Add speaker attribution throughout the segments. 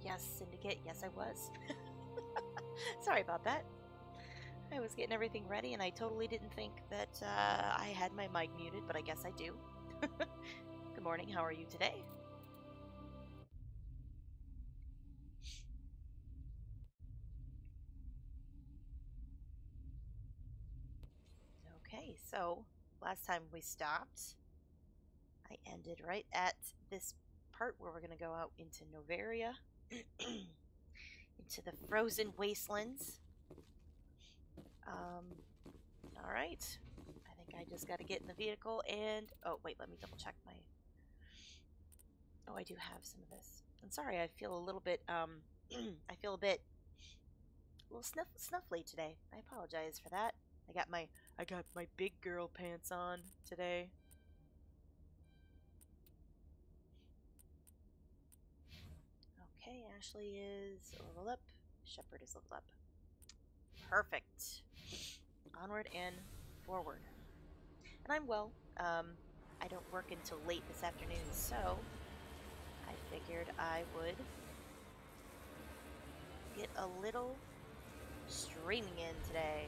Speaker 1: Yes, Syndicate. Yes, I was. Sorry about that. I was getting everything ready, and I totally didn't think that I had my mic muted, but I guess I do. Good morning. How are you today? Okay, so last time we stopped, I ended right at this part where we're going to go out into Noveria, into the frozen wastelands. All right. I think I just got to get in the vehicle and... Oh, wait, let me double check my... Oh, I do have some of this. I'm sorry, I feel a little bit, I feel a little snuffly today. I apologize for that. I got my big girl pants on today. Okay, Ashley is leveled up. Shepard is leveled up. Perfect. Onward and forward. And I'm well. I don't work until late this afternoon, so I figured I would get a little streaming in today.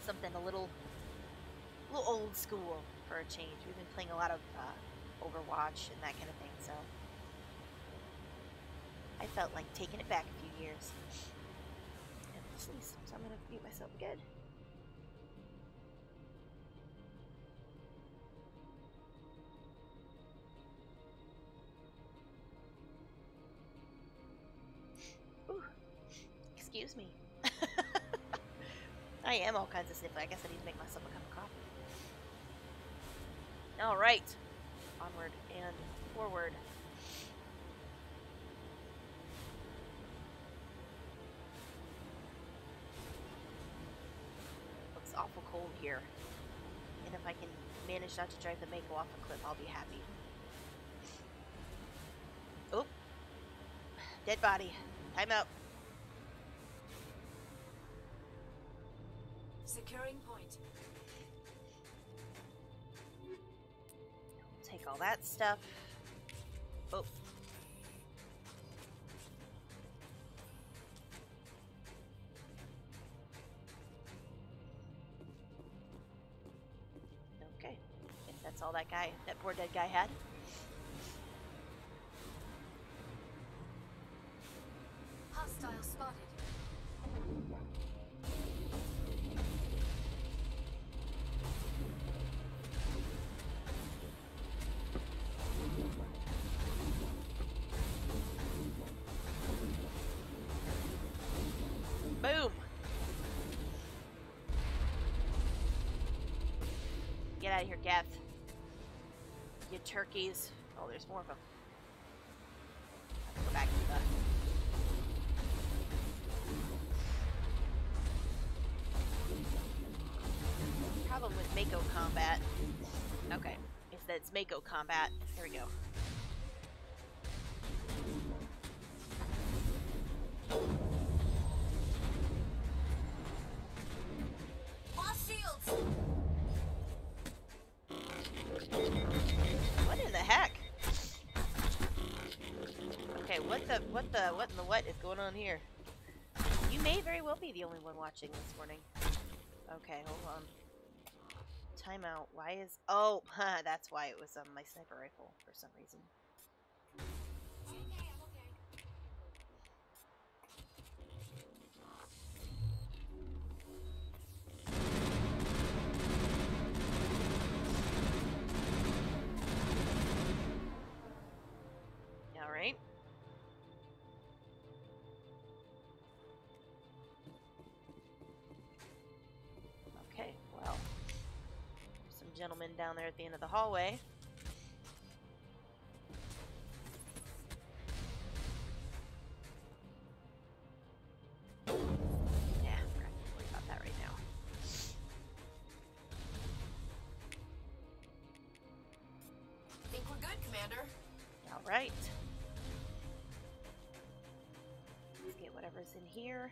Speaker 1: Something a little old school for a change. We've been playing a lot of Overwatch and that kind of thing, so I felt like taking it back a few years. And we'll see, so I'm gonna mute myself again. Ooh, excuse me. I am all kinds of sniffly. I guess I need to make myself a cup of coffee. Alright. Onward and forward. Looks awful cold here. And if I can manage not to drive the Mako off a cliff, I'll be happy. Oh. Dead body. Time out.
Speaker 2: Securing point.
Speaker 1: Take all that stuff. Oh. Okay. If that's all that poor dead guy had.
Speaker 2: Hostile spotted.
Speaker 1: Boom! Get out of here, Gav. You turkeys. Oh, there's more of them. I have to go back to the... Problem with Mako combat. Okay. Is that it's Mako combat. There we go. What in the heck? Okay, what in the what is going on here? You may very well be the only one watching this morning. Okay, hold on. Timeout. Why is... Oh, that's why it was my sniper rifle for some reason. Alright. Okay, well. There's some gentlemen down there at the end of the hallway. Yeah, we're not gonna worry about that right now.
Speaker 2: Think we're good, Commander.
Speaker 1: Alright. Let's get whatever's in here.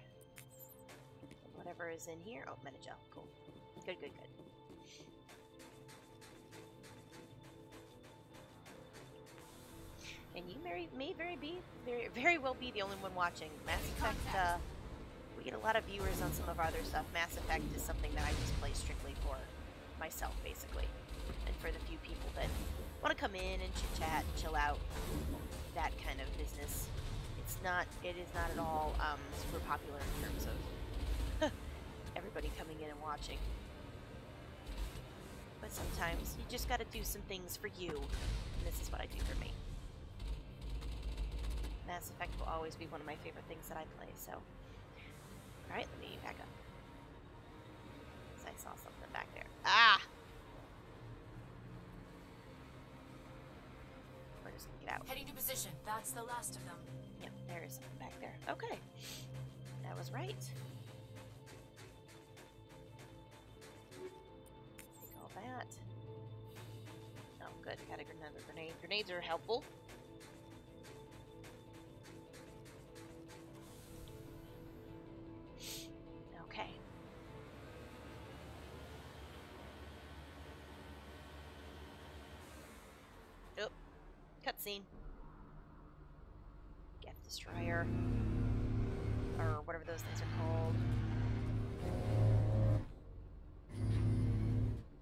Speaker 1: Whatever is in here. Oh, Metagel. Cool. Good, good, good. and you may very well be the only one watching. Mass Effect, we get a lot of viewers on some of our other stuff. Mass Effect is something that I just play strictly for myself, basically. And for the few people that want to come in and chit-chat and chill out. That kind of business. It is not at all super popular in terms of everybody coming in and watching. But sometimes you just gotta do some things for you. And this is what I do for me. Mass Effect will always be one of my favorite things that I play, so. Alright, let me back up. I saw something back there. Ah! We're just gonna get out.
Speaker 2: Heading to position. That's the last of them.
Speaker 1: Yep, there is something back there. Okay. That was right. Take all that. Oh, good. Got another grenade. Grenades are helpful. Okay. Oh, cutscene. Geth Destroyer. Or whatever those things are called.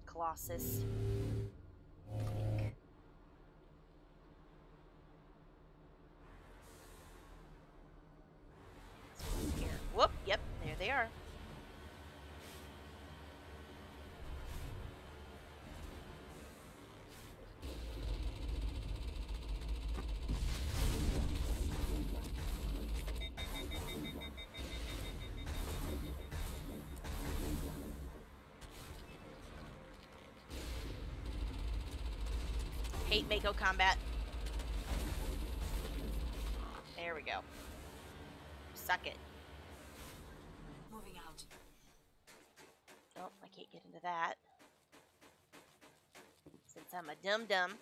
Speaker 1: Colossus. I think. Here. Whoop! Yep, there they are. Hate Mako combat. There we go. Suck it.
Speaker 2: Moving out.
Speaker 1: Oh, I can't get into that. Since I'm a dum-dum.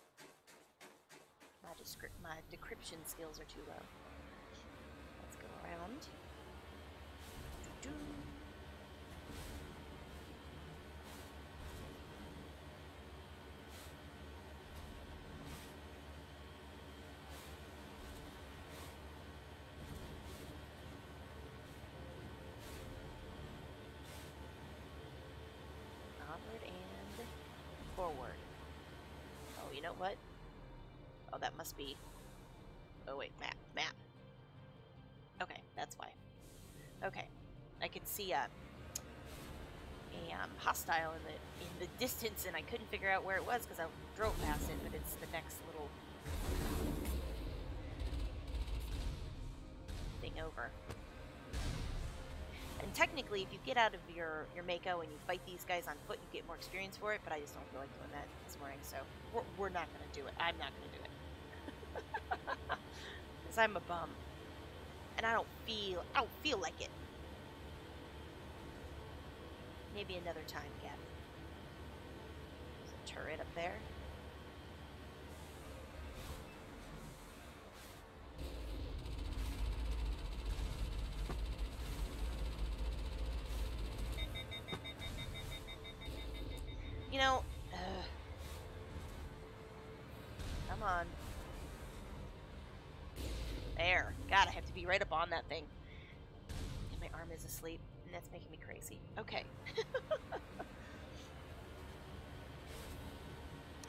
Speaker 1: My decryption skills are too low. Let's go around. Doo-doo. Onward and forward. Oh, you know what? Oh, that must be... Oh, wait, map. Okay, that's why. Okay, I could see a hostile in the distance, and I couldn't figure out where it was because I drove past it, but it's the next little thing over. And technically, if you get out of your Mako and you fight these guys on foot, you get more experience for it, but I just don't feel like doing that this morning, so we're not going to do it. I'm not going to do it. Because I'm a bum. And I don't feel like it. Maybe another time, Gab. There's a turret up there. You know, come on. There. God, I have to be right up on that thing. And my arm is asleep, and that's making me crazy. Okay.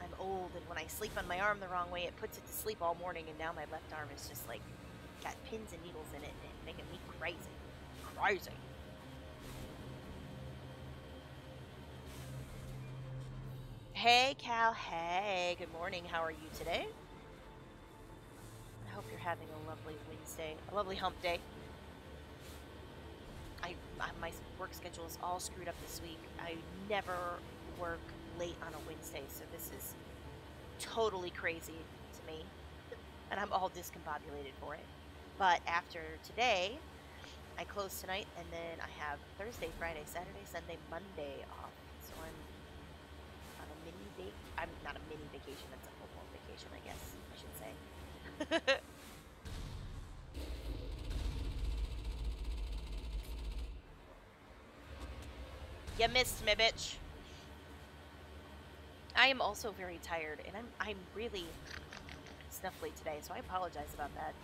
Speaker 1: I'm old, and when I sleep on my arm the wrong way, it puts it to sleep all morning, and now my left arm is just like, got pins and needles in it, and it's making me crazy. Crazy. Hey, Cal. Hey, good morning. How are you today? I hope you're having a lovely Wednesday, a lovely hump day. My work schedule is all screwed up this week. I never work late on a Wednesday, so this is totally crazy to me, and I'm all discombobulated for it. But after today, I close tonight, and then I have Thursday, Friday, Saturday, Sunday, Monday off. So I'm on a mini I'm not a mini vacation, that's a full-blown vacation, I guess I should say. You missed me, bitch. I am also very tired, and I'm really snuffly today, so I apologize about that.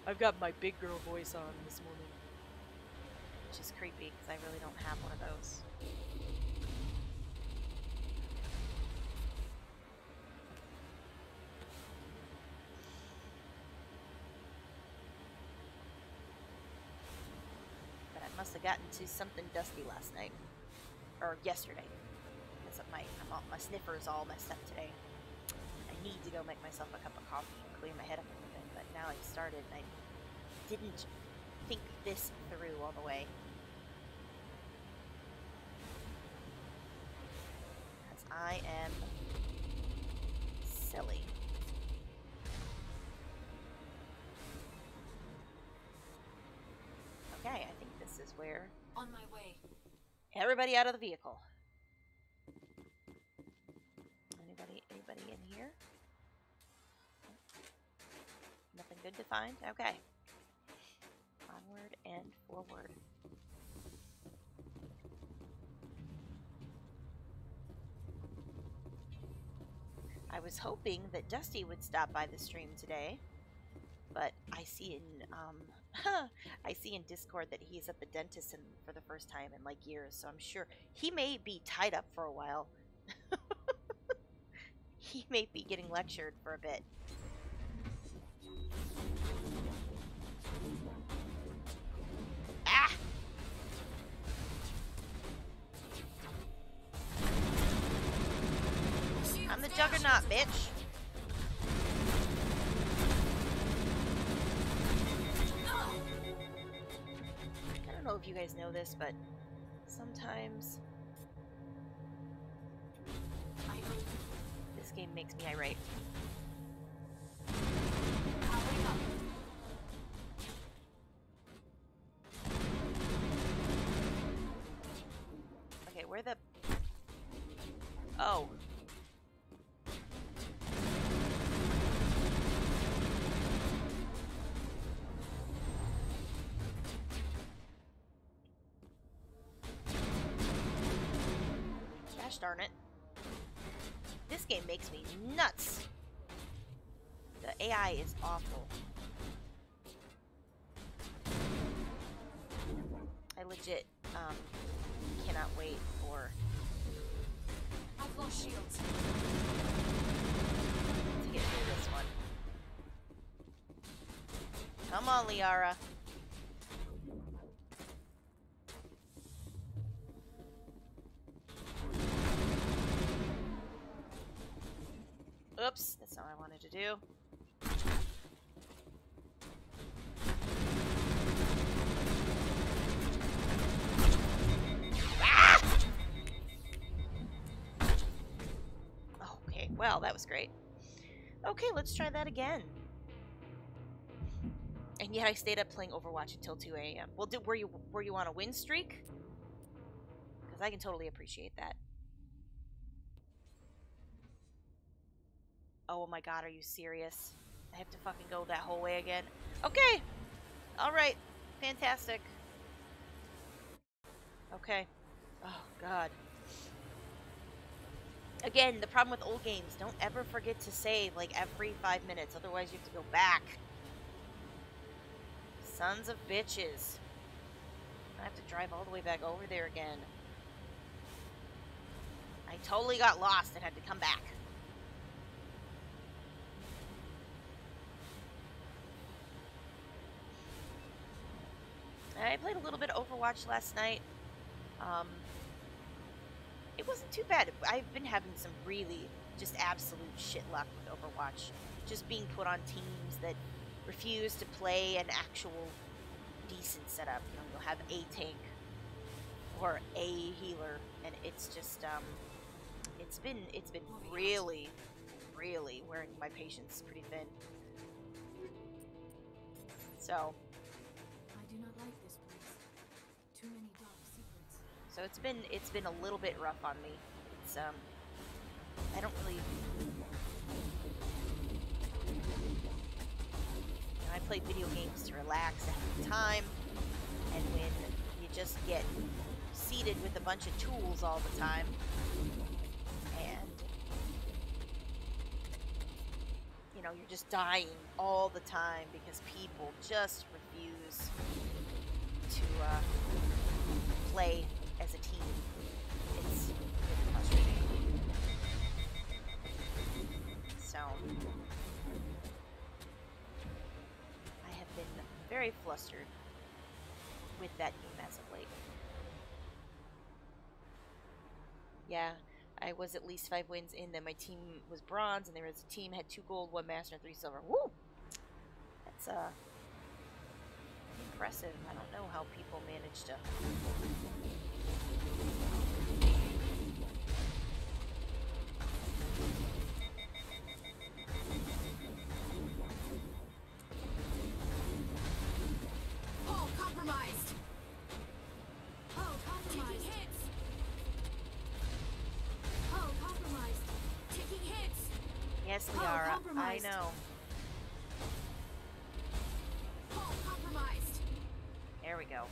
Speaker 1: I've got my big girl voice on this morning, which is creepy because I really don't have one of those. But I must have gotten to something dusty last night or yesterday. Because my sniffer is all messed up today. I need to go make myself a cup of coffee and clear my head up a little bit, but now I've started and I didn't think this through all the way. Because I am silly. Okay, I think this is where...
Speaker 2: On my way.
Speaker 1: Everybody out of the vehicle. Anybody in here? Nothing good to find? Okay. Onward and forward. I was hoping that Dusty would stop by the stream today, but I see in Discord that he's at the dentist for the first time in like years, so I'm sure he may be tied up for a while. He may be getting lectured for a bit. Ah! I'm the juggernaut, bitch. I don't know if you guys know this, but sometimes this game makes me irate. Okay, where the... Oh. Gosh darn it. This game makes me nuts. The AI is awful. I legit cannot wait for...
Speaker 2: I've lost shields.
Speaker 1: to get through this one. Come on, Liara. Oops, that's not what I wanted to do. Ah! Okay, well, that was great. Okay, let's try that again. And yet I stayed up playing Overwatch until 2 a.m. Well, were you on a win streak? Because I can totally appreciate that. Oh my god, are you serious? I have to fucking go that whole way again? Okay! Alright. Fantastic. Okay. Oh god. Again, the problem with old games, don't ever forget to save like every 5 minutes, otherwise you have to go back. Sons of bitches. I have to drive all the way back over there again. I totally got lost and had to come back. I played a little bit of Overwatch last night. It wasn't too bad. I've been having some really just absolute shit luck with Overwatch. Just being put on teams that refuse to play an actual decent setup. You know, you'll have a tank or a healer, and it's just it's been really wearing my patience pretty thin. So
Speaker 2: I do not like this place. Too many dark secrets.
Speaker 1: So it's been a little bit rough on me. It's I don't really, I play video games to relax and have time, and when you just get seated with a bunch of tools all the time, and you know, you're just dying all the time because people just refuse to play as a team. It's really frustrating. So, I have been very flustered with that game as of late. Yeah, I was at least 5 wins in, then my team was bronze, and there was a team had 2 gold, 1 master, and 3 silver. Woo! That's impressive. I don't know how people manage to.
Speaker 2: Oh, compromised. Oh, compromised. Taking hits. Oh, compromised. Taking hits.
Speaker 1: Yes,
Speaker 2: Oh,
Speaker 1: Liara, I
Speaker 2: compromised.
Speaker 1: know.
Speaker 2: Oh, compromised.
Speaker 1: There we go.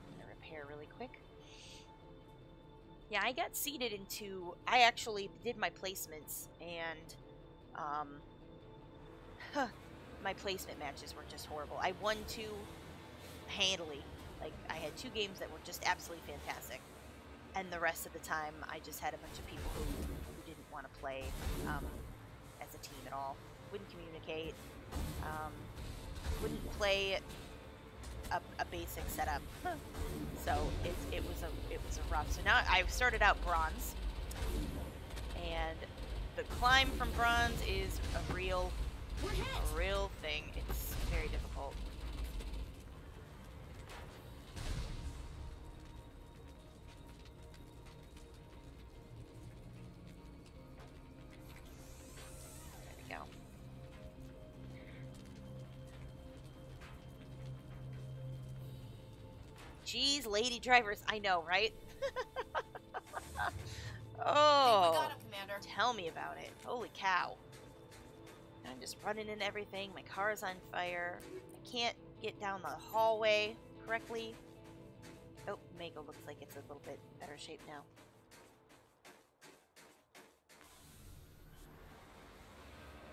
Speaker 1: I'm gonna repair really quick. Yeah, I got seeded into. I actually did my placements, and my placement matches were just horrible. I won 2 handily. Like, I had 2 games that were just absolutely fantastic, and the rest of the time, I just had a bunch of people who didn't want to play as a team at all. Wouldn't communicate. Wouldn't play a basic setup. So it was a rough. So now I started out bronze, and the climb from bronze is a real thing. It's very difficult. There we go. Jeez, lady drivers, I know, right? Oh,
Speaker 2: We got him, Commander.
Speaker 1: tell me about it. Holy cow. I'm just running into everything. My car's on fire. I can't get down the hallway correctly. Oh, Mako looks like it's a little bit better shape now.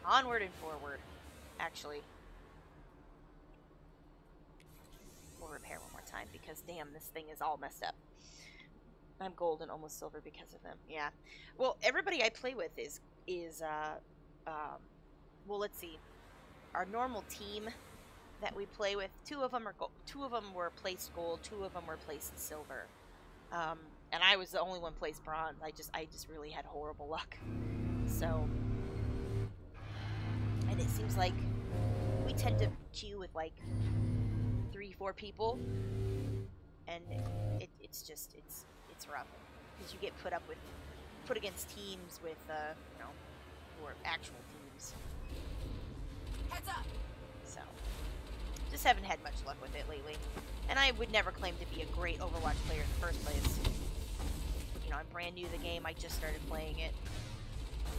Speaker 1: Onward and forward, actually. We'll repair one more time because, damn, this thing is all messed up. I'm gold and almost silver because of them. Yeah. Well, everybody I play with is well, let's see. Our normal team that we play with, 2 of them are 2 of them were placed gold, 2 of them were placed silver. And I was the only one placed bronze. I just really had horrible luck. So, and it seems like we tend to queue with like 3-4 people, and it's rough because you get put against teams with you know, who are actual teams.
Speaker 2: Heads up.
Speaker 1: So just haven't had much luck with it lately, and I would never claim to be a great Overwatch player in the first place. You know, I'm brand new to the game. I just started playing it.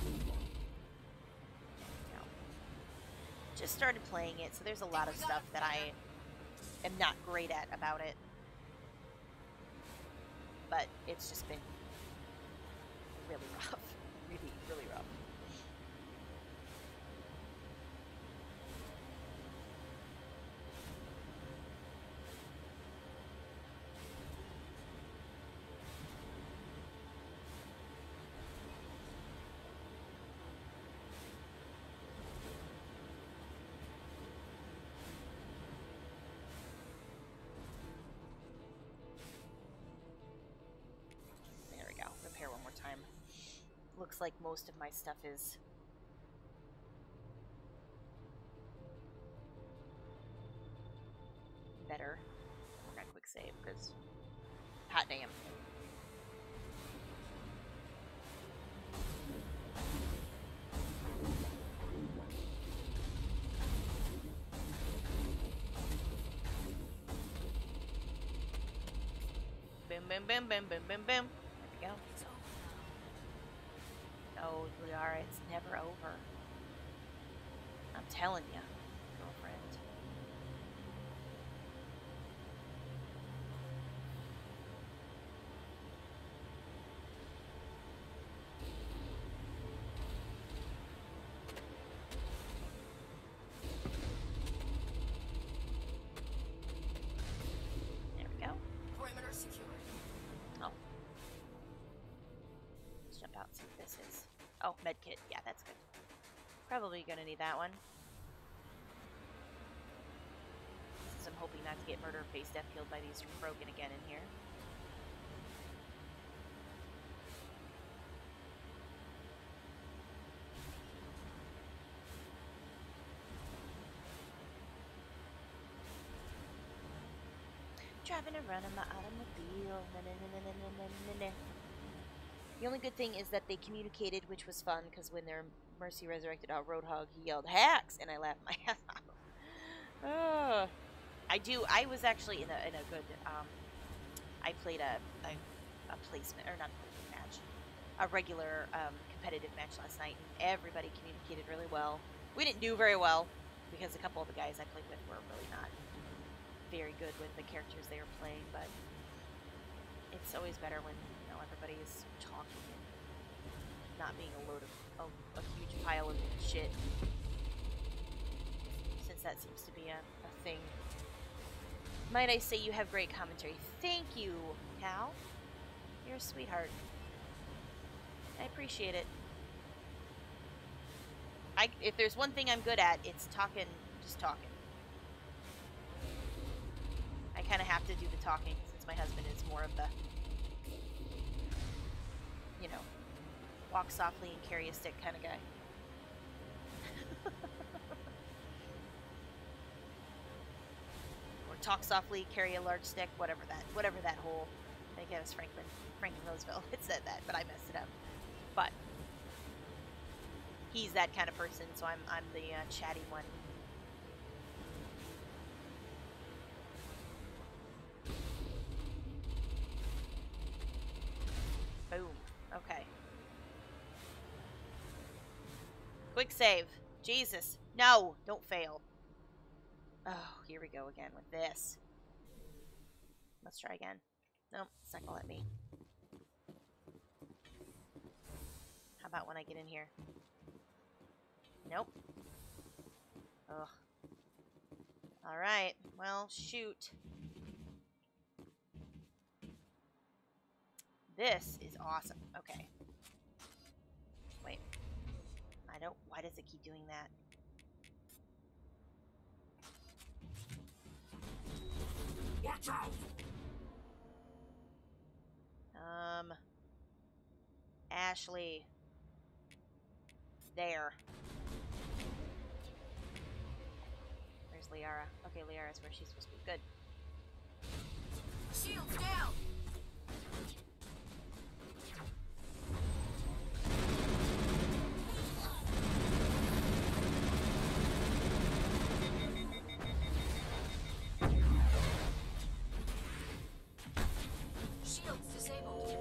Speaker 1: You know, just started playing it, so there's a lot of stuff that I am not great at about it. But it's just been really rough. Really, really rough. Repair one more time. Looks like most of my stuff is better. We're gonna quick save because hot damn. Boom, boom, boom, boom, boom, boom, boom. There we go. Oh, Liara, it's never over. I'm telling you, girlfriend. see what this is. Oh, medkit. Yeah, that's good. Probably gonna need that one. Since I'm hoping not to get murder face death killed by these broken again in here. Driving around in my automobile. The only good thing is that they communicated, which was fun, because when their Mercy resurrected out Roadhog, he yelled hacks, and I laughed my ass off. I was actually in a good I played a placement, or not a placement match, a regular competitive match last night, and everybody communicated really well. We didn't do very well because a couple of the guys I played with were really not very good with the characters they were playing, but it's always better when, you know, everybody is talking and not being a load of a huge pile of shit, since that seems to be a thing. Might I say you have great commentary. Thank you, Cal. You're a sweetheart. I appreciate it. If there's one thing I'm good at, it's talking, just talking. I kind of have to do the talking since my husband is more of the, you know, walk softly and carry a stick kind of guy. Or talk softly, carry a large stick, whatever that whole, I think it was Franklin Roosevelt had said that, but I messed it up. But he's that kind of person, so I'm the chatty one. Boom. Okay. Quick save. Jesus. No, don't fail. Oh, here we go again with this. Let's try again. Nope, it's not gonna let me. How about when I get in here? Nope. Ugh. Alright, well, shoot. This is awesome. Okay. Wait. Why does it keep doing that?
Speaker 2: Watch out!
Speaker 1: Ashley. There. Where's Liara? Okay, Liara's where she's supposed to be. Good.
Speaker 2: Shields down! Shields disabled.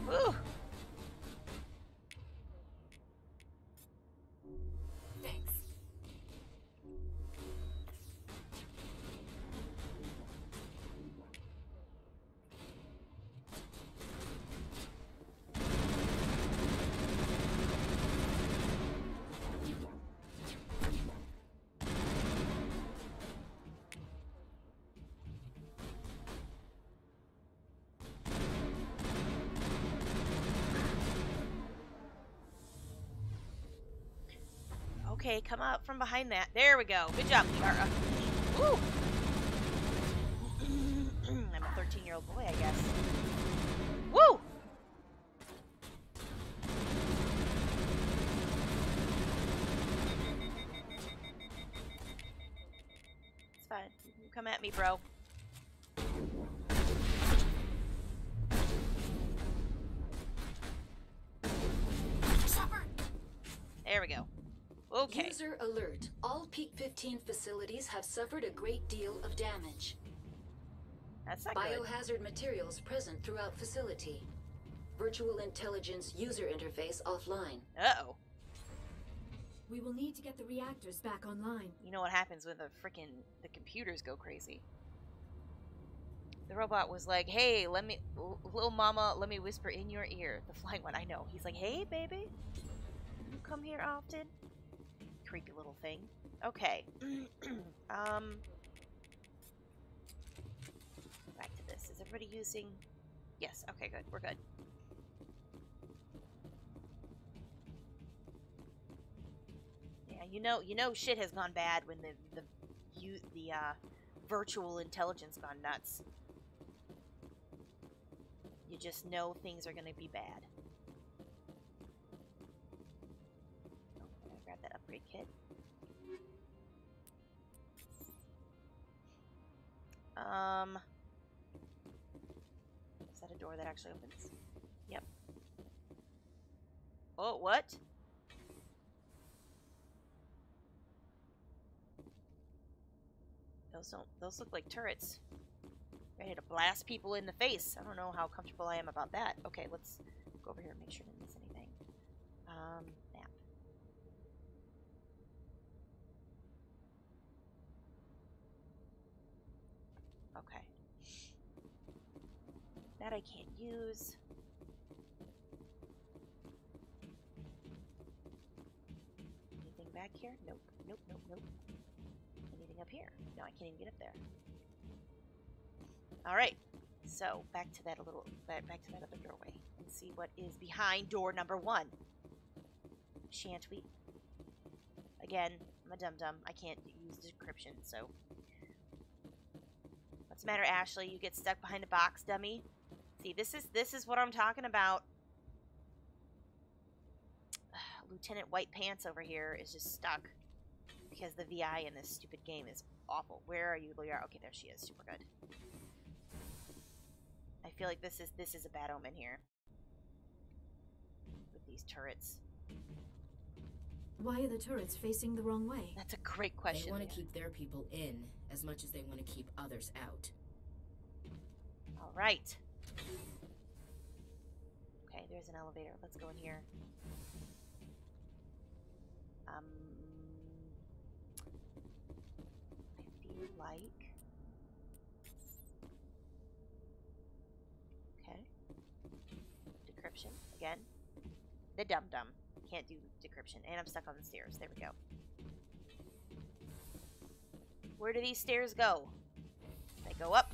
Speaker 1: Woo!
Speaker 2: Thanks.
Speaker 1: Okay, come out from behind that. There we go. Good job, Liara. Woo! I'm a 13-year-old boy, I guess. Woo! It's fine. You come at me, bro. There we go. Okay.
Speaker 3: User alert. All Peak 15 facilities have suffered a great deal of damage.
Speaker 1: That's not good.
Speaker 3: Biohazard materials present throughout facility. Virtual intelligence user interface offline.
Speaker 1: Uh-oh.
Speaker 2: We will need to get the reactors back online.
Speaker 1: You know what happens when the computers go crazy. The robot was like, hey, little mama, let me whisper in your ear. The flying one, I know. He's like, hey, baby. You come here often? creepy little thing. Okay. Back to this. Is everybody using... Yes, okay, good. We're good. Yeah, you know shit has gone bad when the virtual intelligence gone nuts. You just know things are gonna be bad. Oh, I'm gonna grab that upgrade kit. Is that a door that actually opens? Yep. Oh, what? Those look like turrets. Ready to blast people in the face. I don't know how comfortable I am about that. Okay, let's go over here and make sure I didn't miss anything. Map. Okay. That I can't use. Anything back here? Nope. Nope, nope, nope. Anything up here? No, I can't even get up there. Alright. So, back to that other doorway. And see what is behind door number 1. Shan't we? Again, I'm a dum-dum. I can't use decryption, so... What's the matter, Ashley? You get stuck behind a box, dummy? See, this is what I'm talking about. Lieutenant White Pants over here is just stuck because the VI in this stupid game is awful. Where are you, Liara? Okay, there she is. Super good. I feel like this is a bad omen here with these turrets.
Speaker 2: Why are the turrets facing the wrong way?
Speaker 1: That's a great question.
Speaker 3: They want to keep their people in as much as they want to keep others out.
Speaker 1: All right. Okay, there's an elevator. Let's go in here. I feel like... Okay. Decryption, again. The dum-dum. Can't do decryption. And I'm stuck on the stairs. There we go. Where do these stairs go? They go up.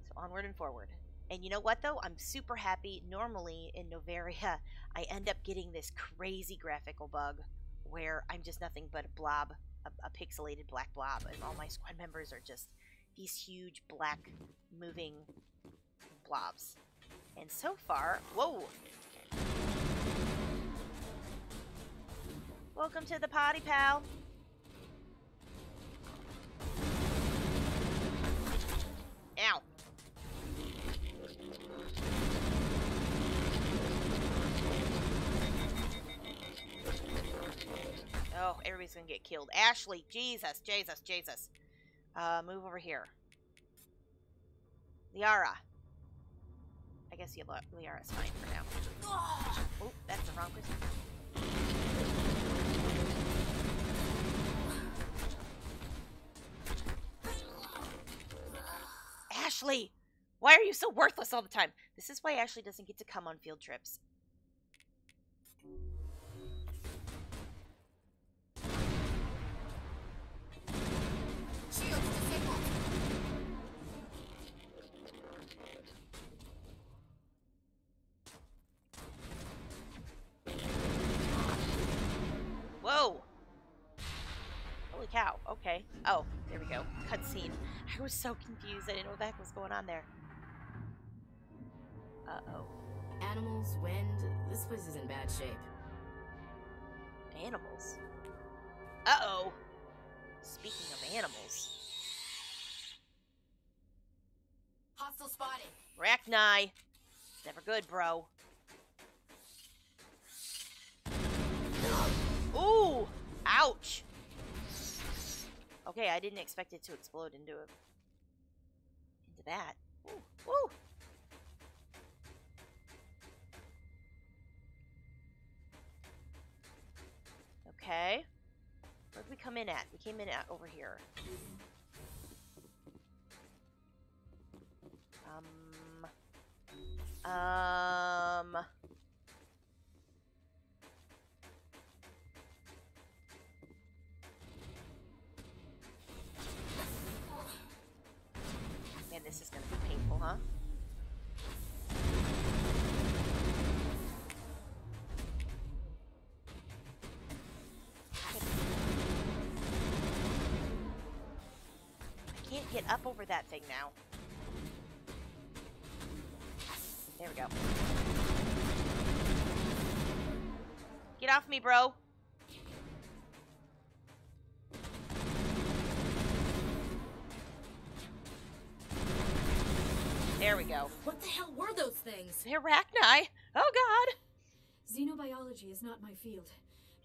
Speaker 1: So onward and forward. And you know what, though? I'm super happy. Normally, in Noveria, I end up getting this crazy graphical bug where I'm just nothing but a blob, a pixelated black blob, and all my squad members are just these huge black moving blobs. And so far... Whoa! Welcome to the potty, pal. Ow. Oh, everybody's gonna get killed. Ashley, Jesus, Jesus, Jesus. Move over here. Liara. I guess Liara's fine for now. Oh, that's the wrong person. Ashley! Why are you so worthless all the time? This is why Ashley doesn't get to come on field trips. Whoa! Holy cow. Okay. Oh, there we go. Cutscene. I was so confused. I didn't know what the heck was going on there. Uh-oh.
Speaker 3: Animals, wind, this place is in bad shape.
Speaker 1: Animals? Uh-oh. Speaking of animals.
Speaker 3: Hostile spotted.
Speaker 1: Rachni. Never good, bro. Ooh! Ouch! Okay, I didn't expect it to explode into that. Ooh, ooh. Okay. Where did we come in at? We came in at over here. Uh-huh. I can't get up over that thing now. There we go. Get off me, bro. There we go.
Speaker 2: What the hell were those things?
Speaker 1: They're arachni. Oh, God.
Speaker 2: Xenobiology is not my field.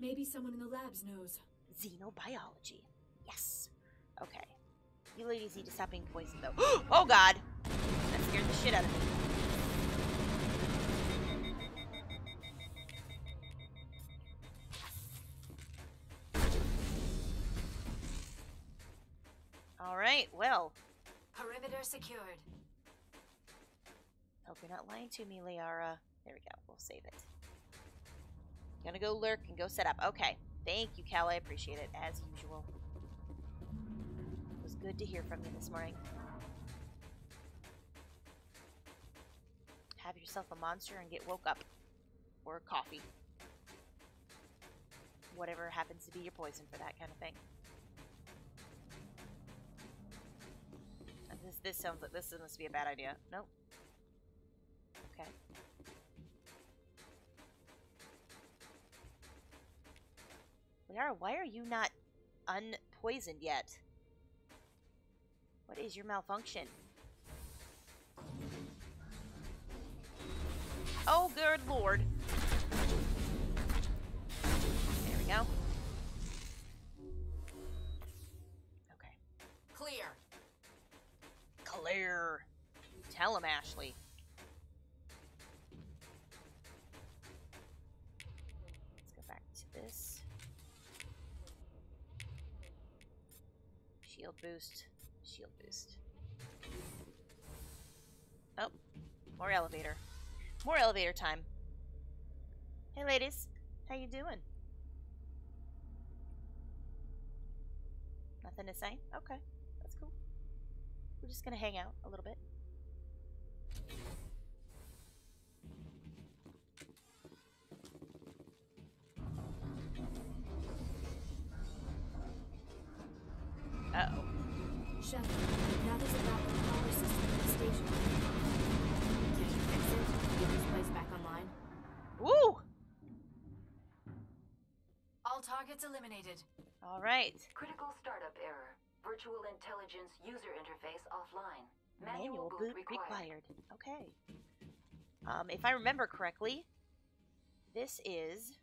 Speaker 2: Maybe someone in the labs knows.
Speaker 1: Xenobiology. Yes. Okay. You ladies need to stop being poisoned, though. Oh, God. That scared the shit out of me. All right, well.
Speaker 2: Perimeter secured.
Speaker 1: Hope you're not lying to me, Liara. There we go. We'll save it. Gonna go lurk and go set up. Okay. Thank you, Cal. I appreciate it, as usual. It was good to hear from you this morning. Have yourself a monster and get woke up. Or coffee. Whatever happens to be your poison for that kind of thing. And this sounds like this must be a bad idea. Nope. Okay. Liara, why are you not unpoisoned yet? What is your malfunction? Oh, good lord. There we go. Okay.
Speaker 2: Clear.
Speaker 1: Clear. Tell him, Ashley. Let's go back to this. Shield boost. Shield boost. Oh, more elevator. More elevator time. Hey, ladies. How you doing? Nothing to say? Okay. That's cool. We're just gonna hang out a little bit. Uh-oh.
Speaker 2: Chef, now there's a backup power system at the station. Can you fix it? Get this place back online?
Speaker 1: Woo!
Speaker 2: All targets eliminated.
Speaker 1: All right.
Speaker 3: Critical startup error. Virtual intelligence user interface offline.
Speaker 1: Manual boot required. Okay. If I remember correctly, this is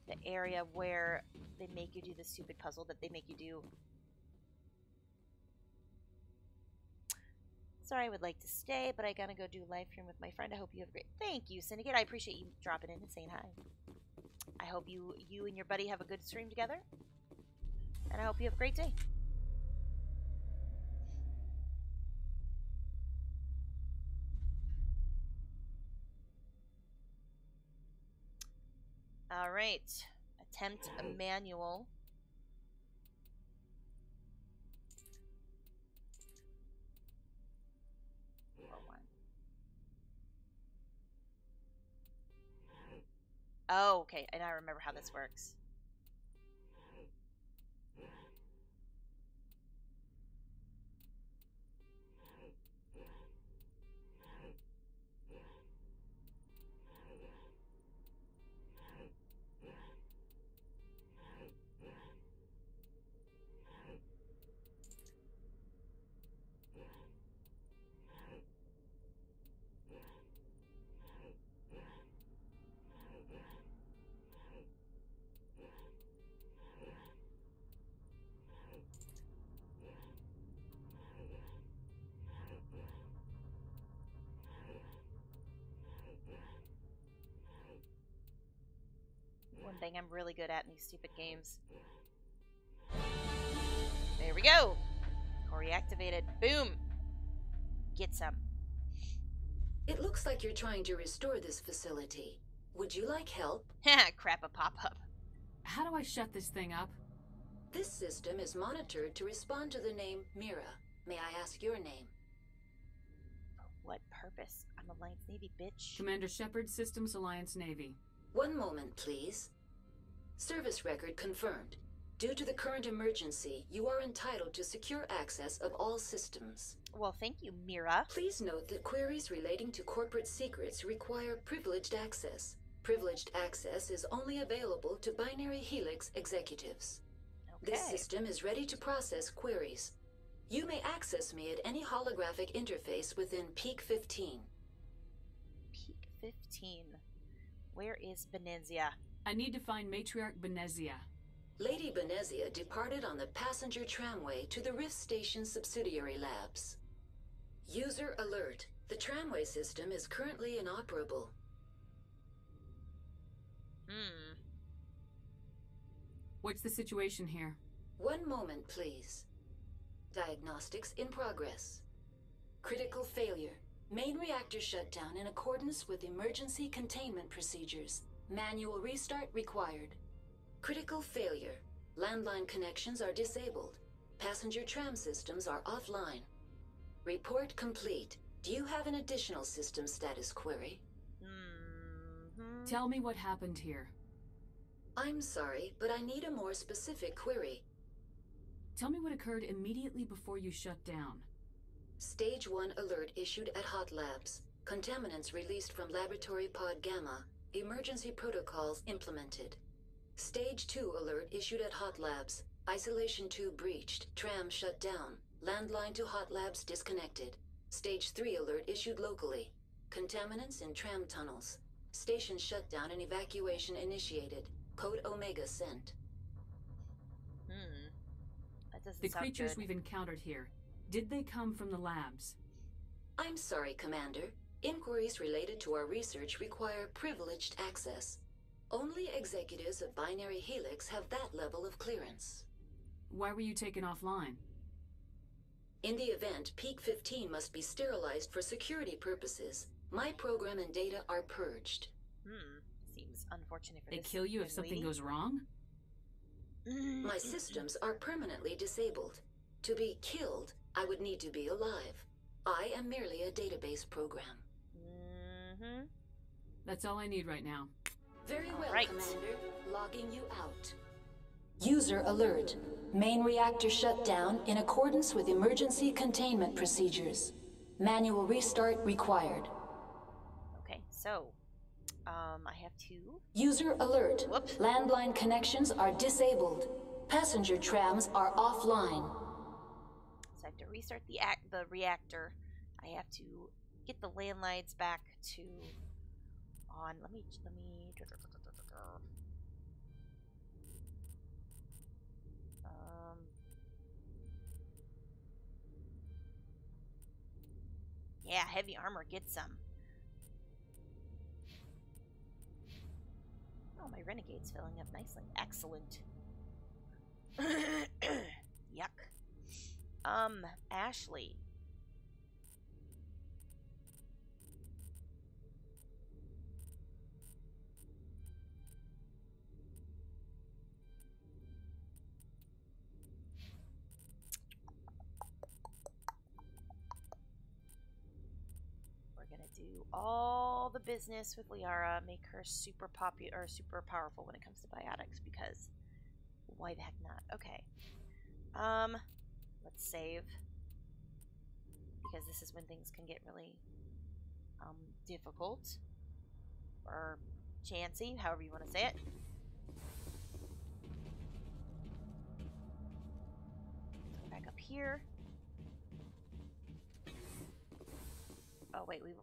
Speaker 1: the area where they make you do the stupid puzzle that they make you do. Sorry, I would like to stay, but I gotta go do live stream with my friend. I hope you have a great... Thank you, Syndicate. I appreciate you dropping in and saying hi. I hope you and your buddy have a good stream together. And I hope you have a great day. All right. Attempt a manual. Oh, okay. And I remember how this works. One thing I'm really good at in these stupid games. There we go. Core activated. Boom. Get some.
Speaker 3: It looks like you're trying to restore this facility. Would you like help?
Speaker 1: Crap, a pop-up.
Speaker 2: How do I shut this thing up?
Speaker 3: This system is monitored to respond to the name Mira. May I ask your name?
Speaker 1: purpose? I'm Alliance Navy, bitch.
Speaker 4: Commander Shepard, Systems Alliance Navy.
Speaker 3: One moment, please. Service record confirmed. Due to the current emergency, you are entitled to secure access of all systems.
Speaker 1: Well, thank you, Mira.
Speaker 3: Please note that queries relating to corporate secrets require privileged access. Privileged access is only available to Binary Helix executives.
Speaker 1: Okay.
Speaker 3: This system is ready to process queries. You may access me at any holographic interface within Peak 15.
Speaker 1: Peak 15. Where is Benezia?
Speaker 4: I need to find Matriarch Benezia.
Speaker 3: Lady Benezia departed on the passenger tramway to the Rift Station subsidiary labs. User alert. The tramway system is currently inoperable.
Speaker 4: What's the situation here?
Speaker 3: One moment, please. Diagnostics in progress. Critical failure. Main reactor shutdown in accordance with emergency containment procedures. Manual restart required. Critical failure. Landline connections are disabled. Passenger tram systems are offline. Report complete. Do you have an additional system status query?
Speaker 4: Tell me what happened here.
Speaker 3: I'm sorry, but I need a more specific query.
Speaker 4: Tell me what occurred immediately before you shut down.
Speaker 3: Stage 1 alert issued at Hot Labs. Contaminants released from Laboratory Pod Gamma. Emergency protocols implemented. Stage 2 alert issued at Hot Labs. Isolation 2 breached. Tram shut down. Landline to Hot Labs disconnected. Stage 3 alert issued locally. Contaminants in tram tunnels. Station shutdown and evacuation initiated. Code Omega sent.
Speaker 1: That doesn't
Speaker 4: The
Speaker 1: sound
Speaker 4: creatures
Speaker 1: good.
Speaker 4: we've encountered here, did they come from the labs?
Speaker 3: I'm sorry, Commander. Inquiries related to our research require privileged access. Only executives of Binary Helix have that level of clearance.
Speaker 4: Why were you taken offline?
Speaker 3: In the event, Peak 15 must be sterilized for security purposes. My program and data are purged.
Speaker 1: Seems unfortunate for
Speaker 4: They
Speaker 1: this
Speaker 4: kill you if
Speaker 1: young
Speaker 4: something
Speaker 1: lady.
Speaker 4: goes wrong?
Speaker 3: My systems are permanently disabled. To be killed, I would need to be alive. I am merely a database program.
Speaker 4: That's all I need right now.
Speaker 3: Very well,
Speaker 1: Right.
Speaker 3: Commander. Logging you out. User alert. Main reactor shut down in accordance with emergency containment procedures. Manual restart required.
Speaker 1: Okay, so I have to.
Speaker 3: User alert.
Speaker 1: Whoops.
Speaker 3: Landline connections are disabled. Passenger trams are offline.
Speaker 1: So I have to restart the reactor. I have to get the landlines back to on. Let me. Yeah, heavy armor. Get some. Oh, my Renegade's filling up nicely. Excellent. Yuck. Ashley. We're gonna do all the business with Liara, make her super popular or super powerful when it comes to biotics, because why the heck not? Okay. Let's save, because this is when things can get really difficult or chancy, however you want to say it. Go back up here. Oh wait, was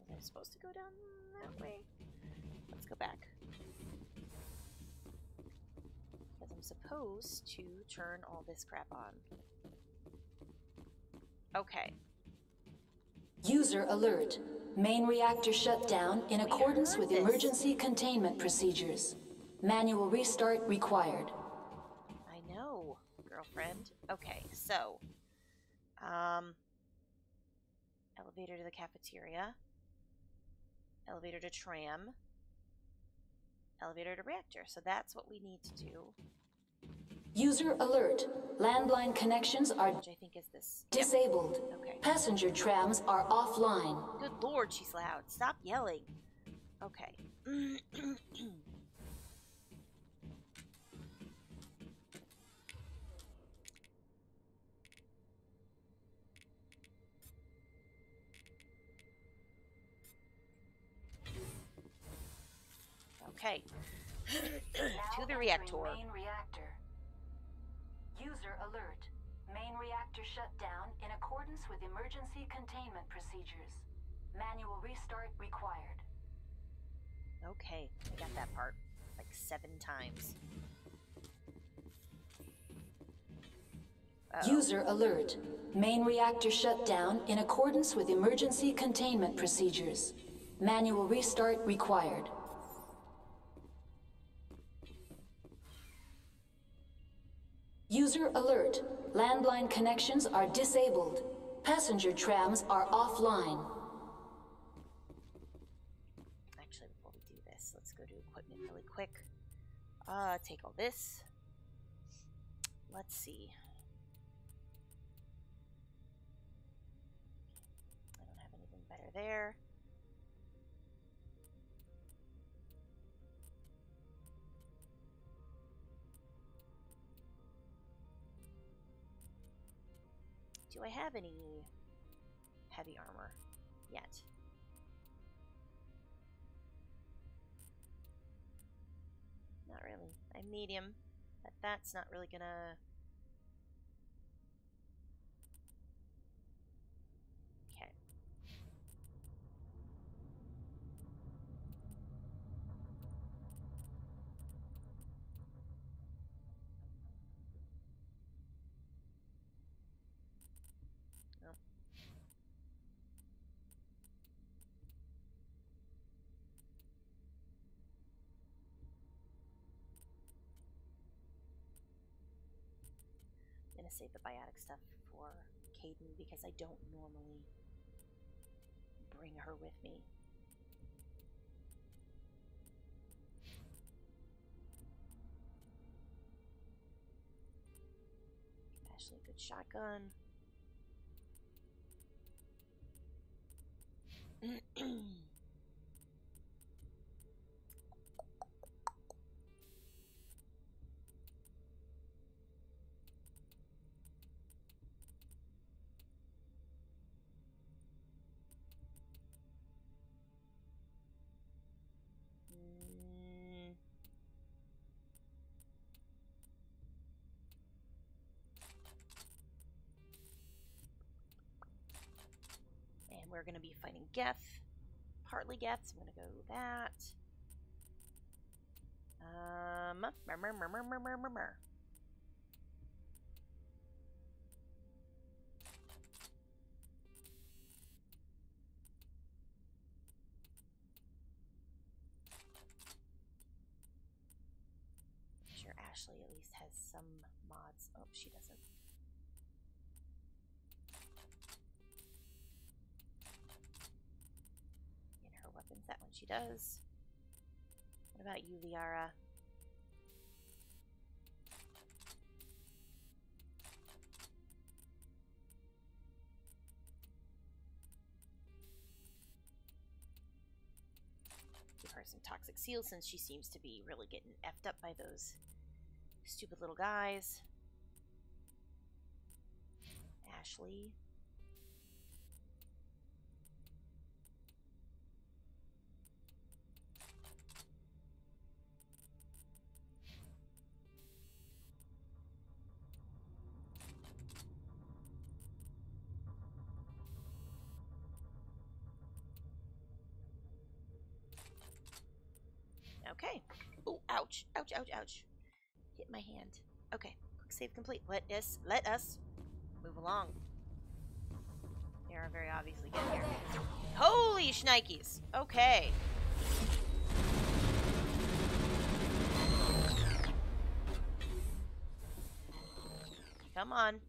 Speaker 1: I supposed to go down that way? Let's go back. Because I'm supposed to turn all this crap on. Okay.
Speaker 3: User alert. Main reactor shut down in accordance with emergency containment procedures. Manual restart required.
Speaker 1: I know, girlfriend. Okay, so elevator to the cafeteria, elevator to tram, elevator to reactor. So that's what we need to do.
Speaker 3: User alert. Landline connections are
Speaker 1: which I think is this.
Speaker 3: disabled.
Speaker 1: Okay.
Speaker 3: Passenger trams are offline.
Speaker 1: Good lord, she's loud. Stop yelling. Okay. Okay. To the reactor.
Speaker 3: Main reactor. User alert. Main reactor shut down in accordance with emergency containment procedures. Manual restart required.
Speaker 1: Okay, I got that part like 7 times. Uh-oh.
Speaker 3: User alert. Main reactor shut down in accordance with emergency containment procedures. Manual restart required. User alert. Landline connections are disabled. Passenger trams are offline.
Speaker 1: Actually, before we do this, let's go to equipment really quick. Take all this. Let's see. I don't have anything better there. Do I have any heavy armor yet? Not really. I'm medium, but that's not really gonna... Okay. No. I'm gonna save the biotic stuff for Caden because I don't normally bring her with me. Ashley, good shotgun. And we're going to be fighting Geth. Partly Geth, so I'm going to go that. Sure, Ashley at least has some mods. Oh, she doesn't. In her weapons, that one she does. What about you, Liara? Give her some toxic seal since she seems to be really getting effed up by those stupid little guys. Ashley. Okay. Oh, ouch, ouch, ouch, ouch. Hit my hand. Okay, quick save complete. Let us move along. They are very obviously getting here. Holy shnikes! Okay. Come on.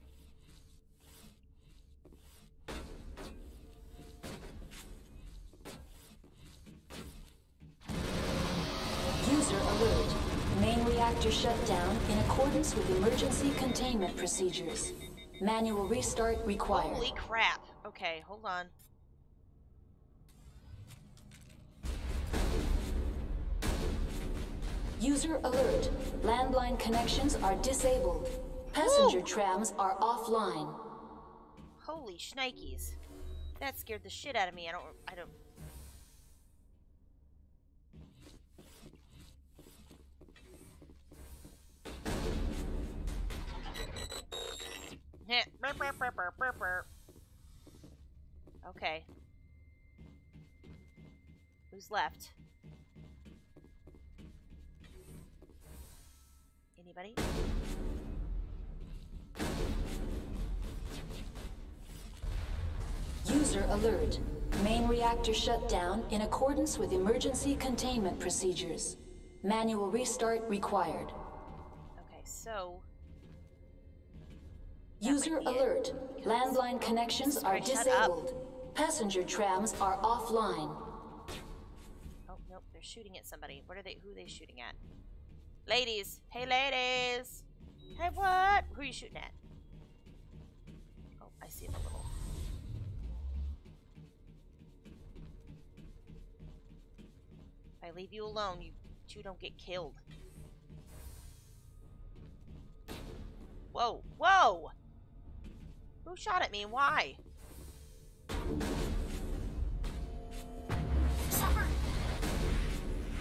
Speaker 3: User alert. Main reactor reactor shut down in accordance with emergency containment procedures. Manual restart required.
Speaker 1: Holy crap. Okay, hold on.
Speaker 3: User alert. Landline connections are disabled. Passenger trams are offline.
Speaker 1: Holy shnikes. That scared the shit out of me. I don't... Okay. Who's left? Anybody?
Speaker 3: User alert. Main reactor shut down in accordance with emergency containment procedures. Manual restart required.
Speaker 1: Okay, so...
Speaker 3: User alert. Landline connections are disabled. Passenger trams are offline.
Speaker 1: Oh, nope, they're shooting at somebody. Who are they shooting at? Ladies! Hey, ladies! Hey, what? Who are you shooting at? Oh, I see the little... If I leave you alone, you two don't get killed. Whoa! Whoa! Who shot at me and why?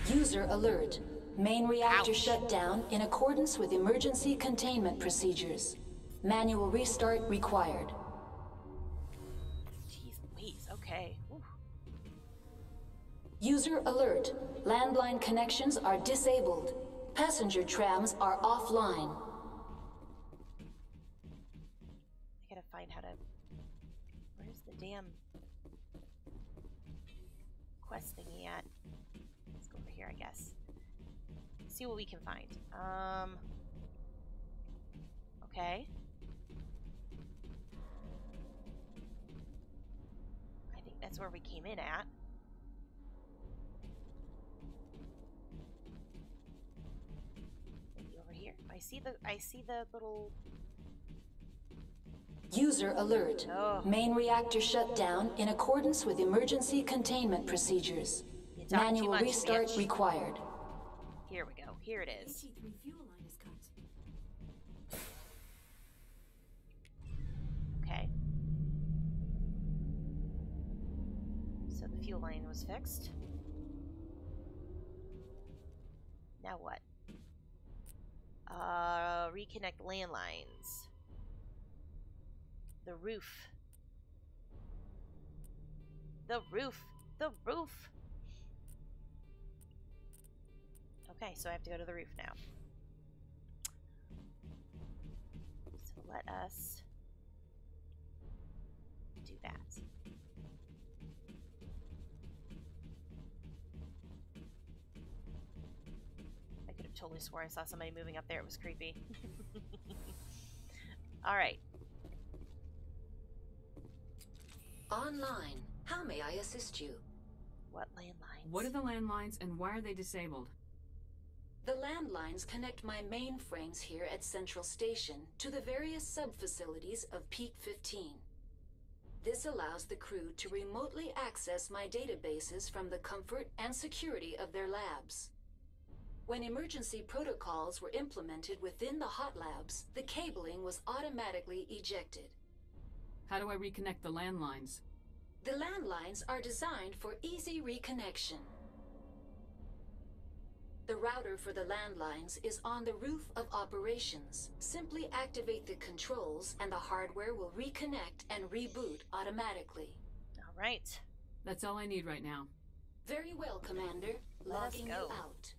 Speaker 3: User alert. Main reactor shut down in accordance with emergency containment procedures. Manual restart required.
Speaker 1: Jeez Louise, okay. Whew.
Speaker 3: User alert. Landline connections are disabled. Passenger trams are offline.
Speaker 1: I gotta find how to... Where's the damn quest thingy at? Let's go over here, I guess. See what we can find. Okay. I think that's where we came in at. Maybe over here. I see the little...
Speaker 3: User alert.
Speaker 1: Oh.
Speaker 3: Main reactor shut down in accordance with emergency containment procedures. Manual restart required.
Speaker 1: Here we go. Here it is.
Speaker 4: AC3 fuel line is cut.
Speaker 1: Okay. So the fuel line was fixed. Now what? Reconnect landlines. The roof. The roof. The roof. Okay, so I have to go to the roof now. So let us do that. I could have totally swore I saw somebody moving up there. It was creepy. Alright.
Speaker 3: Online. How may I assist you?
Speaker 1: What landlines?
Speaker 4: What are the landlines and why are they disabled?
Speaker 3: The landlines connect my mainframes here at Central Station to the various sub-facilities of Peak 15. This allows the crew to remotely access my databases from the comfort and security of their labs. When emergency protocols were implemented within the hot labs, the cabling was automatically ejected.
Speaker 4: How do I reconnect the landlines?
Speaker 3: The landlines are designed for easy reconnection. The router for the landlines is on the roof of operations. Simply activate the controls and the hardware will reconnect and reboot automatically.
Speaker 1: All right.
Speaker 4: That's all I need right now.
Speaker 3: Very well, Commander.
Speaker 1: Let's
Speaker 3: Logging
Speaker 1: go.
Speaker 3: you out.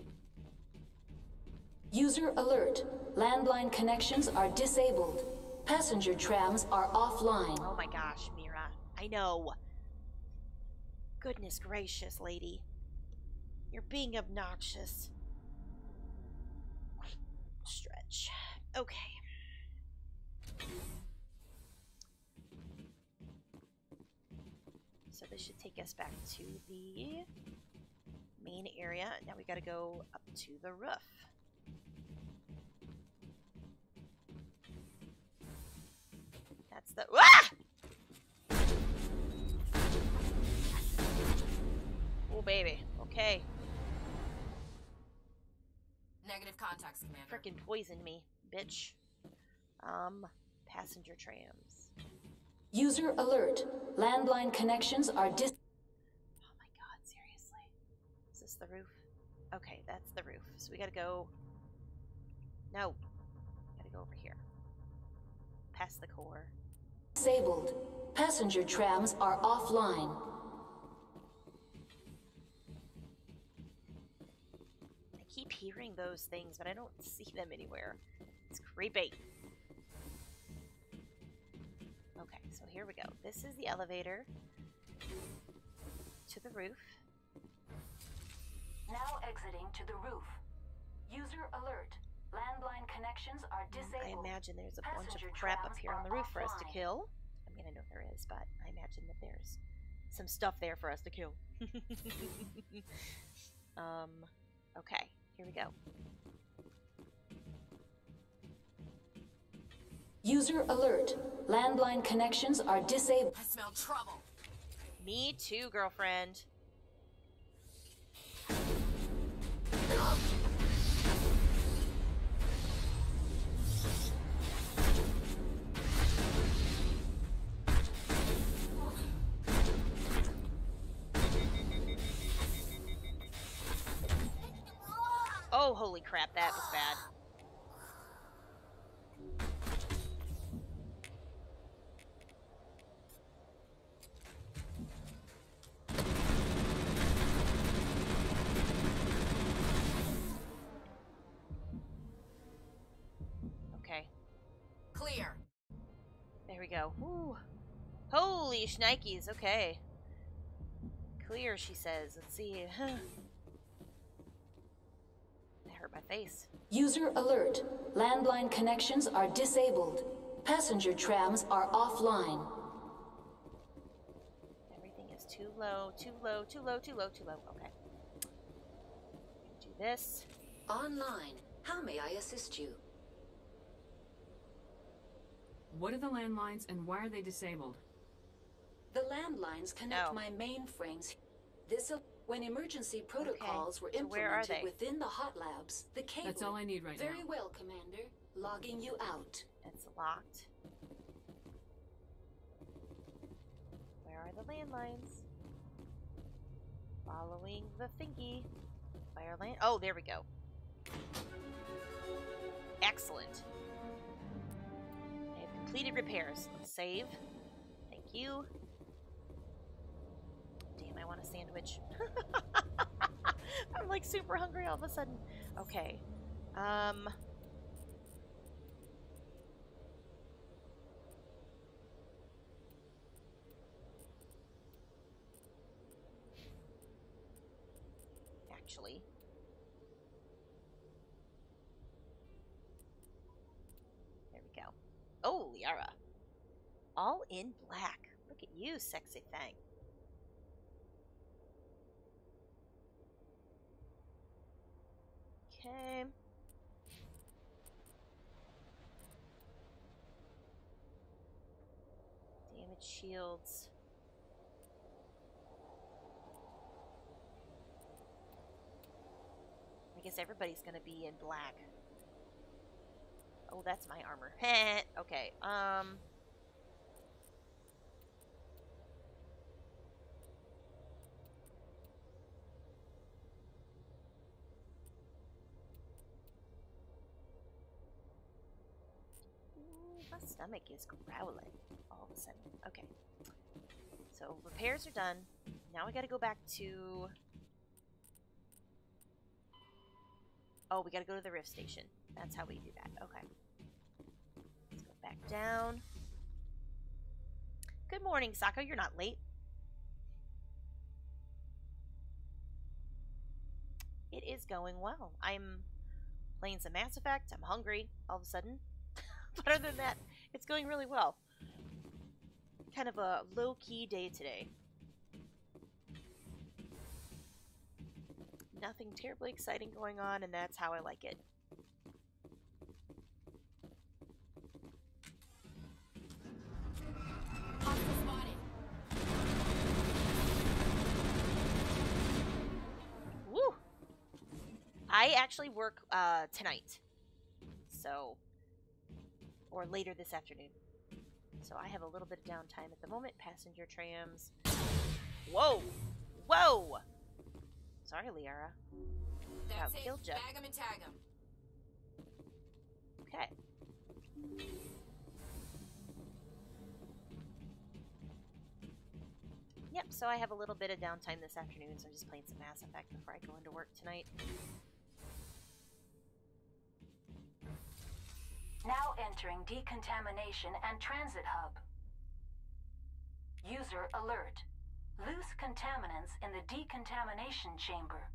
Speaker 3: User alert. Landline connections are disabled. Passenger trams are offline.
Speaker 1: Oh my gosh, Mira. I know. Goodness gracious, lady. You're being obnoxious. Stretch. Okay. So this should take us back to the main area. Now we gotta go up to the roof. baby. Okay.
Speaker 2: Negative contacts, Commander.
Speaker 1: Frickin' poison me, bitch. Passenger trams.
Speaker 3: User alert. Landline connections are
Speaker 1: Oh my god, seriously. Is this the roof? Okay, that's the roof. So we gotta go... No. Gotta go over here. Past the core.
Speaker 3: disabled. Passenger trams are offline.
Speaker 1: I keep hearing those things, but I don't see them anywhere. It's creepy. Okay, so here we go. This is the elevator to the roof.
Speaker 3: Now exiting to the roof. User alert. Landline connections are
Speaker 1: I
Speaker 3: disabled.
Speaker 1: imagine there's a bunch
Speaker 3: Passenger
Speaker 1: of crap up
Speaker 3: trams
Speaker 1: here on the
Speaker 3: are
Speaker 1: roof for us to
Speaker 3: offline.
Speaker 1: kill. I mean, I know there is, but I imagine that there's some stuff there for us to kill. Okay, here we go.
Speaker 3: User alert. Landline connections are disabled.
Speaker 2: I smell trouble.
Speaker 1: Me too, girlfriend. Oh, holy crap, that was bad. Okay,
Speaker 2: Clear.
Speaker 1: there we go. Woo. Holy shnikes, okay. Clear, she says. Let's see. That hurt my face.
Speaker 3: User alert. Landline connections are disabled. Passenger trams are offline.
Speaker 1: Everything is too low, too low, too low, too low, too low. Okay. Do this.
Speaker 3: Online. How may I assist you?
Speaker 4: What are the landlines and why are they disabled?
Speaker 3: The landlines connect
Speaker 1: No.
Speaker 3: my mainframes. When emergency protocols were
Speaker 1: so where are
Speaker 3: implemented
Speaker 1: they?
Speaker 3: within the hot labs, the cable...
Speaker 4: That's all I need right
Speaker 3: Very
Speaker 4: now.
Speaker 3: well, Commander. Logging you out.
Speaker 1: It's locked. Where are the landlines? Following the thingy. Fire land. Oh, there we go. Excellent. I have completed repairs. Let's save. Thank you. Damn, I want a sandwich. I'm like super hungry all of a sudden. Okay. Actually. There we go. Oh, Liara. All in black. Look at you, sexy thing. Okay. Damage shields. I guess everybody's gonna be in black. Oh, that's my armor. Okay, Ooh, my stomach is growling all of a sudden. Okay. So, repairs are done. Now we gotta go back to... Oh, we gotta go to the rift station. That's how we do that. Okay. Let's go back down. Good morning, Sako. You're not late. It is going well. I'm playing some Mass Effect. I'm hungry all of a sudden. But other than that, it's going really well. Kind of a low-key day today. Nothing terribly exciting going on, and that's how I like it.
Speaker 2: Hostile spotted.
Speaker 1: I actually work tonight. So, or later this afternoon. So I have a little bit of downtime at the moment. Passenger trams. Whoa! Whoa! Sorry, Liara.
Speaker 2: That's it.
Speaker 1: Killed ya.
Speaker 2: Bag 'em and tag 'em.
Speaker 1: Okay. Yep, so I have a little bit of downtime this afternoon, so I'm just playing some Mass Effect before I go into work tonight.
Speaker 3: Now entering decontamination and transit hub. User alert. Loose contaminants in the decontamination chamber.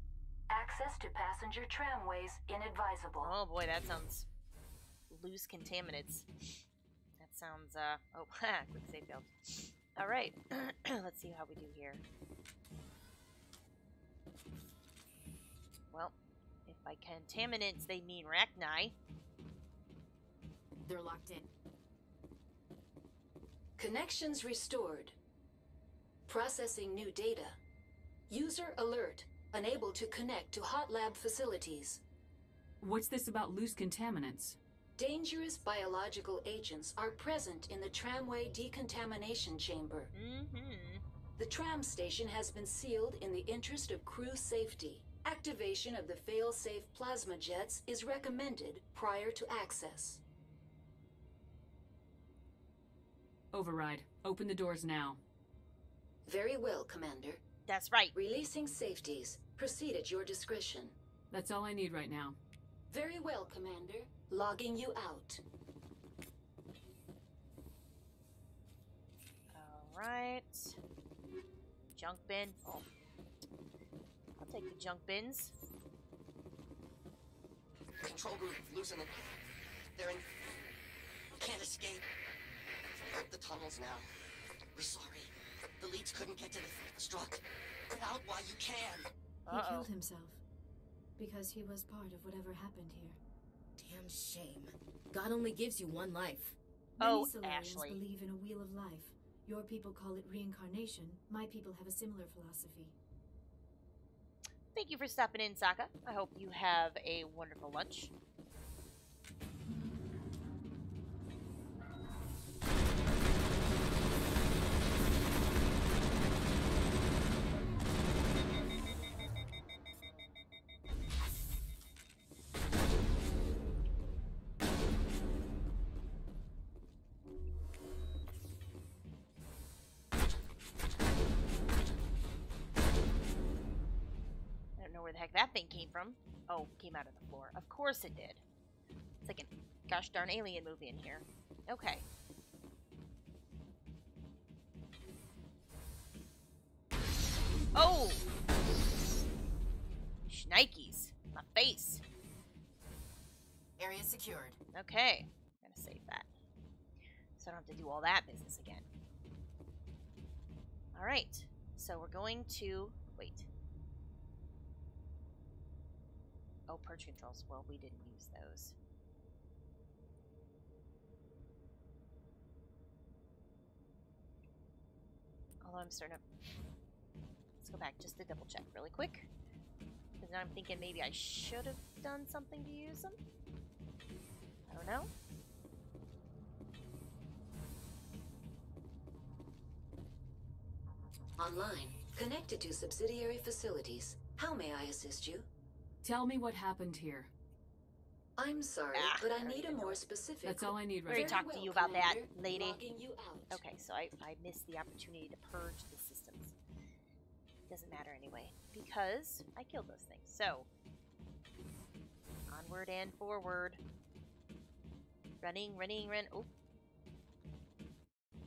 Speaker 3: Access to passenger tramways inadvisable.
Speaker 1: Oh boy, that sounds loose contaminants. That sounds, oh, quick save failed. Alright, let's see how we do here. Well, if by contaminants they mean Rachni.
Speaker 2: They're locked in.
Speaker 3: Connections restored. Processing new data. User alert. Unable to connect to hot lab facilities.
Speaker 4: What's this about loose contaminants?
Speaker 3: Dangerous biological agents are present in the tramway decontamination chamber. The tram station has been sealed in the interest of crew safety. Activation of the fail-safe plasma jets is recommended prior to access.
Speaker 4: Override. Open the doors now.
Speaker 3: Very well, Commander.
Speaker 1: That's right.
Speaker 3: Releasing safeties. Proceed at your discretion.
Speaker 4: That's all I need right now.
Speaker 3: Very well, Commander. Logging you out.
Speaker 1: Alright. Junk bin. Oh. I'll take the junk bins.
Speaker 5: Control group, loosen it. They're in... Can't escape. The tunnels now. We're sorry. The leads couldn't get to the struck. Get out while you can.
Speaker 2: He killed himself. Because he was part of whatever happened here.
Speaker 6: Damn shame. God only gives you one life.
Speaker 1: Oh,
Speaker 2: Many Solarians
Speaker 1: Ashley.
Speaker 2: believe in a wheel of life. Your people call it reincarnation. My people have a similar philosophy.
Speaker 1: Thank you for stopping in, Sokka. I hope you have a wonderful lunch. Where the heck that thing came from. Oh, came out of the floor. Of course it did. It's like a gosh darn alien movie in here. Okay. Oh! Shnikes. My face.
Speaker 6: Area secured.
Speaker 1: Okay. I'm gonna save that. So I don't have to do all that business again. Alright. So we're going to... Wait. Oh, purge controls. Well, we didn't use those. Although I'm starting to... Let's go back just to double check really quick. Because now I'm thinking maybe I should have done something to use them. I don't know.
Speaker 3: Online. Connected to subsidiary facilities. How may I assist you?
Speaker 4: Tell me what happened here.
Speaker 3: I'm sorry, but I need a more specific...
Speaker 4: That's all I need
Speaker 1: We
Speaker 4: right
Speaker 1: already
Speaker 4: now.
Speaker 1: talked to you about that, lady.
Speaker 3: Logging you out.
Speaker 1: Okay, so I missed the opportunity to purge the systems. Doesn't matter anyway, because I killed those things. So, onward and forward. Running, running, run. Oh.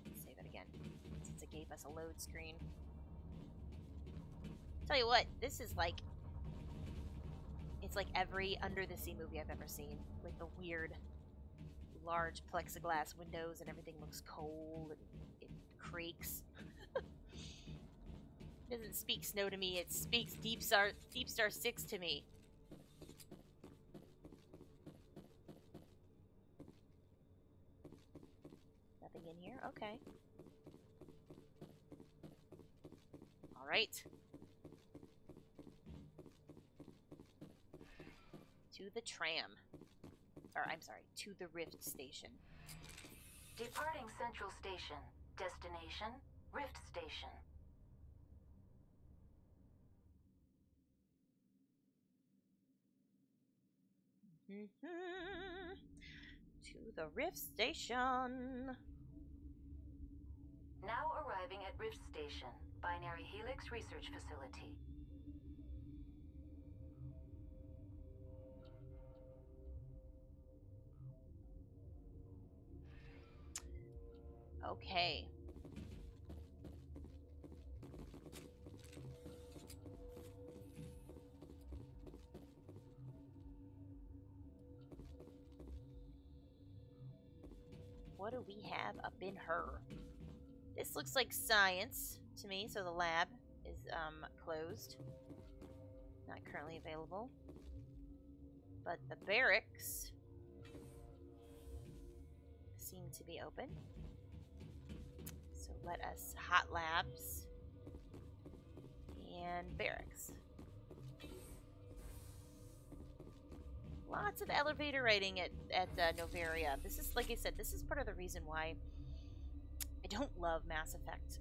Speaker 1: Let's save it again, since it gave us a load screen. Tell you what, this is like... It's like every under-the-sea movie I've ever seen, with the weird, large plexiglass windows and everything looks cold and it creaks. It doesn't speak snow to me, it speaks Deep Star 6 to me. Nothing in here? Okay. Alright. To the tram. Or, I'm sorry, to the Rift Station.
Speaker 3: Departing Central Station. Destination, Rift Station.
Speaker 1: To the Rift Station.
Speaker 3: Now arriving at Rift Station, Binary Helix Research Facility.
Speaker 1: Okay. What do we have up in her? This looks like science to me, so the lab is closed. Not currently available. But the barracks seem to be open. So let us hot labs and barracks. Lots of elevator writing at Noveria. This is, like I said, this is part of the reason why I don't love Mass Effect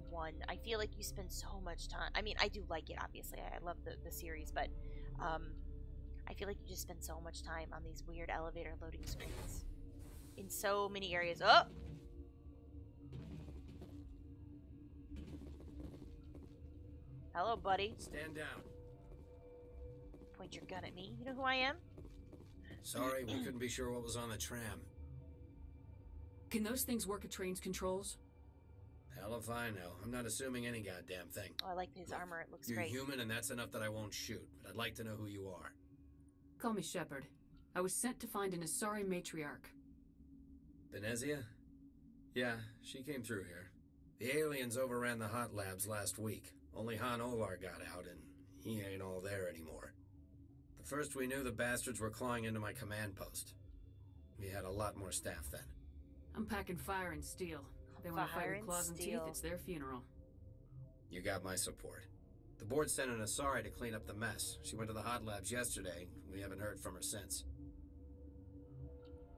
Speaker 1: 1. I feel like you spend so much time. I mean, I do like it, obviously. I love the series, but I feel like you just spend so much time on these weird elevator loading screens in so many areas. Oh! Hello, buddy.
Speaker 7: Stand down.
Speaker 1: Point your gun at me. You know who I am?
Speaker 7: Sorry, we couldn't be sure what was on the tram.
Speaker 4: Can those things work at train's controls?
Speaker 7: Hell if I know. I'm not assuming any goddamn thing.
Speaker 1: Oh, I like his armor. It looks
Speaker 7: You're
Speaker 1: great.
Speaker 7: human, and that's enough that I won't shoot. But I'd like to know who you are.
Speaker 4: Call me Shepard. I was sent to find an Asari matriarch.
Speaker 7: Venezia? Yeah, she came through here. The aliens overran the hot labs last week. Only Han Olar got out, and he ain't all there anymore. The first we knew, the bastards were clawing into my command post. We had a lot more staff then.
Speaker 4: I'm packing fire and steel. They want to fight
Speaker 1: Fire
Speaker 4: with
Speaker 1: and
Speaker 4: claws and teeth,
Speaker 1: steel.
Speaker 4: it's their funeral.
Speaker 7: You got my support. The board sent an Asari to clean up the mess. She went to the hot labs yesterday. We haven't heard from her since.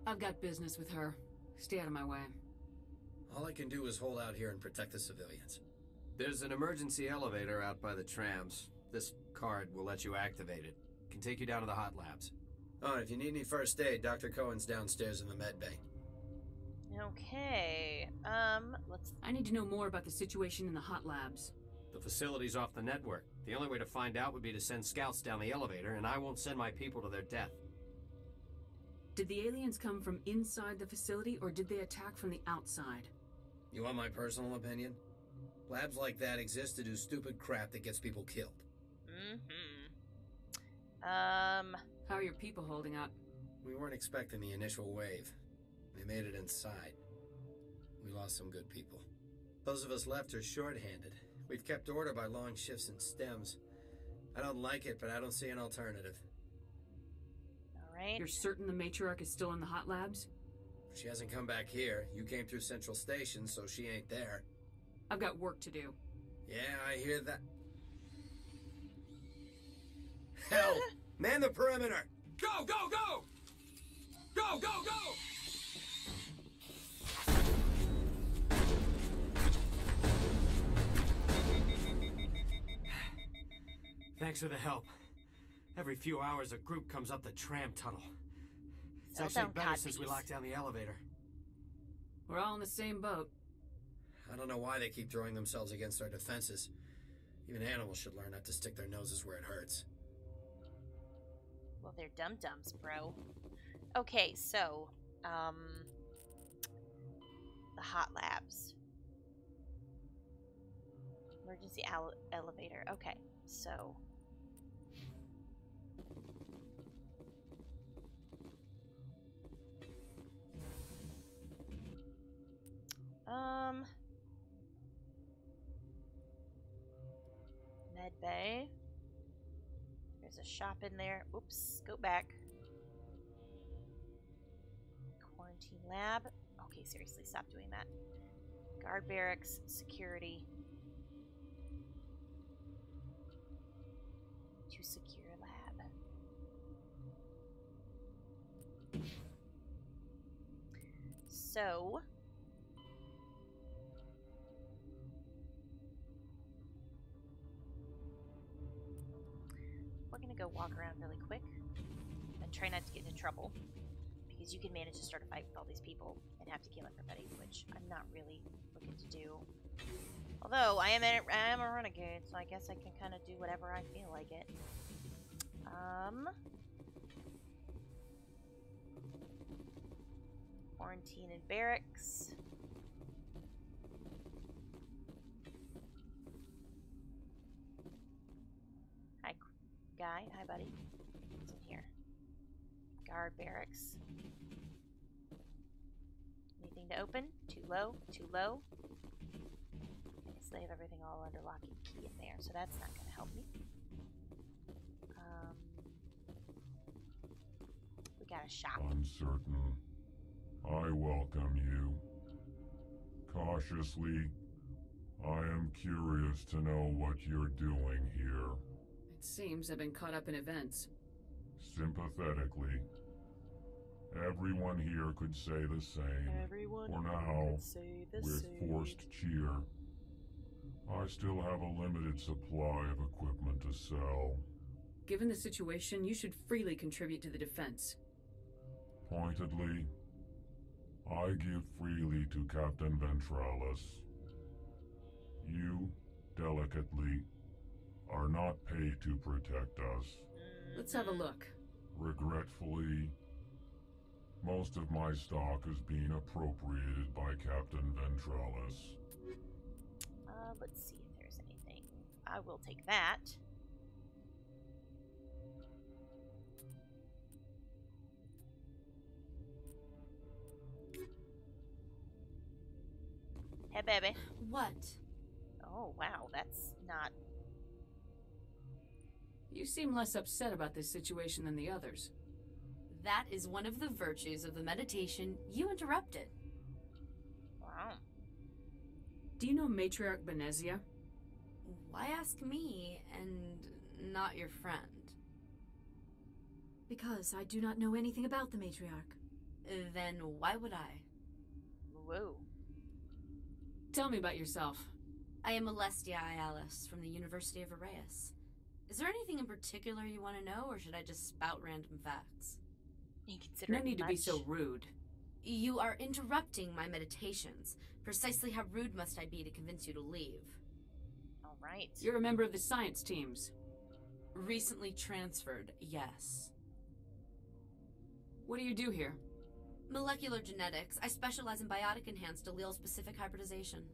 Speaker 4: I've got business with her. Stay out of my way.
Speaker 7: All I can do is hold out here and protect the civilians. There's an emergency elevator out by the trams. This card will let you activate it. Can take you down to the hot labs. Oh, and if you need any first aid, Dr. Cohen's downstairs in the med bay.
Speaker 1: Okay. Let's...
Speaker 4: I need to know more about the situation in the hot labs.
Speaker 8: The facility's off the network. The only way to find out would be to send scouts down the elevator, and I won't send my people to their death.
Speaker 4: Did the aliens come from inside the facility, or did they attack from the outside?
Speaker 7: You want my personal opinion? Labs like that exist to do stupid crap that gets people killed.
Speaker 4: How are your people holding up?
Speaker 7: We weren't expecting the initial wave. They made it inside. We lost some good people. Those of us left are short-handed. We've kept order by long shifts and stems. I don't like it, but I don't see an alternative.
Speaker 1: Alright.
Speaker 4: You're certain the matriarch is still in the hot labs?
Speaker 7: She hasn't come back here. You came through Central Station, so she ain't there.
Speaker 4: I've got work to do.
Speaker 7: Yeah, I hear that. Hell! Man the perimeter!
Speaker 8: Go, go, go! Go, go, go! Thanks for the help. Every few hours, a group comes up the tram tunnel. It's
Speaker 1: Sell
Speaker 8: actually
Speaker 1: down
Speaker 8: better
Speaker 1: cod
Speaker 8: since we
Speaker 1: piece.
Speaker 8: locked down the elevator.
Speaker 4: We're all in the same boat.
Speaker 7: I don't know why they keep throwing themselves against our defenses. Even animals should learn not to stick their noses where it hurts.
Speaker 1: Well, they're dum-dums, bro. Okay, so, the hot labs. Emergency elevator. Okay, so... Med bay. There's a shop in there. Oops, go back. Quarantine lab. Okay, seriously, stop doing that. Guard barracks, security. To secure lab. So we're gonna go walk around really quick and try not to get into trouble, because you can manage to start a fight with all these people and have to kill everybody, which I'm not really looking to do. Although I am a renegade, so I guess I can kind of do whatever I feel like it. Quarantine in barracks. Hi, guy. Hi, buddy. What's in here? Guard barracks. Anything to open? Too low? Too low? I guess they have everything all under lock and key in there, so that's not going to help me. We got a shop.
Speaker 9: Uncertain. I welcome you. Cautiously, I am curious to know what you're doing here.
Speaker 4: It seems I've been caught up in events.
Speaker 9: Sympathetically. Everyone here could say the same.
Speaker 1: Everyone
Speaker 9: For now,
Speaker 1: could say the
Speaker 9: with
Speaker 1: same.
Speaker 9: forced cheer, I still have a limited supply of equipment to sell.
Speaker 4: Given the situation, you should freely contribute to the defense.
Speaker 9: Pointedly, I give freely to Captain Ventralis. You, delicately, are not paid to protect us.
Speaker 4: Let's have a look.
Speaker 9: Regretfully, most of my stock is being appropriated by Captain Ventralis.
Speaker 1: Let's see if there's anything. I will take that. Hey, baby.
Speaker 6: What?
Speaker 1: Oh, wow, that's not...
Speaker 4: You seem less upset about this situation than the others.
Speaker 6: That is one of the virtues of the meditation you interrupted.
Speaker 1: Wow.
Speaker 4: Do you know Matriarch Benezia?
Speaker 6: Why ask me and not your friend?
Speaker 2: Because I do not know anything about the matriarch.
Speaker 6: Then why would I?
Speaker 1: Whoa.
Speaker 4: Tell me about yourself.
Speaker 6: I am Alestia Ialis from the University of Arraeus. Is there anything in particular you want to know, or should I just spout random facts?
Speaker 1: You consider
Speaker 4: No
Speaker 1: it
Speaker 4: need to be
Speaker 1: much?
Speaker 4: so rude.
Speaker 6: You are interrupting my meditations. Precisely how rude must I be to convince you to leave?
Speaker 1: All right.
Speaker 4: You're a member of the science teams.
Speaker 6: Recently transferred, yes.
Speaker 4: What do you do here?
Speaker 6: Molecular genetics. I specialize in biotic-enhanced allele-specific hybridization.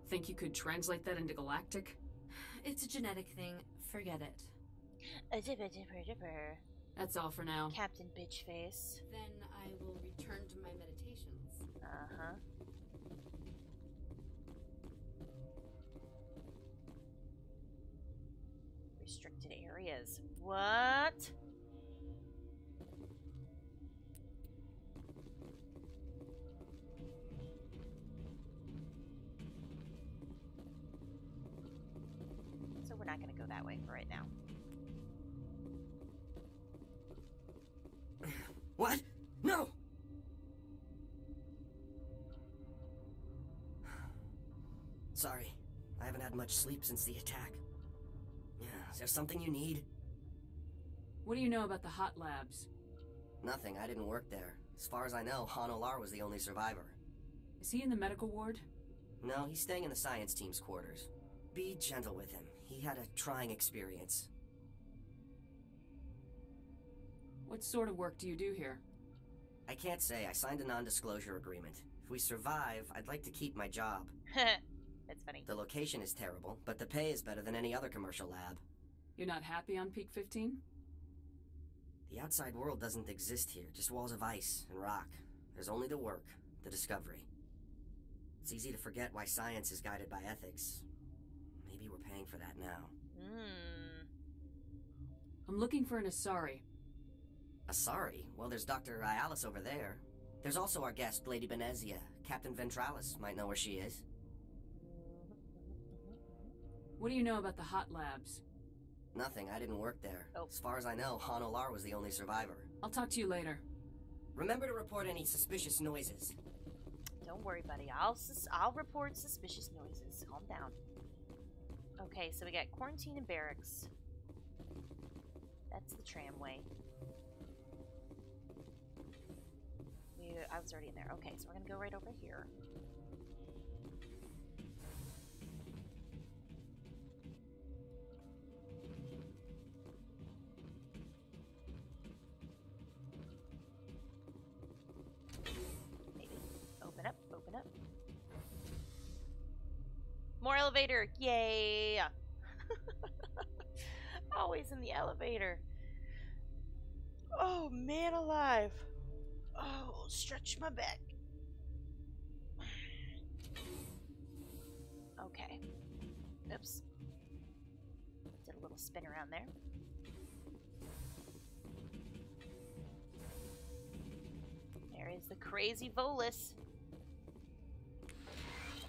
Speaker 4: Think you could translate that into galactic?
Speaker 6: It's a genetic thing. Forget it.
Speaker 4: That's all for now.
Speaker 1: Captain Bitchface.
Speaker 6: Then I will return to my meditations.
Speaker 1: Uh-huh. Restricted areas. What? So we're not going to go that way for right now.
Speaker 5: What? No! Sorry, I haven't had much sleep since the attack. Is there something you need?
Speaker 4: What do you know about the hot labs?
Speaker 5: Nothing, I didn't work there. As far as I know, Han Olar was the only survivor.
Speaker 4: Is he in the medical ward?
Speaker 5: No, he's staying in the science team's quarters. Be gentle with him. He had a trying experience.
Speaker 4: What sort of work do you do here?
Speaker 5: I can't say. I signed a non-disclosure agreement. If we survive, I'd like to keep my job.
Speaker 1: That's funny.
Speaker 5: The location is terrible, but the pay is better than any other commercial lab.
Speaker 4: You're not happy on Peak 15?
Speaker 5: The outside world doesn't exist here, just walls of ice and rock. There's only the work, the discovery. It's easy to forget why science is guided by ethics. Maybe we're paying for that now.
Speaker 4: I'm looking for an Asari.
Speaker 5: Asari? Well, there's Dr. Ialis over there. There's also our guest, Lady Benezia. Captain Ventralis might know where she is.
Speaker 4: What do you know about the hot labs?
Speaker 5: Nothing, I didn't work there.
Speaker 1: Oh.
Speaker 5: As far as I know, Han Olar was the only survivor.
Speaker 4: I'll talk to you later.
Speaker 5: Remember to report any suspicious noises.
Speaker 1: Don't worry, buddy. I'll report suspicious noises. Calm down. Okay, so we got quarantine and barracks. That's the tramway. I was already in there. Okay, so we're gonna go right over here. Maybe. Open up, open up. More elevator! Yay! Always in the elevator. Oh, man alive. Oh, stretch my back. Okay. Oops. Did a little spin around there. There is the crazy Volus.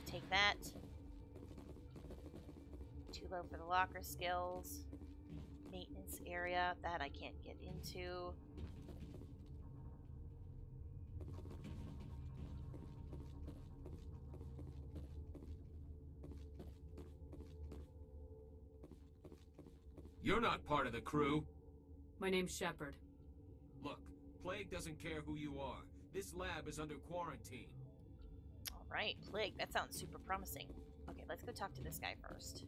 Speaker 1: Take that. Too low for the locker skills. Maintenance area. That I can't get into.
Speaker 10: You're not part of the crew.
Speaker 4: My name's Shepard.
Speaker 10: Look, Plague doesn't care who you are. This lab is under quarantine.
Speaker 1: Alright, Plague. That sounds super promising. Okay, let's go talk to this guy first.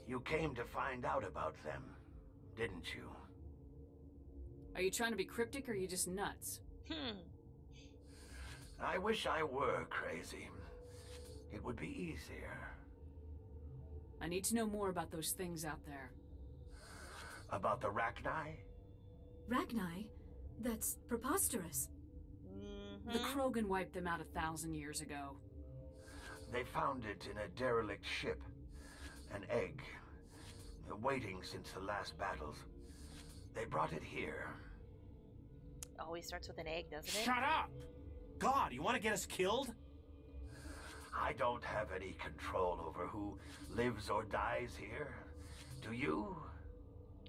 Speaker 11: You came to find out about them, didn't you?
Speaker 4: Are you trying to be cryptic or are you just nuts?
Speaker 11: I wish I were crazy. It would be easier.
Speaker 4: I need to know more about those things out there.
Speaker 11: About the Wraine?
Speaker 2: Ragni? That's preposterous.
Speaker 4: The Krogan wiped them out 1,000 years ago.
Speaker 11: They found it in a derelict ship. An egg. Waiting since the last battles. They brought it here.
Speaker 1: Always starts with an egg, doesn't it?
Speaker 8: Shut up! God, you want to get us killed?
Speaker 11: I don't have any control over who lives or dies here. Do you?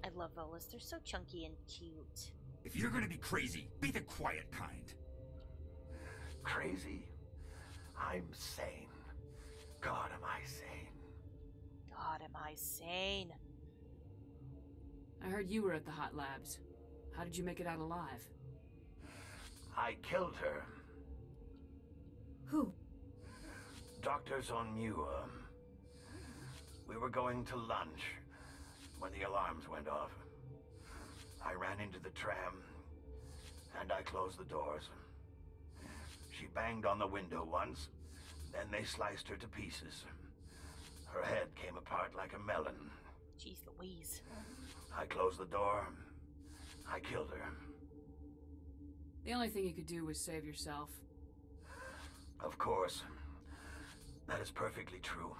Speaker 1: I love Volus. They're so chunky and cute.
Speaker 12: If you're gonna be crazy, be the quiet kind.
Speaker 11: Crazy? I'm sane. God, am I sane.
Speaker 1: God, am I sane.
Speaker 4: I heard you were at the hot labs. How did you make it out alive?
Speaker 11: I killed her.
Speaker 2: Who?
Speaker 11: Doctors on MEUITM. We were going to lunch when the alarms went off. I ran into the tram, and I closed the doors. She banged on the window once, then they sliced her to pieces. Her head came apart like a melon.
Speaker 1: Jeez Louise.
Speaker 11: I closed the door. I killed her.
Speaker 4: The only thing you could do was save yourself.
Speaker 11: Of course. That is perfectly true.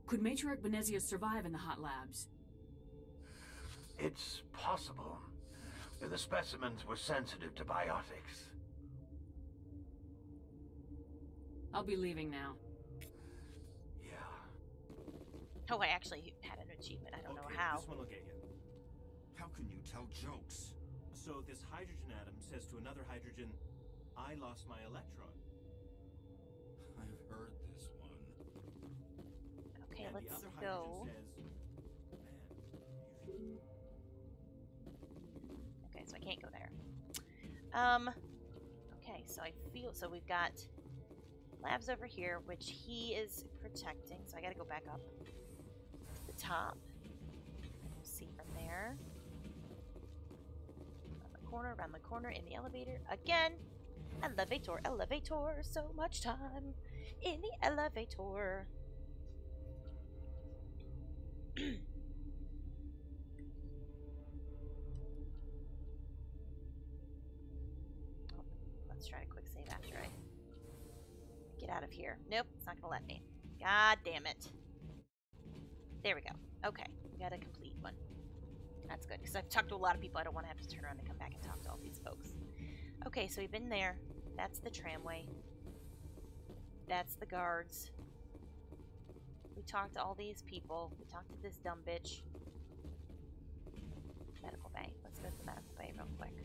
Speaker 4: Could Matriarch Venezia survive in the hot labs?
Speaker 11: It's possible. The specimens were sensitive to biotics.
Speaker 4: I'll be leaving now.
Speaker 11: Yeah.
Speaker 1: Oh, I actually had an achievement. I don't know how.
Speaker 8: This one will get you.
Speaker 12: How can you tell jokes?
Speaker 8: So this hydrogen atom says to another hydrogen, I lost my electron.
Speaker 12: I've heard this one.
Speaker 1: Okay,
Speaker 8: And
Speaker 1: let's
Speaker 8: the other
Speaker 1: go.
Speaker 8: hydrogen says, man, you should...
Speaker 1: Okay, so I can't go there. Okay, so I feel, so we've got labs over here, which he is protecting, so I gotta go back up to the top. And we'll see from there. Around the corner, in the elevator again. Elevator, elevator, so much time in the elevator. Let's try a quick save after I get out of here. Nope, it's not gonna let me. God damn it. There we go. Okay, we got a complete one. That's good, because I've talked to a lot of people. I don't want to have to turn around and come back and talk to all these folks. Okay, so we've been there. That's the tramway. That's the guards. We talked to all these people. We talked to this dumb bitch. Medical bay. Let's go to the medical bay real quick.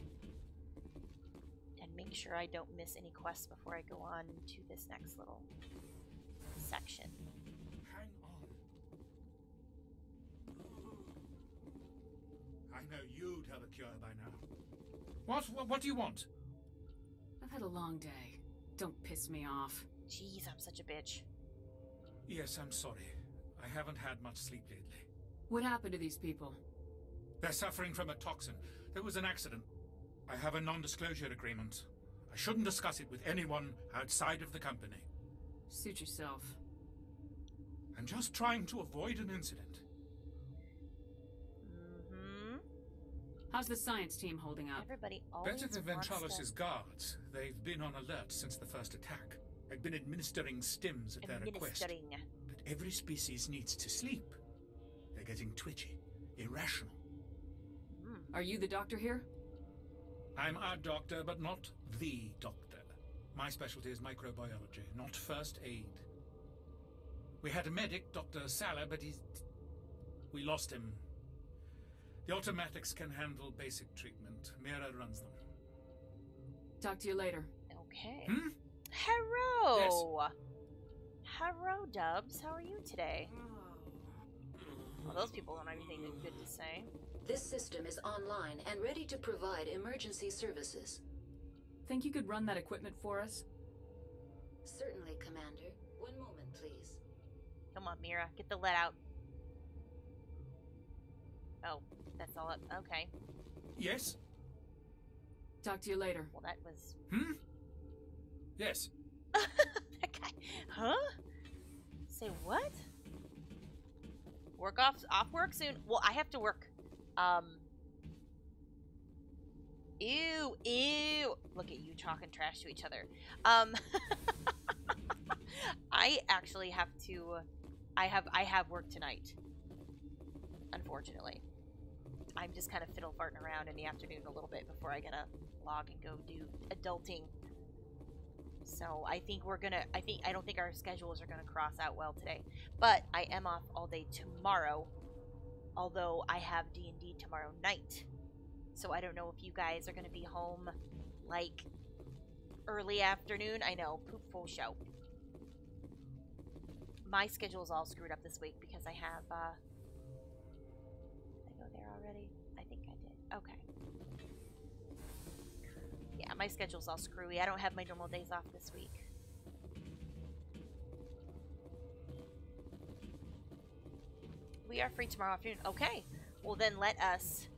Speaker 1: And and make sure I don't miss any quests before I go on to this next little section.
Speaker 12: Hang on. I know you'd have a cure by now. What do you want?
Speaker 4: I've had a long day. Don't piss me off.
Speaker 1: Jeez, I'm such a bitch.
Speaker 12: Yes, I'm sorry. I haven't had much sleep lately.
Speaker 4: What happened to these people?
Speaker 12: They're suffering from a toxin. There was an accident. I have a non-disclosure agreement. I shouldn't discuss it with anyone outside of the company.
Speaker 4: Suit yourself.
Speaker 12: I'm just trying to avoid an incident.
Speaker 1: Mm-hmm.
Speaker 4: How's the science team holding up?
Speaker 1: Everybody always
Speaker 12: Better than
Speaker 1: wants
Speaker 12: Ventralis'
Speaker 1: to...
Speaker 12: guards. They've been on alert since the first attack. I've been administering stims at their request. But every species needs to sleep. They're getting twitchy, irrational.
Speaker 4: Are you the doctor here?
Speaker 12: I'm a doctor, but not the doctor. My specialty is microbiology, not first aid. We had a medic, Dr. Salah, but we lost him. The automatics can handle basic treatment. Mira runs them.
Speaker 4: Talk to you later.
Speaker 1: Okay.
Speaker 12: Hmm?
Speaker 1: Hello! Yes. Hello, Dubs. How are you today? Well, those people don't have anything good to say.
Speaker 3: This system is online and ready to provide emergency services.
Speaker 4: Think you could run that equipment for us?
Speaker 3: Certainly, Commander. One moment, please.
Speaker 1: Come on, Mira. Get the lead out. Oh, that's all up. Okay.
Speaker 12: Yes?
Speaker 4: Talk to you later.
Speaker 1: Well, that was...
Speaker 12: Hmm? Yes.
Speaker 1: That guy... Huh? Say what? Off work soon? Well, I have to work. Ew, ew. Look at you talking trash to each other. I actually have to... I have work tonight. Unfortunately. I'm just kind of fiddle farting around in the afternoon a little bit before I gotta log and go do adulting. So I think we're gonna... I don't think our schedules are gonna cross out well today. But I am off all day tomorrow. Although I have D&D tomorrow night. So I don't know if you guys are going to be home, like, early afternoon. I know, poop full show. My schedule's all screwed up this week because I have, did I go there already? I think I did. Okay. Yeah, my schedule's all screwy. I don't have my normal days off this week. We are free tomorrow afternoon. Okay. Well, then let us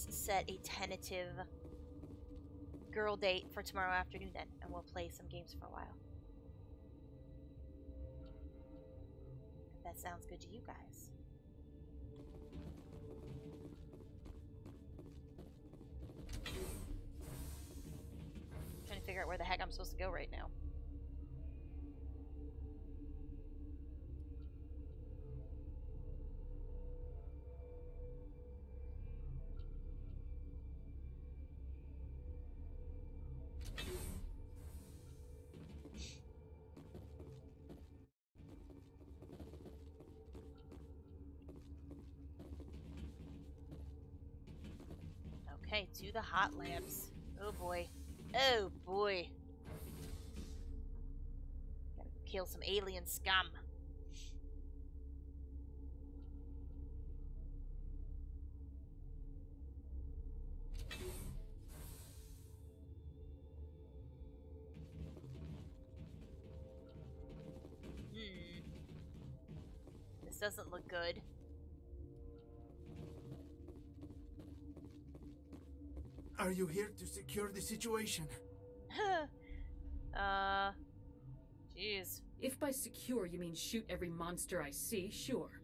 Speaker 1: set a tentative girl date for tomorrow afternoon then, and we'll play some games for a while. If that sounds good to you guys. I'm trying to figure out where the heck I'm supposed to go right now. Okay, to the hot labs. Oh boy. Oh boy. Gotta kill some alien scum. This doesn't look good.
Speaker 13: Are you here to secure the situation?
Speaker 1: Jeez.
Speaker 4: If by secure you mean shoot every monster I see, sure.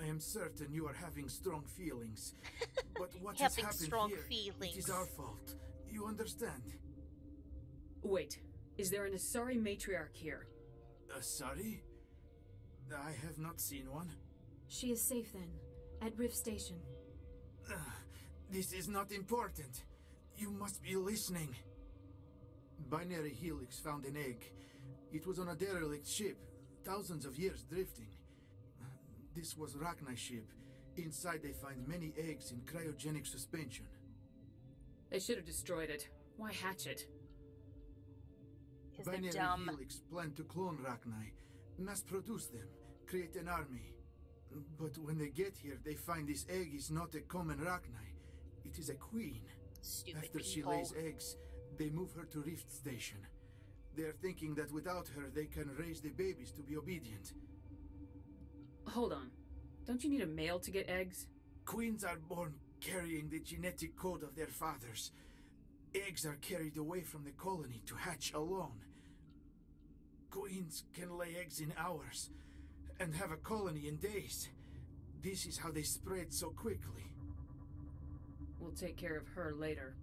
Speaker 13: I am certain you are having strong feelings. But what has happened here, it is our fault. You understand?
Speaker 4: Wait, is there an Asari matriarch here?
Speaker 13: Asari? I have not seen one.
Speaker 2: She is safe then, at Rift Station.
Speaker 13: This is not important. You must be listening. Binary Helix found an egg. It was on a derelict ship, thousands of years drifting. This was Rachni's ship. Inside they find many eggs in cryogenic suspension.
Speaker 4: They should have destroyed it. Why hatch it?
Speaker 1: Because they're
Speaker 13: Binary
Speaker 1: dumb.
Speaker 13: Helix plan to clone Rachni, mass produce them, create an army. But when they get here, they find this egg is not a common Rachni. It is a queen.
Speaker 1: Stupid
Speaker 13: After she
Speaker 1: people.
Speaker 13: lays eggs, they move her to Rift Station. They're thinking that without her, they can raise the babies to be obedient.
Speaker 4: Hold on. Don't you need a male to get eggs?
Speaker 13: Queens are born carrying the genetic code of their fathers. Eggs are carried away from the colony to hatch alone. Queens can lay eggs in hours and have a colony in days. This is how they spread so quickly.
Speaker 4: We'll take care of her later.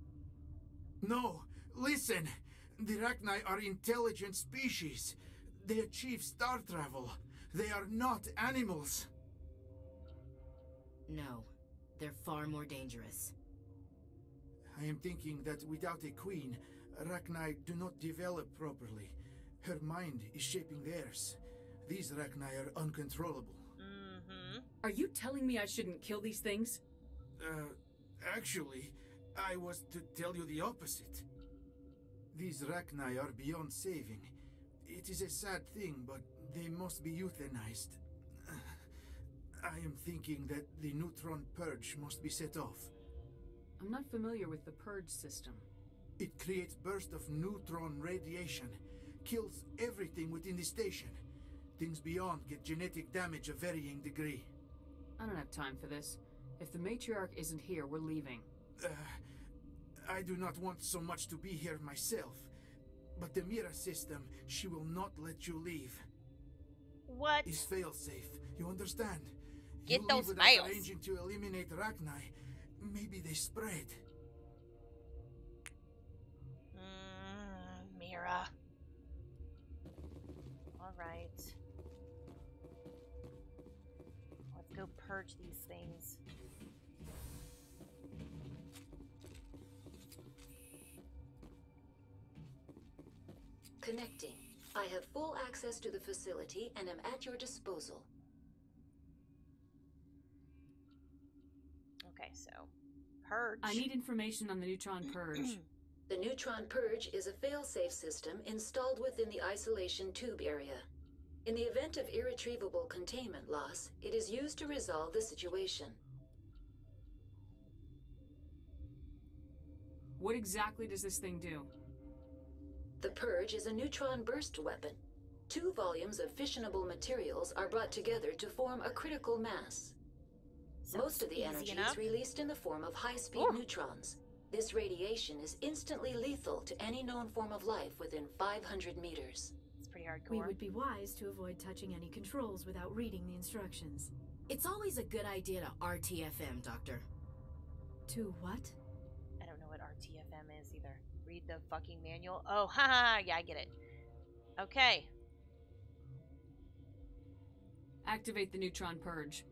Speaker 13: No, listen! The Rachni are intelligent species. They achieve star travel. They are not animals.
Speaker 2: No, they're far more dangerous.
Speaker 13: I am thinking that without a queen, Rachni do not develop properly. Her mind is shaping theirs. These Rachni are uncontrollable.
Speaker 1: Mm-hmm.
Speaker 4: Are you telling me I shouldn't kill these things?
Speaker 13: Actually, I was to tell you the opposite. These Rachni are beyond saving. It is a sad thing, but they must be euthanized. I am thinking that the neutron purge must be set off.
Speaker 4: I'm not familiar with the purge system.
Speaker 13: It creates bursts of neutron radiation, kills everything within the station. Things beyond get genetic damage of varying degree.
Speaker 4: I don't have time for this. If the matriarch isn't here, we're leaving.
Speaker 13: I do not want so much to be here myself, but the Mira system, she will not let you leave.
Speaker 1: What?
Speaker 13: Is fail-safe, you understand?
Speaker 1: Get
Speaker 13: you
Speaker 1: those
Speaker 13: leave without
Speaker 1: mails.
Speaker 13: arranging to eliminate Rachni. Maybe they spread.
Speaker 1: Mira. Alright. Let's go purge these things.
Speaker 3: Connecting. I have full access to the facility and am at your disposal.
Speaker 1: Okay, so purge.
Speaker 4: I need information on the neutron purge.
Speaker 3: The neutron purge is a fail-safe system installed within the isolation tube area. In the event of irretrievable containment loss, it is used to resolve the situation.
Speaker 4: What exactly does this thing do?
Speaker 3: The purge is a neutron burst weapon. 2 volumes of fissionable materials are brought together to form a critical mass. Most of the energy is released in the form of high-speed neutrons. This radiation is instantly lethal to any known form of life within 500 meters.
Speaker 1: It's pretty hardcore.
Speaker 14: We would be wise to avoid touching any controls without reading the instructions.
Speaker 2: It's always a good idea to RTFM, Doctor.
Speaker 14: To what?
Speaker 1: I don't know what RTFM is either. Read the fucking manual. Oh, haha, yeah, I get it. Okay.
Speaker 4: Activate the neutron purge.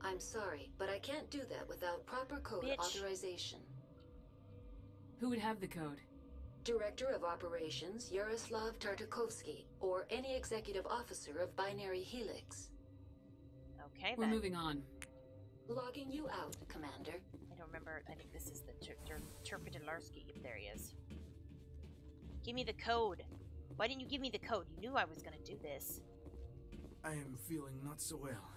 Speaker 3: I'm sorry, but I can't do that without proper code authorization.
Speaker 4: Who would have the code?
Speaker 3: Director of Operations Yaroslav Tartakovsky, or any executive officer of Binary Helix.
Speaker 1: Okay,
Speaker 4: We're
Speaker 1: then.
Speaker 4: moving on.
Speaker 3: Logging you out, Commander.
Speaker 1: I don't remember. I think this is the Terpidolarsky. There he is. Give me the code. Why didn't you give me the code? You knew I was going to do this.
Speaker 13: I am feeling not so well.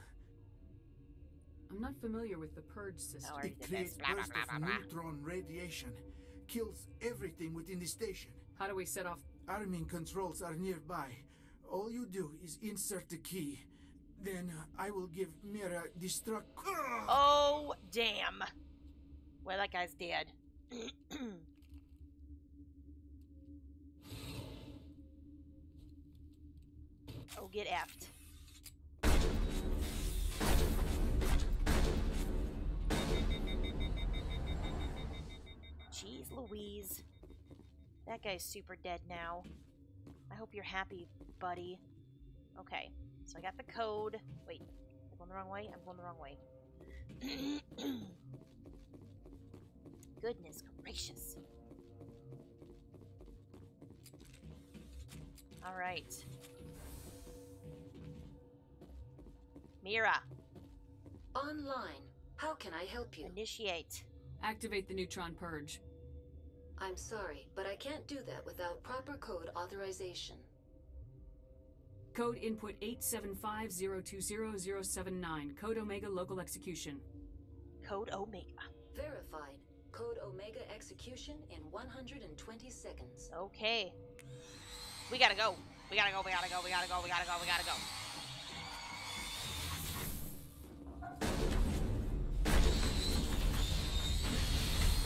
Speaker 4: I'm not familiar with the purge system.
Speaker 13: It creates bursts of neutron radiation, kills everything within the station.
Speaker 4: How do we set off?
Speaker 13: Arming controls are nearby. All you do is insert the key. Then I will give Mira destruct.
Speaker 1: Oh, damn. Well, that guy's dead. Oh, get effed. Jeez Louise. That guy's super dead now. I hope you're happy, buddy. Okay, so I got the code. Wait, am I going the wrong way? I'm going the wrong way. Goodness gracious. Alright. Mira.
Speaker 3: Online. How can I help you?
Speaker 1: Initiate.
Speaker 4: Activate the neutron purge.
Speaker 3: I'm sorry, but I can't do that without proper code authorization.
Speaker 4: Code input 875020079. Code Omega local execution.
Speaker 1: Code Omega.
Speaker 3: Verified. Code Omega execution in 120 seconds.
Speaker 1: Okay. We gotta go. We gotta go, we gotta go, we gotta go, we gotta go, we gotta go.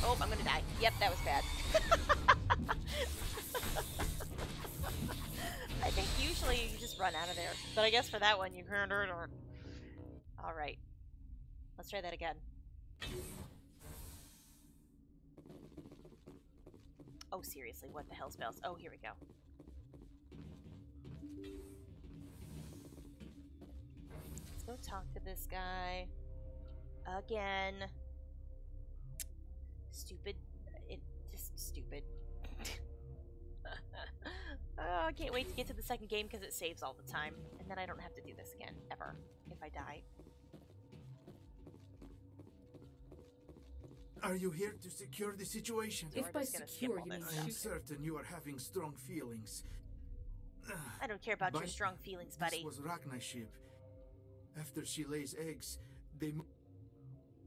Speaker 1: Oh, I'm gonna die. Yep, that was bad. I think usually you just run out of there. But I guess for that one, you can't hurt her. Alright. Let's try that again. Oh, seriously, what the hell spells? Oh, here we go. Let's go talk to this guy. Again. Stupid. Just stupid. Oh, I can't wait to get to the second game because it saves all the time. And then I don't have to do this again, ever, if I die.
Speaker 13: Are you here to secure the situation?
Speaker 14: If by secure you mean
Speaker 13: I am certain you are having strong feelings.
Speaker 1: I don't care about your strong feelings, buddy.
Speaker 13: This was Wraine ship. After she lays eggs, they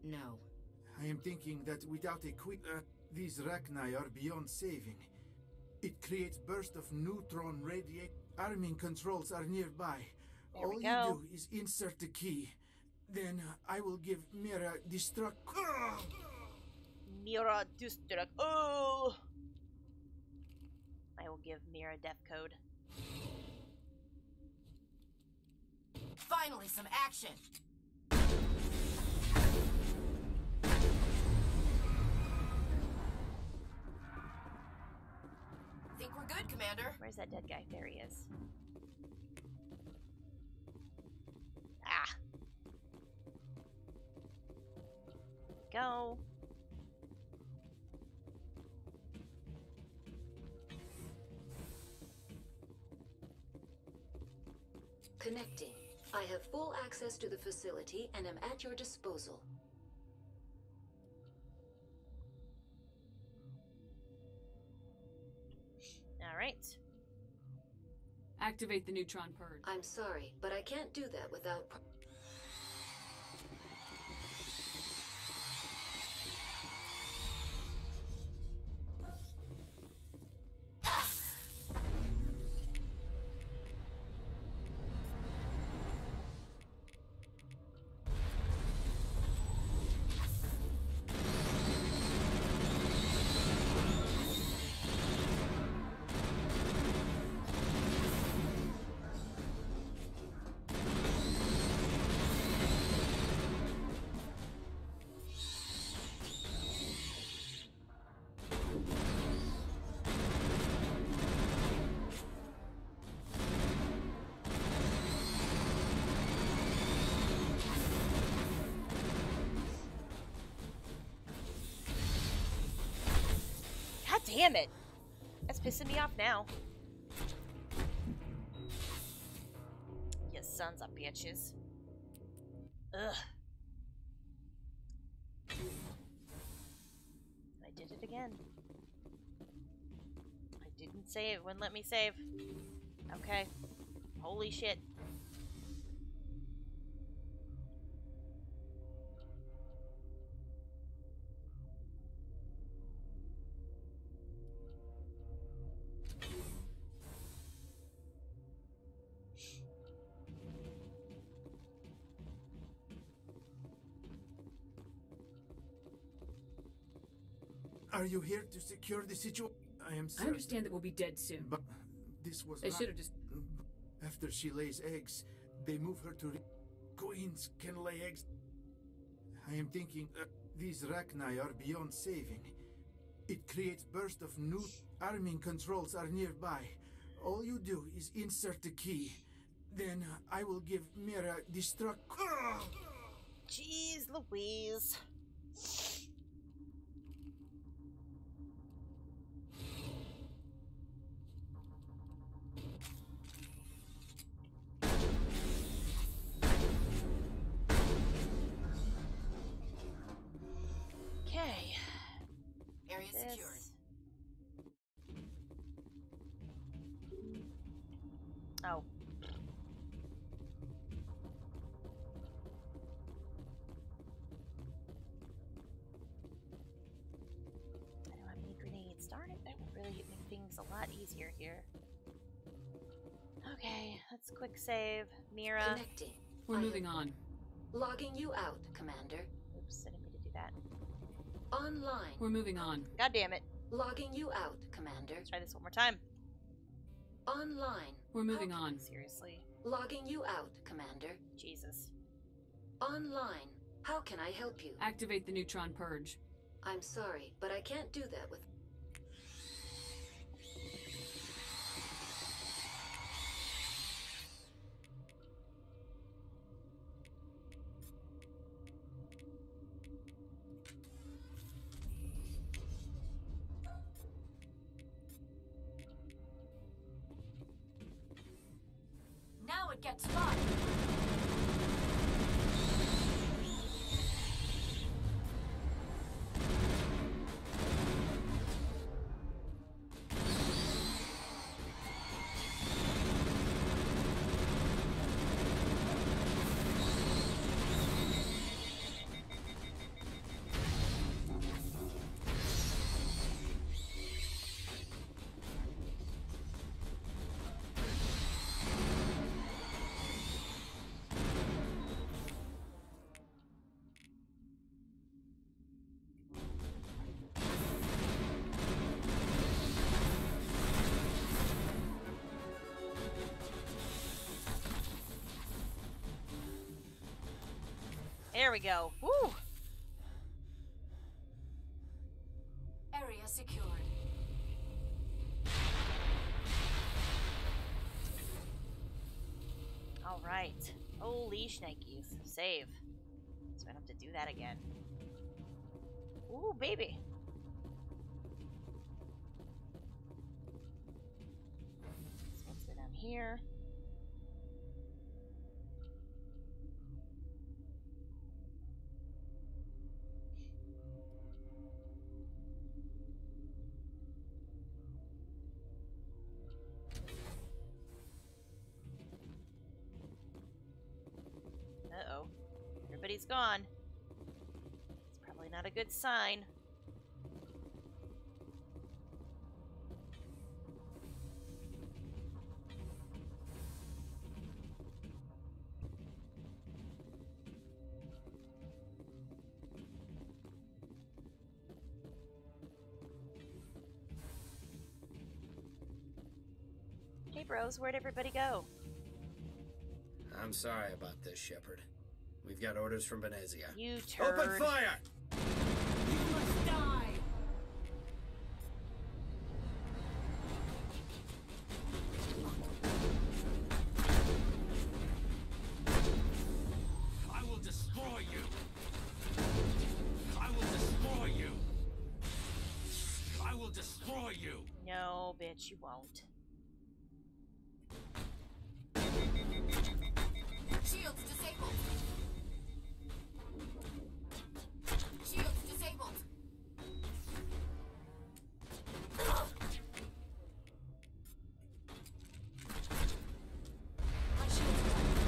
Speaker 2: No.
Speaker 13: I am thinking that without a quick... these Wraine are beyond saving. It creates bursts of neutron radiate. Arming controls are nearby. All you do is insert the key. Then I will give Mira destruct...
Speaker 1: Mira destruct... Oh! I will give Mira death code.
Speaker 6: Finally, some action! Think we're good, Commander?
Speaker 1: Where's that dead guy? There he is. Ah! Go.
Speaker 3: Connecting. I have full access to the facility and am at your disposal.
Speaker 1: Alright.
Speaker 4: Activate the neutron purge.
Speaker 3: I'm sorry, but I can't do that without...
Speaker 1: Damn it! That's pissing me off now. You sons of bitches. Ugh. I did it again. I didn't save. Wouldn't let me save. Okay. Holy shit.
Speaker 13: Are you here to secure the situation? I am certain.
Speaker 4: I understand that we'll be dead soon.
Speaker 13: But this was...
Speaker 4: They should have just...
Speaker 13: After she lays eggs, they move her to... Queens can lay eggs. I am thinking these Wraine are beyond saving. It creates bursts of new... Arming controls are nearby. All you do is insert the key. Then I will give Mira destruct...
Speaker 1: Jeez Louise.
Speaker 6: Area secured.
Speaker 1: Oh. I don't have any grenades. Darn it, that would really make things a lot easier here. Okay, let's quick save. Mira.
Speaker 3: Connecting.
Speaker 4: We're moving on.
Speaker 3: Logging you out, Commander.
Speaker 1: Oops, I didn't mean to do that.
Speaker 3: Online.
Speaker 4: We're moving on.
Speaker 1: God damn it.
Speaker 3: Logging you out, Commander.
Speaker 1: Let's try this one more time.
Speaker 3: Online.
Speaker 4: We're moving on.
Speaker 1: Seriously.
Speaker 3: Logging you out, Commander.
Speaker 1: Jesus.
Speaker 3: Online. How can I help you?
Speaker 4: Activate the neutron purge.
Speaker 3: I'm sorry, but I can't do that with...
Speaker 2: Now it gets fun.
Speaker 1: There we go. Woo!
Speaker 2: Area secured.
Speaker 1: All right. Holy shnikes. Save. So I don't have to do that again. Ooh, baby. So let's go down here. Uh-oh. Everybody's gone. It's probably not a good sign. Hey bros, where'd everybody go?
Speaker 7: I'm sorry about this, Shepard. We've got orders from Venezia.
Speaker 1: You turd.
Speaker 7: Open fire!
Speaker 2: You must die.
Speaker 8: I will destroy you. I will destroy you. I will destroy you.
Speaker 1: No, bitch, you won't.
Speaker 2: Shields disabled. Shields disabled. My shields are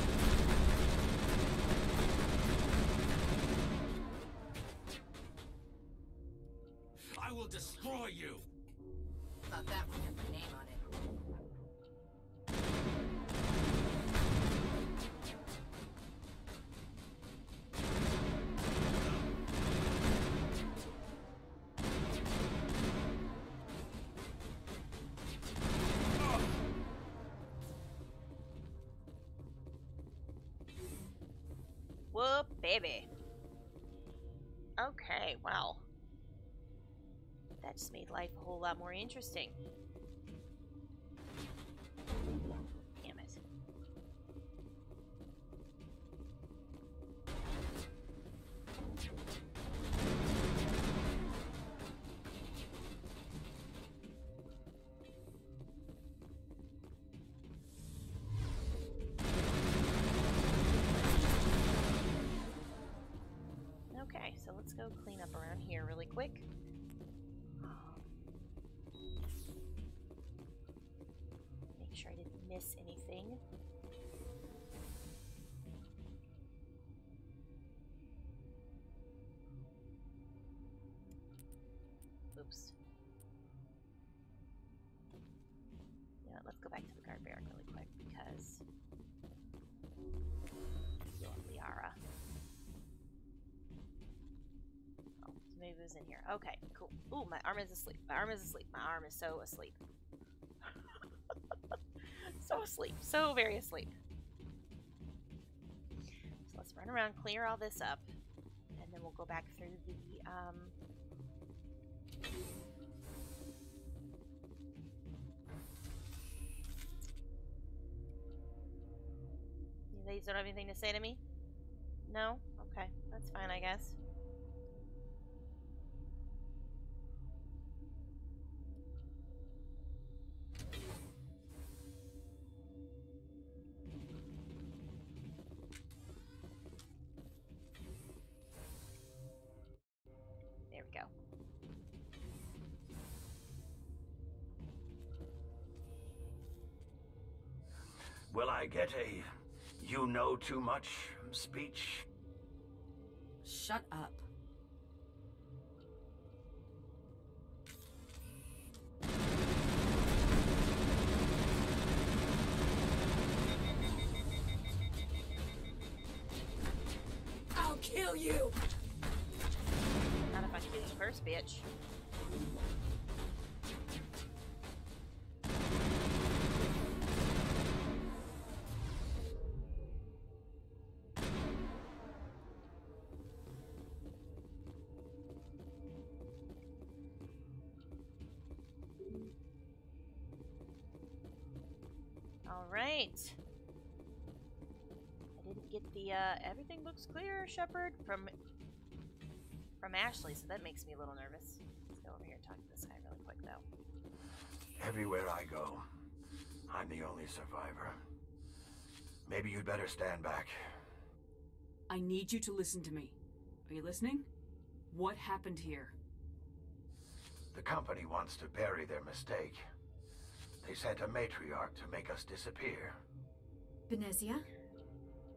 Speaker 8: I will destroy you.
Speaker 2: Thought that one had my name on it.
Speaker 1: Whoop, baby. Okay, wow. That just made life a whole lot more interesting. Damn it. Okay, so let's go clean up around here really quick. Make sure I didn't miss anything. thing. Oops. You know what, let's go back to the guard barrack really quick because Liara. Oh, so maybe it was in here. Okay, cool. Ooh, my arm is asleep. My arm is asleep. My arm is so asleep. So asleep. So very asleep. So let's run around, clear all this up, and then we'll go back through the You ladies don't have anything to say to me? No? Okay, that's fine, I guess. There we go.
Speaker 11: Will I get a "you know too much" speech?
Speaker 6: Shut up.
Speaker 2: I'll kill you!
Speaker 1: Not if I kill you first, bitch. Alright. I didn't get the, everything looks clear, Shepard, from Ashley, so that makes me a little nervous. Let's go over here and talk to this guy really quick, though.
Speaker 11: Everywhere I go, I'm the only survivor. Maybe you'd better stand back.
Speaker 4: I need you to listen to me. Are you listening? What happened here?
Speaker 11: The company wants to bury their mistake. They sent a matriarch to make us disappear.
Speaker 14: Venezia?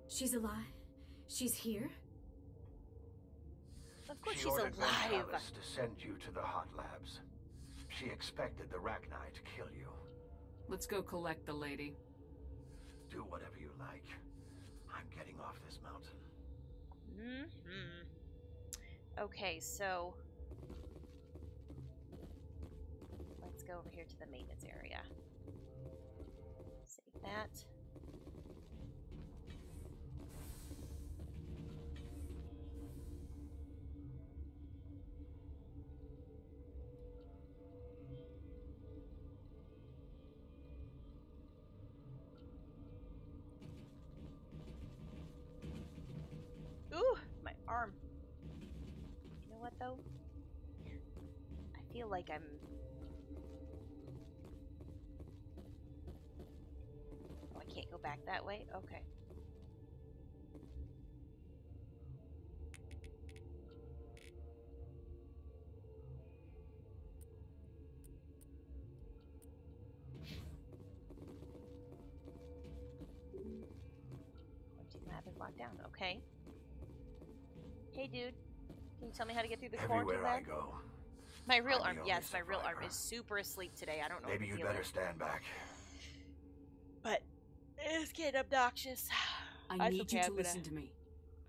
Speaker 14: She's alive? She's here?
Speaker 1: Of course
Speaker 11: She
Speaker 1: she's
Speaker 11: ordered
Speaker 1: alive.
Speaker 11: Ventalis to send you to the hot labs. She expected the Rachni to kill you.
Speaker 4: Let's go collect the lady.
Speaker 11: Do whatever you like. I'm getting off this mountain.
Speaker 1: Okay, so let's go over here to the maintenance area. Save that. Ooh, my arm. You know what, though? I feel like I'm... Oh, I can't go back that way? Okay. Quarantine lab is locked down. Okay. Hey, dude. Can you tell me how to get through the quarantine
Speaker 11: Everywhere I
Speaker 1: lab?
Speaker 11: go.
Speaker 1: My real
Speaker 11: I'm
Speaker 1: arm,
Speaker 11: the only
Speaker 1: yes, my real arm
Speaker 11: survivor.
Speaker 1: is super asleep today. I don't know
Speaker 11: Maybe
Speaker 1: what the
Speaker 11: you'd
Speaker 1: deal
Speaker 11: better
Speaker 1: is.
Speaker 11: stand back.
Speaker 1: But it's getting obnoxious.
Speaker 4: I
Speaker 1: That's
Speaker 4: need
Speaker 1: okay,
Speaker 4: you to
Speaker 1: I'm
Speaker 4: listen to me.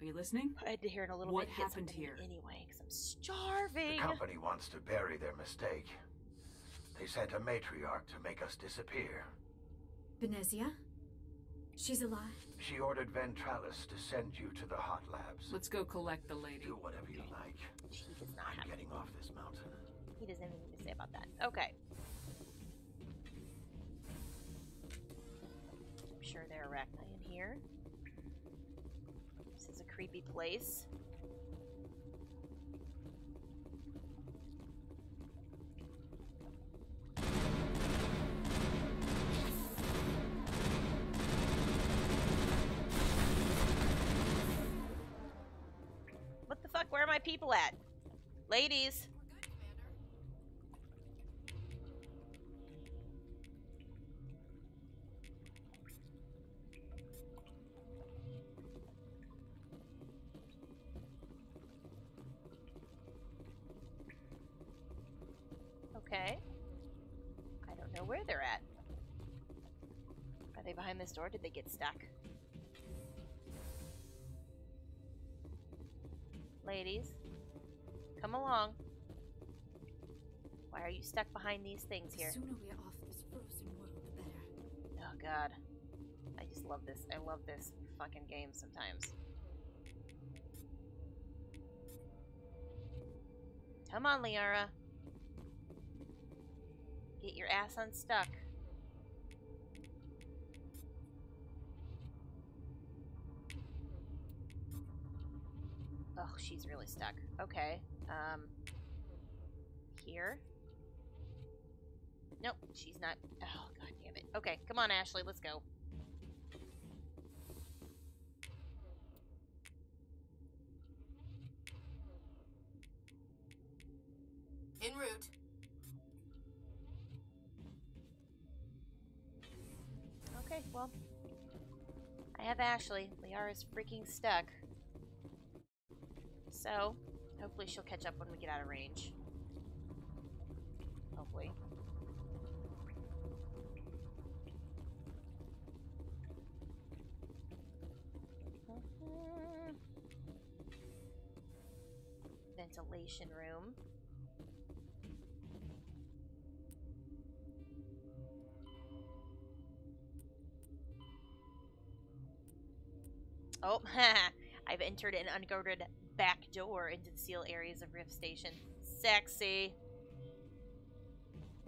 Speaker 4: Are you listening?
Speaker 1: I had to hear in a little
Speaker 4: What
Speaker 1: bit. Get
Speaker 4: happened
Speaker 1: something
Speaker 4: here?
Speaker 1: anyway, because I'm starving.
Speaker 11: The company wants to bury their mistake. They sent a matriarch to make us disappear.
Speaker 14: Venezia? She's alive?
Speaker 11: She ordered Ventralis to send you to the hot labs.
Speaker 4: Let's go collect the lady.
Speaker 11: Do whatever you like.
Speaker 1: She does not
Speaker 11: I'm
Speaker 1: have
Speaker 11: getting off this mountain.
Speaker 1: He doesn't have anything to say about that. Okay. I'm sure there are Rachni in here. This is a creepy place. What the fuck? Where are my people at? Ladies. know where they're at. Are they behind this door? Did they get stuck? Ladies, come along. Why are you stuck behind these things here?
Speaker 2: The sooner we are off this frozen world, the better.
Speaker 1: Oh god. I just love this. I love this fucking game sometimes. Come on, Liara. Get your ass unstuck. Oh, she's really stuck. Okay. Here. Nope, she's not. Oh, god damn it. Okay, come on, Ashley, let's go.
Speaker 6: En route.
Speaker 1: Okay, well, I have Ashley. Liara's freaking stuck. So, hopefully she'll catch up when we get out of range. Hopefully. Ventilation room. Oh, I've entered an unguarded back door into the seal areas of Rift Station. Sexy.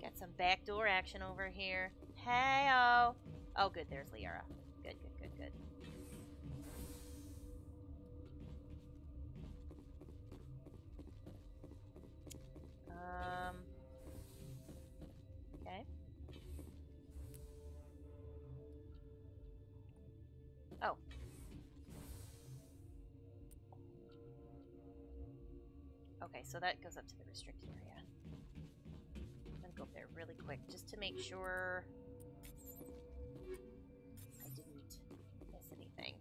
Speaker 1: Got some backdoor action over here. Hey-oh. Oh, good. There's Liara. Good, good, good, good. Okay. Oh. Okay, so that goes up to the restricted area. I'm gonna go up there really quick just to make sure I didn't miss anything.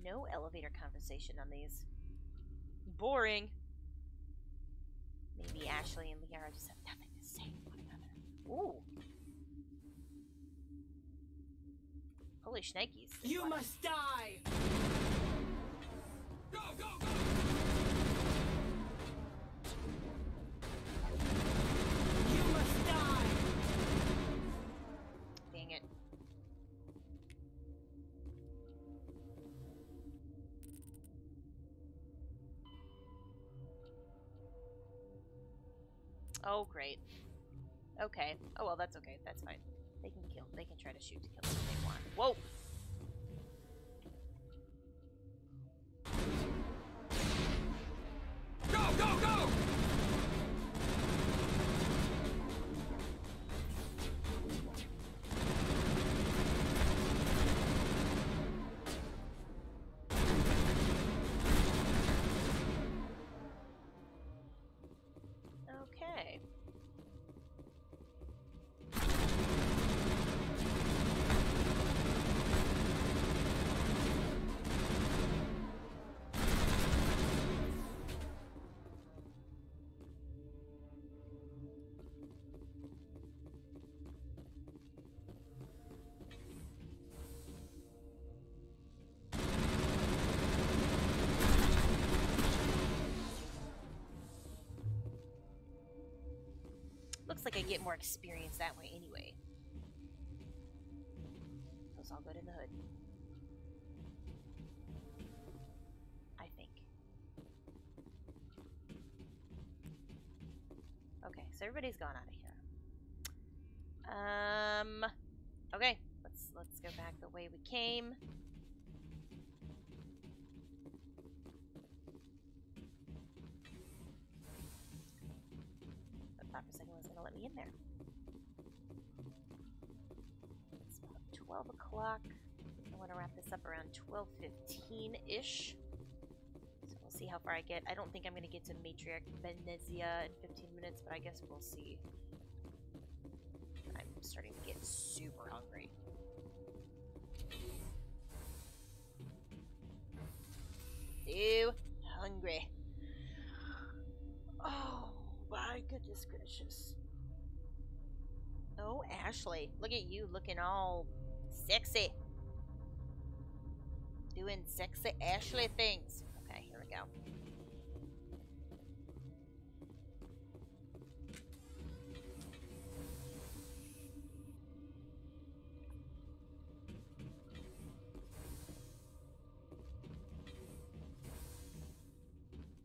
Speaker 1: No elevator conversation on these. Boring. Maybe Ashley and Liara just have nothing to say to one another. Ooh. Holy shnikes.
Speaker 15: You must die! Go, go, go! You must die!
Speaker 1: Dang it. Oh, great. Okay. Oh, well, that's okay. That's fine. They can kill. They can try to shoot to kill if they want. Whoa!
Speaker 15: Go, go, go!
Speaker 1: Okay. Looks like I get more experience that way anyway. Those all good in the hood. I think. Okay, so everybody's gone out of here. Okay, let's go back the way we came. I thought for a second it was gonna let me in there. It's about 12 o'clock. I want to wrap this up around 12:15-ish. So we'll see how far I get. I don't think I'm going to get to Matriarch Venezia in 15 minutes, but I guess we'll see. I'm starting to get super hungry. Ashley. Look at you looking all sexy. Doing sexy Ashley things. Okay, here we go.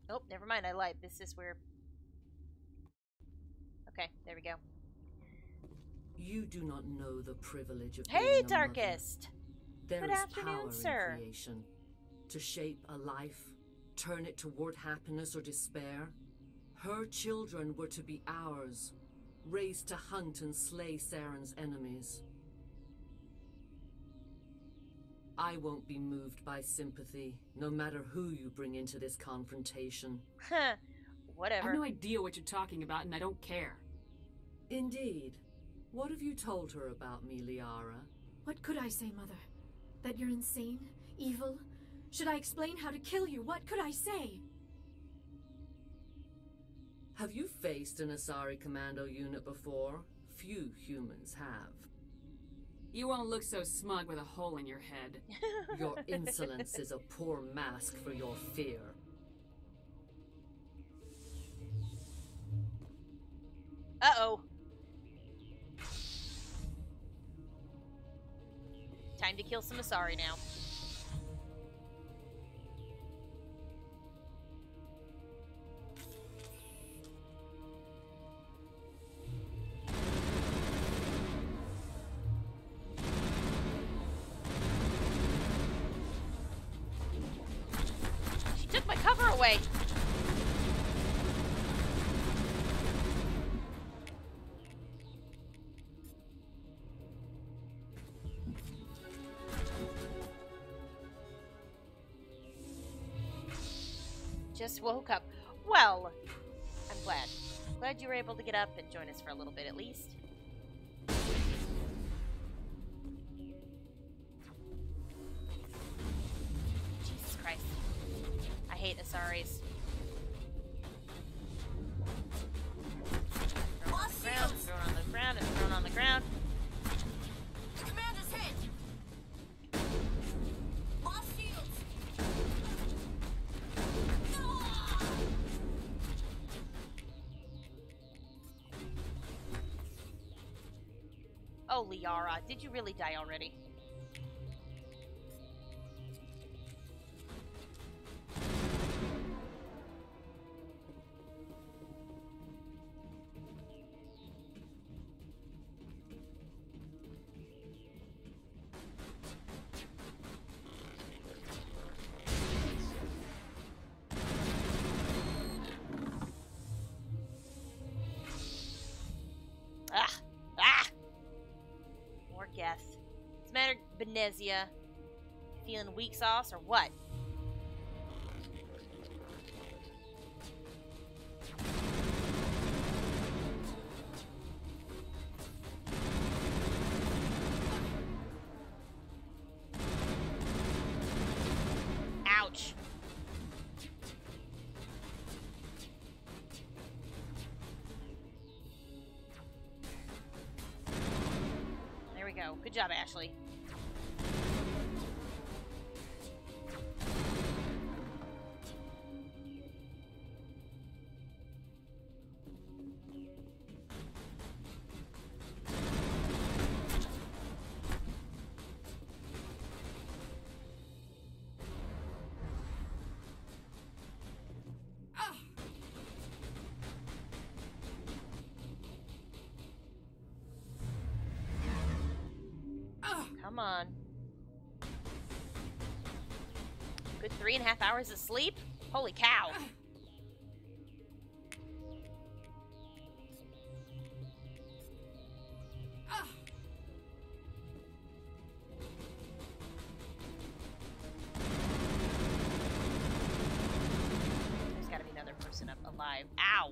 Speaker 1: Oh, never mind. I lied. This is where... Okay, there we go.
Speaker 16: You do not know the privilege of
Speaker 1: Hey,
Speaker 16: being a
Speaker 1: Darkest!
Speaker 16: There
Speaker 1: Good
Speaker 16: is
Speaker 1: afternoon,
Speaker 16: power
Speaker 1: sir.
Speaker 16: in creation. To shape a life, turn it toward happiness or despair. Her children were to be ours, raised to hunt and slay Saren's enemies. I won't be moved by sympathy, no matter who you bring into this confrontation.
Speaker 1: Huh. Whatever.
Speaker 4: I have no idea what you're talking about, and I don't care.
Speaker 16: Indeed. What have you told her about me, Liara?
Speaker 14: What could I say, Mother? That you're insane? Evil? Should I explain how to kill you? What could I say?
Speaker 16: Have you faced an Asari commando unit before? Few humans have.
Speaker 4: You won't look so smug with a hole in your head.
Speaker 16: Your insolence is a poor mask for your fear.
Speaker 1: Uh-oh. Time to kill some Asari now. She took my cover away. Just woke up. Well, I'm glad. Glad you were able to get up and join us for a little bit at least. Jesus Christ. I hate Asaris. Thrown on the ground, thrown on the ground, and thrown on the ground.
Speaker 15: The commander's hit! Lost shields!
Speaker 1: Oh, Liara, did you really die already? Guess. What's the matter, Benezia? Feeling weak sauce or what? Ouch. Go. Good job, Ashley. Come on. Good 3.5 hours of sleep? Holy cow. There's gotta be another person up alive. Ow!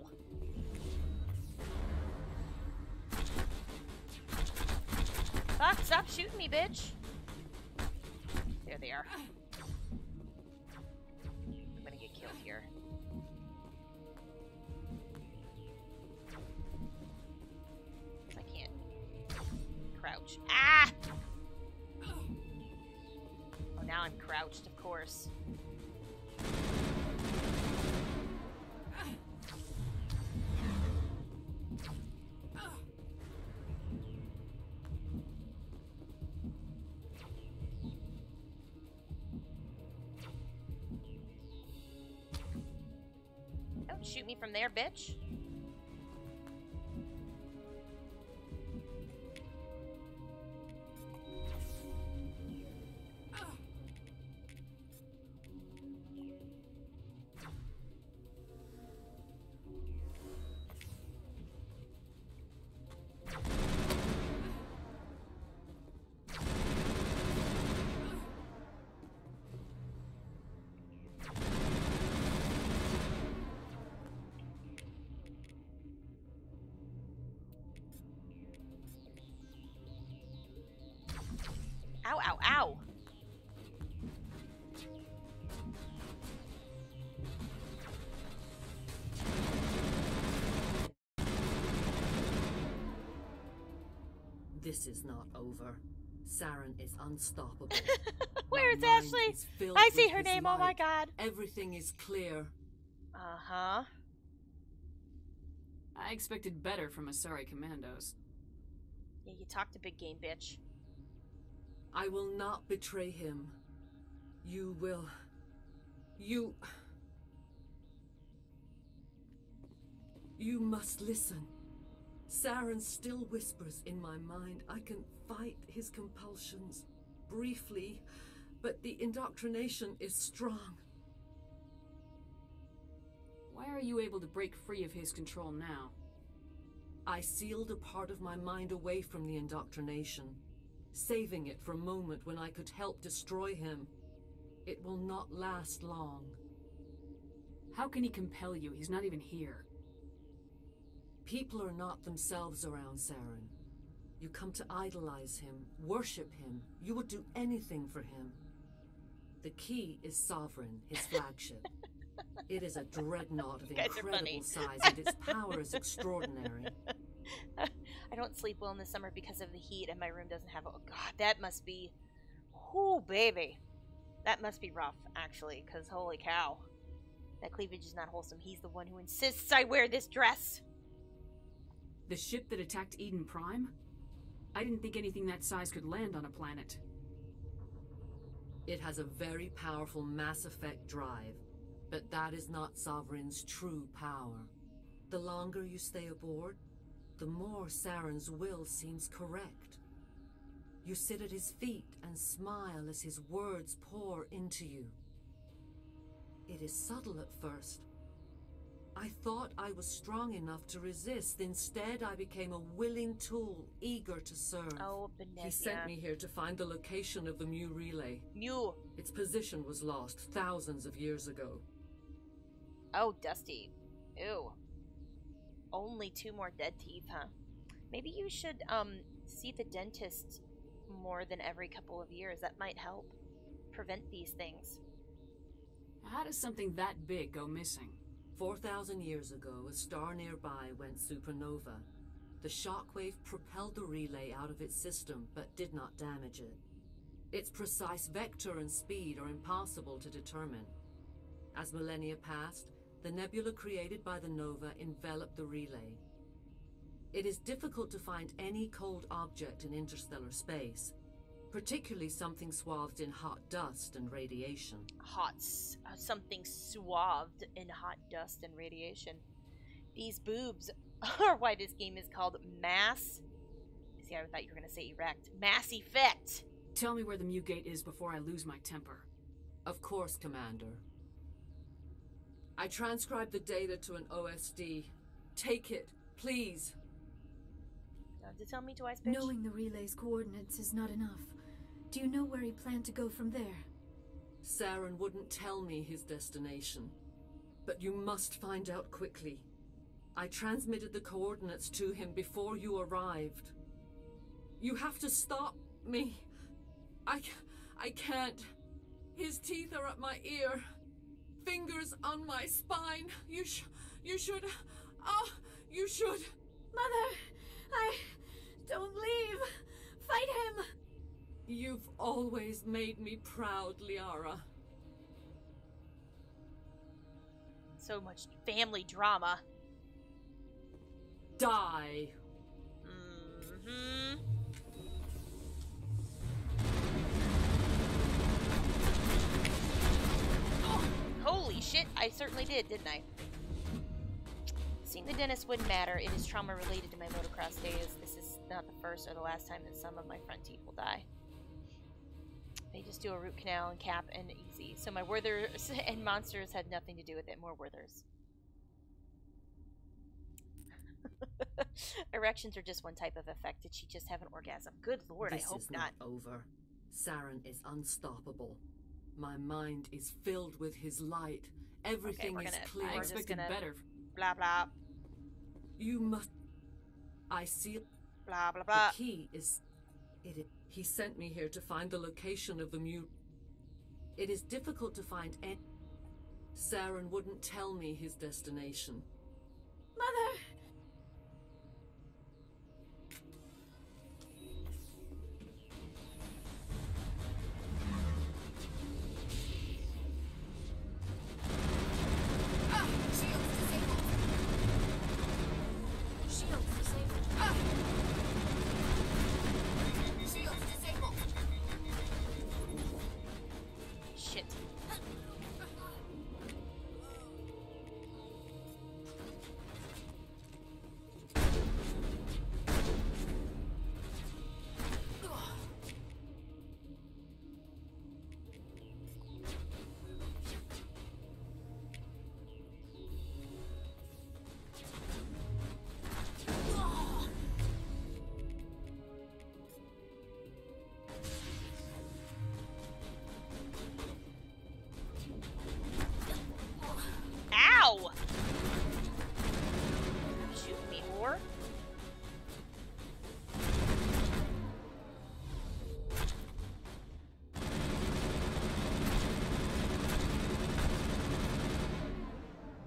Speaker 1: Fuck, stop shooting me, bitch! There they are. I'm gonna get killed here. I can't. now I'm crouched, of course. Don't shoot me from there, bitch. Ow, ow, ow!
Speaker 16: This is not over. Saren is unstoppable.
Speaker 1: Where's
Speaker 16: My mind
Speaker 1: Ashley?
Speaker 16: is filled
Speaker 1: I see
Speaker 16: with
Speaker 1: her
Speaker 16: his
Speaker 1: name, oh my
Speaker 16: light.
Speaker 1: god.
Speaker 16: Everything is clear.
Speaker 1: Uh-huh.
Speaker 4: I expected better from Asari commandos.
Speaker 1: Yeah, you talked a big game, bitch.
Speaker 16: I will not betray him. You will... You must listen. Saren still whispers in my mind. I can fight his compulsions briefly, but the indoctrination is strong.
Speaker 4: Why are you able to break free of his control now?
Speaker 16: I sealed a part of my mind away from the indoctrination, saving it for a moment when I could help destroy him. It will not last long.
Speaker 4: How can he compel you? He's not even here.
Speaker 16: People are not themselves around Saren. You come to idolize him, worship him. You would do anything for him. The key is Sovereign, his flagship. It is a dreadnought of incredible size, and its power is extraordinary.
Speaker 1: I don't sleep well in the summer because of the heat, and my room doesn't have... Oh god, that must be... Whoo, baby. That must be rough, actually, because holy cow. That cleavage is not wholesome. He's the one who insists I wear this dress.
Speaker 4: The ship that attacked Eden Prime? I didn't think anything that size could land on a planet.
Speaker 16: It has a very powerful Mass Effect drive, but that is not Sovereign's true power. The longer you stay aboard, the more Saren's will seems correct. You sit at his feet and smile as his words pour into you. It is subtle at first. I thought I was strong enough to resist. Instead, I became a willing tool, eager to serve.
Speaker 1: Oh, Benezia.
Speaker 16: He sent me here to find the location of the Mu relay.
Speaker 1: Mu.
Speaker 16: Its position was lost thousands of years ago.
Speaker 1: Oh, Dusty. Ew. Only 2 more dead teeth, huh? Maybe you should, see the dentist more than every couple of years. That might help prevent these things.
Speaker 4: How does something that big go missing?
Speaker 16: 4,000 years ago, a star nearby went supernova. The shockwave propelled the relay out of its system, but did not damage it. Its precise vector and speed are impossible to determine. As millennia passed, the nebula created by the nova enveloped the relay. It is difficult to find any cold object in interstellar space, particularly something swathed in hot dust and radiation.
Speaker 1: Something swathed in hot dust and radiation. These boobs are why this game is called Mass... See, I thought you were going to say erect. Mass Effect!
Speaker 4: Tell me where the Mu Gate is before I lose my temper.
Speaker 16: Of course, Commander. I transcribed the data to an OSD. Take it, please.
Speaker 1: To tell me twice, bitch?
Speaker 14: Knowing the relay's coordinates is not enough. Do you know where he planned to go from there?
Speaker 16: Saren wouldn't tell me his destination. But you must find out quickly. I transmitted the coordinates to him before you arrived. You have to stop me. I can't. His teeth are at my ear. Fingers on my spine. You should... you should...
Speaker 14: Mother! Don't leave! Fight him!
Speaker 16: You've always made me proud, Liara.
Speaker 1: So much family drama.
Speaker 16: Die.
Speaker 1: Mm-hmm. Oh, holy shit, I certainly did, didn't I? Seeing the dentist wouldn't matter. It is trauma related to my motocross days. This is not the first or the last time that some of my front teeth will die. They just do a root canal and cap and easy. So my Werthers and monsters had nothing to do with it. More Werthers. Erections are just one type of effect. Did she just have an orgasm? Good lord, I hope
Speaker 16: This is not
Speaker 1: not.
Speaker 16: over. Saren is unstoppable. My mind is filled with his light. Everything is clear.
Speaker 4: I expected better.
Speaker 1: Blah blah.
Speaker 16: You must. I see.
Speaker 1: Blah blah blah.
Speaker 16: The key is. He sent me here to find the location of the mute. It is difficult to find any. Saren wouldn't tell me his destination.
Speaker 14: Mother!
Speaker 1: Shit. Ow! Shoot me, whore.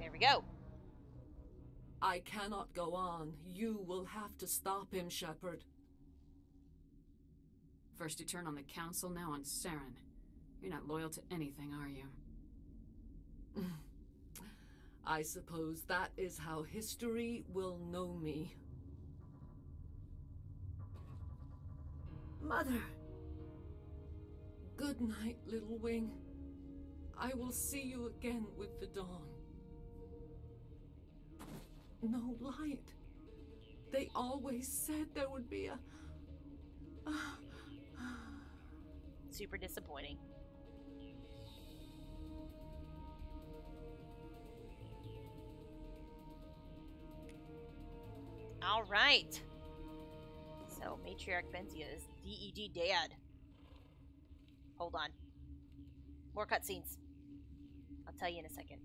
Speaker 1: There we go.
Speaker 16: I cannot go on. You will have to stop him, Shepard.
Speaker 4: First you turn on the Council, now on Saren. You're not loyal to anything, are you?
Speaker 16: I suppose that is how history will know me.
Speaker 14: Mother!
Speaker 16: Good night, little wing. I will see you again with the dawn. No light. They always said there would be a...
Speaker 1: Super disappointing. All right. So, Matriarch Benzia is DED dad. Hold on. More cutscenes. I'll tell you in a second.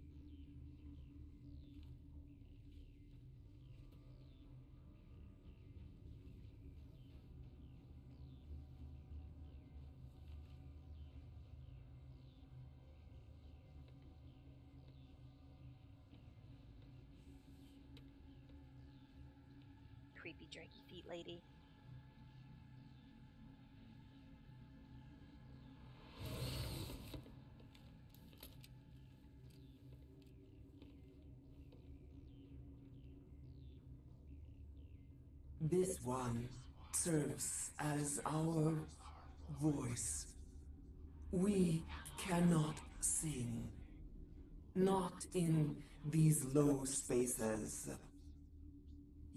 Speaker 1: Creepy, drakey feet lady.
Speaker 17: This one serves as our voice. We cannot sing. Not in these low spaces.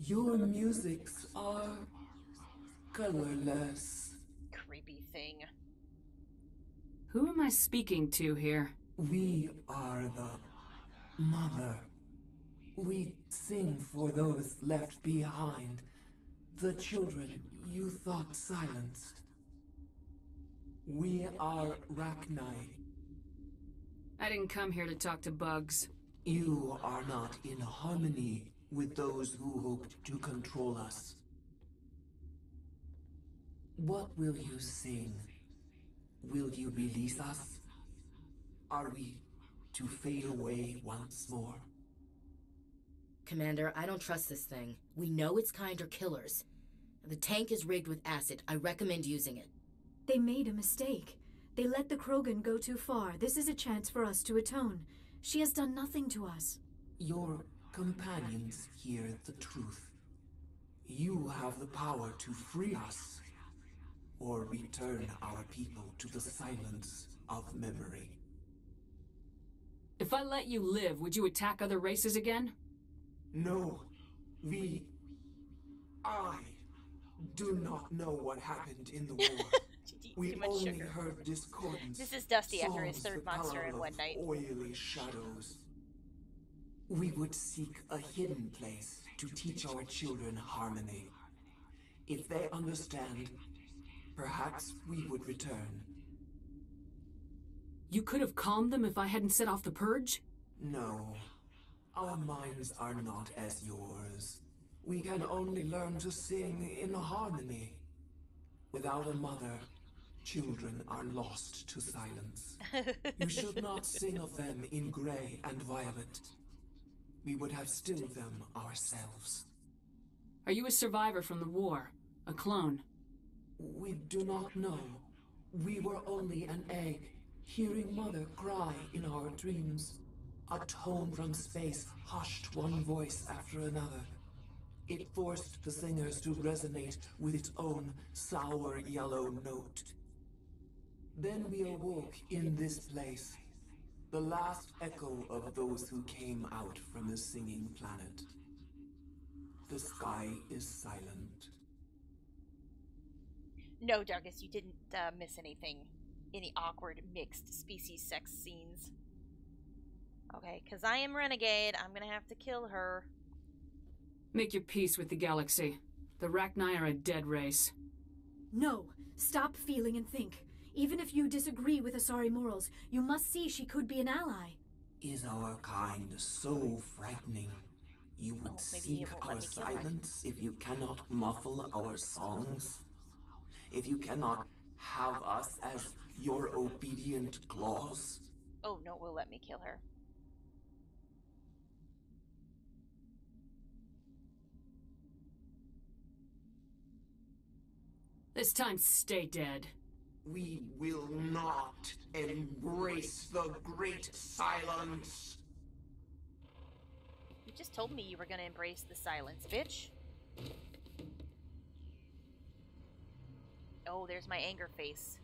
Speaker 17: Your musics are colorless.
Speaker 1: Creepy thing.
Speaker 4: Who am I speaking to here?
Speaker 17: We are the mother. We sing for those left behind. The children you thought silenced. We are Wraine.
Speaker 4: I didn't come here to talk to bugs.
Speaker 17: You are not in harmony with those who hoped to control us. What will you sing? Will you release us? Are we to fade away once more?
Speaker 18: Commander, I don't trust this thing. We know its kind are killers. The tank is rigged with acid. I recommend using it.
Speaker 14: They made a mistake. They let the Krogan go too far. This is a chance for us to atone. She has done nothing to us.
Speaker 17: Your companions hear the truth. You have the power to free us, or return our people to the silence of memory.
Speaker 4: If I let you live, would you attack other races again?
Speaker 17: No, I do not know what happened in the war. We only heard discordance.
Speaker 1: This is Dusty after his
Speaker 17: songs
Speaker 1: third
Speaker 17: the
Speaker 1: monster
Speaker 17: color
Speaker 1: in
Speaker 17: of
Speaker 1: one night.
Speaker 17: Oily shadows. We would seek a hidden place to teach our children harmony. If they understand, perhaps we would return.
Speaker 4: You could have calmed them if I hadn't set off the purge?
Speaker 17: No. Our minds are not as yours. We can only learn to sing in harmony. Without a mother, children are lost to silence. You should not sing of them in gray and violet. We would have stilled them ourselves.
Speaker 4: Are you a survivor from the war? A clone?
Speaker 17: We do not know. We were only an egg, hearing Mother cry in our dreams. A tone from space hushed one voice after another. It forced the singers to resonate with its own sour yellow note. Then we awoke in this place, the last echo of those who came out from the singing planet. The sky is silent.
Speaker 1: No, Douglas, you didn't miss anything. Any awkward mixed species sex scenes. Okay, because I am Renegade, I'm gonna have to kill her.
Speaker 4: Make your peace with the galaxy. The Wraine are a dead race.
Speaker 14: No, stop feeling and think. Even if you disagree with Asari morals, you must see she could be an ally.
Speaker 17: Is our kind so frightening? You would seek our silence if you cannot muffle our songs? If you cannot have us as your obedient claws?
Speaker 1: Oh, no, will let me kill her.
Speaker 4: This time, stay dead.
Speaker 17: We will not embrace the great silence.
Speaker 1: You just told me you were gonna embrace the silence, bitch. Oh, there's my anger face.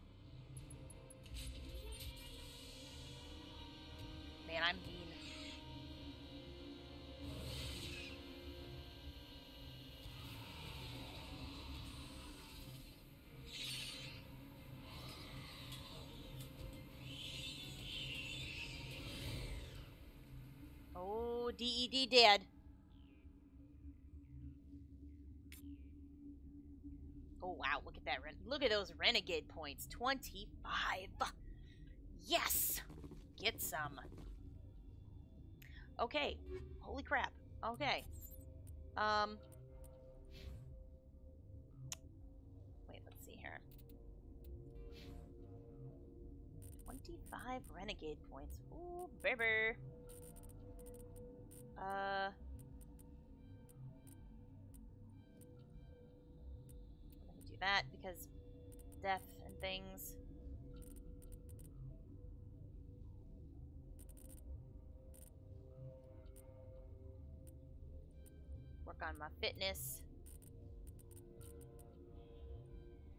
Speaker 1: Man, I'm mean. Oh, DED dead. Oh, wow, look at that. Look at those Renegade points. 25. Yes! Get some. Okay. Holy crap. Okay. Wait, let's see here. 25 Renegade points. Ooh, baby. Let me do that because death and things. Work on my fitness.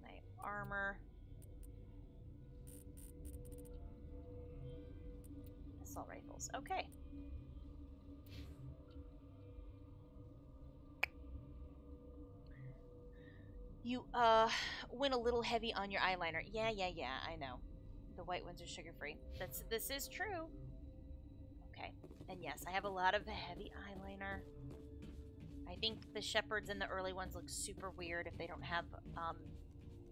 Speaker 1: My armor. Assault rifles. Okay. You, went a little heavy on your eyeliner. Yeah, I know. The white ones are sugar-free. This is true. Okay. And yes, I have a lot of heavy eyeliner. I think the shepherds and the early ones look super weird if they don't have,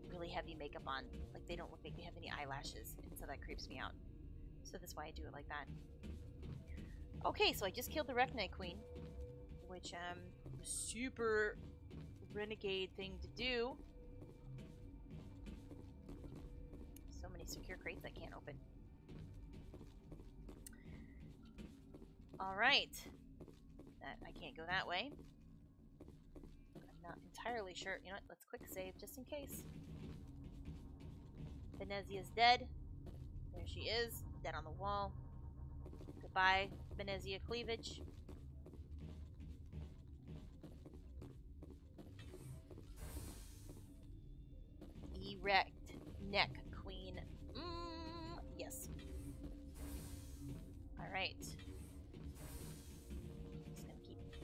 Speaker 1: really heavy makeup on. Like, they don't look like they have any eyelashes, and so that creeps me out. So that's why I do it like that. Okay, so I just killed the Wraine Queen, which, super Renegade thing to do. So many secure crates I can't open. Alright. I can't go that way. I'm not entirely sure. You know what? Let's quick save just in case. Venezia's dead. There she is, dead on the wall. Goodbye, Venezia cleavage. Erect neck queen. Yes. Alright. Just gonna keep to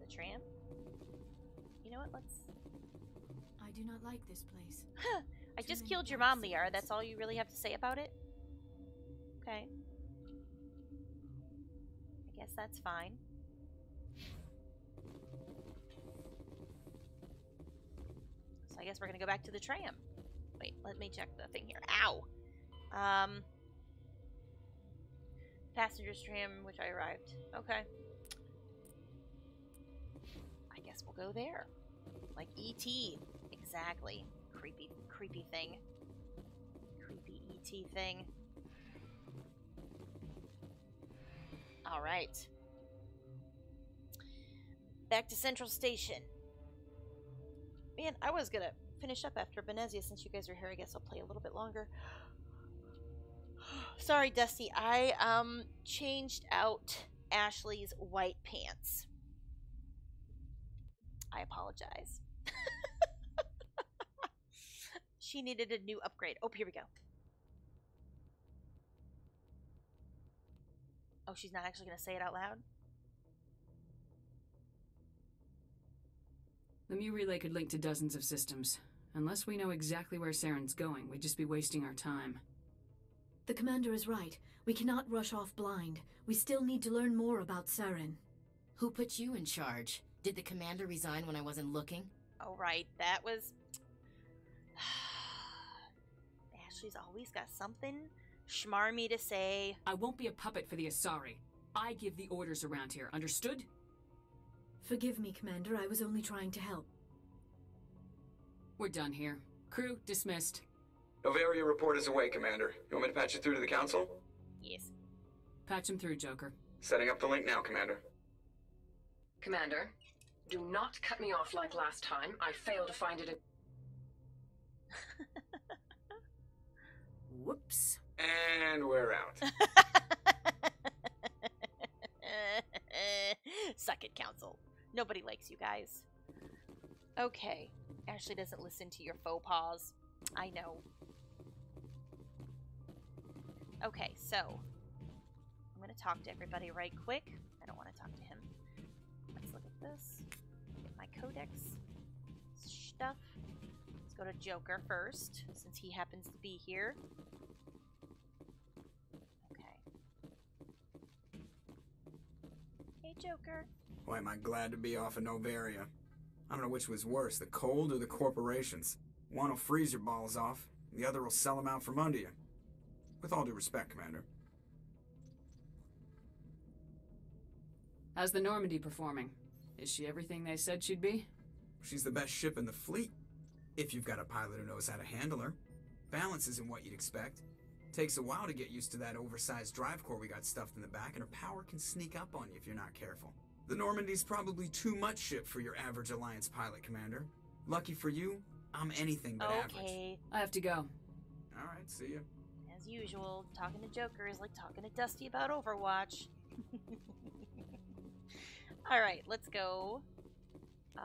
Speaker 1: the tram. You know what? Let's.
Speaker 14: I do not like this place.
Speaker 1: I just killed your mom, Liara. That's all you really have to say about it? Okay. I guess that's fine. So I guess we're gonna go back to the tram. Wait, let me check the thing here. Ow! Passengers tram, which I arrived. Okay. I guess we'll go there. Like E.T. Exactly. Creepy thing. Creepy E.T. thing. Alright. Back to Central Station. Man, I was gonna finish up after Venezia since you guys are here. I guess I'll play a little bit longer. Sorry, Dusty. I changed out Ashley's white pants. I apologize. She needed a new upgrade. Oh, here we go. Oh, she's not actually going to say it out loud?
Speaker 4: The Mu relay could link to dozens of systems. Unless we know exactly where Saren's going, we'd just be wasting our time.
Speaker 14: The commander is right. We cannot rush off blind. We still need to learn more about Saren.
Speaker 18: Who put you in charge? Did the commander resign when I wasn't looking?
Speaker 1: Oh, right. That was... Ashley's always got something schmarmy to say.
Speaker 4: I won't be a puppet for the Asari. I give the orders around here, understood?
Speaker 14: Forgive me, Commander. I was only trying to help.
Speaker 4: We're done here. Crew, dismissed.
Speaker 19: Noveria report is away, Commander. You want me to patch you through to the Council?
Speaker 1: Yes.
Speaker 4: Patch him through, Joker.
Speaker 19: Setting up the link now, Commander.
Speaker 20: Commander, do not cut me off like last time. I failed to find it.
Speaker 4: Whoops.
Speaker 19: And we're out.
Speaker 1: Suck it, Council. Nobody likes you guys. Okay. Ashley doesn't listen to your faux pas. I know. Okay, so I'm going to talk to everybody right quick. I don't want to talk to him. Let's look at this. Get my codex stuff. Let's go to Joker first, since he happens to be here. Okay. Hey, Joker.
Speaker 21: Boy, am I glad to be off of Noveria. I don't know which was worse, the cold or the corporations. One will freeze your balls off, the other will sell them out from under you. With all due respect, Commander.
Speaker 4: How's the Normandy performing? Is she everything they said she'd be?
Speaker 21: She's the best ship in the fleet. If you've got a pilot who knows how to handle her. Balance isn't what you'd expect. Takes a while to get used to that oversized drive core we got stuffed in the back, and her power can sneak up on you if you're not careful. The Normandy's probably too much ship for your average Alliance pilot, Commander. Lucky for you, I'm anything but average.
Speaker 4: I have to go.
Speaker 21: Alright, see ya.
Speaker 1: As usual, talking to Joker is like talking to Dusty about Overwatch. Alright, let's go. Go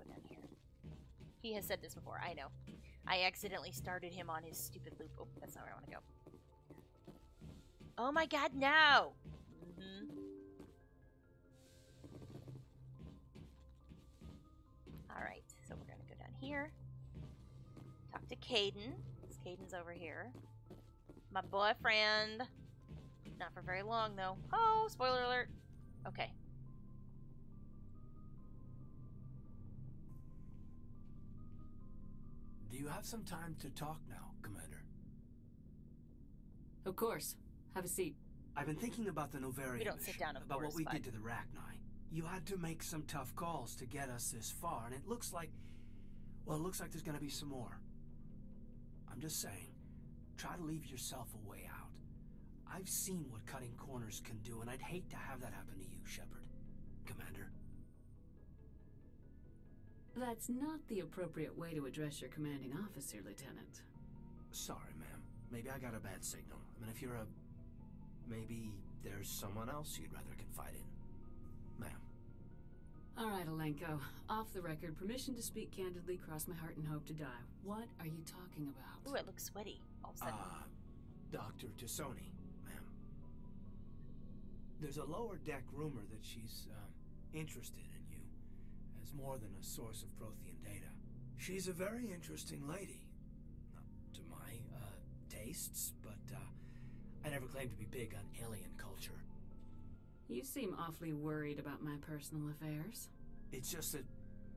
Speaker 1: down here. He has said this before, I know. I accidentally started him on his stupid loop. Oh, that's not where I want to go. Oh my god, no! Alright, so we're gonna go down here. Talk to Caden. Caden's over here. My boyfriend. Not for very long, though. Oh, spoiler alert. Okay.
Speaker 22: Do you have some time to talk now, Commander?
Speaker 4: Of course. Have a seat.
Speaker 22: I've been thinking about the Noveria
Speaker 1: We don't sit down, of
Speaker 22: about
Speaker 1: course,
Speaker 22: what we
Speaker 1: but...
Speaker 22: did to the Rachni. You had to make some tough calls to get us this far, and it looks like... Well, it looks like there's gonna be some more. I'm just saying, try to leave yourself a way out. I've seen what cutting corners can do, and I'd hate to have that happen to you, Shepard. Commander.
Speaker 4: That's not the appropriate way to address your commanding officer, Lieutenant.
Speaker 22: Sorry, ma'am. Maybe I got a bad signal. I mean, if you're a... Maybe there's someone else you'd rather confide in. Ma'am.
Speaker 4: All right, Alenko. Off the record, permission to speak candidly, cross my heart and hope to die. What are you talking about?
Speaker 1: Ooh, it looks sweaty all of a sudden.
Speaker 22: Dr. Tassoni, ma'am. There's a lower deck rumor that she's, interested in you as more than a source of Prothean data. She's a very interesting lady. Not to my, tastes, but, I never claimed to be big on alien culture.
Speaker 4: You seem awfully worried about my personal affairs.
Speaker 22: It's just that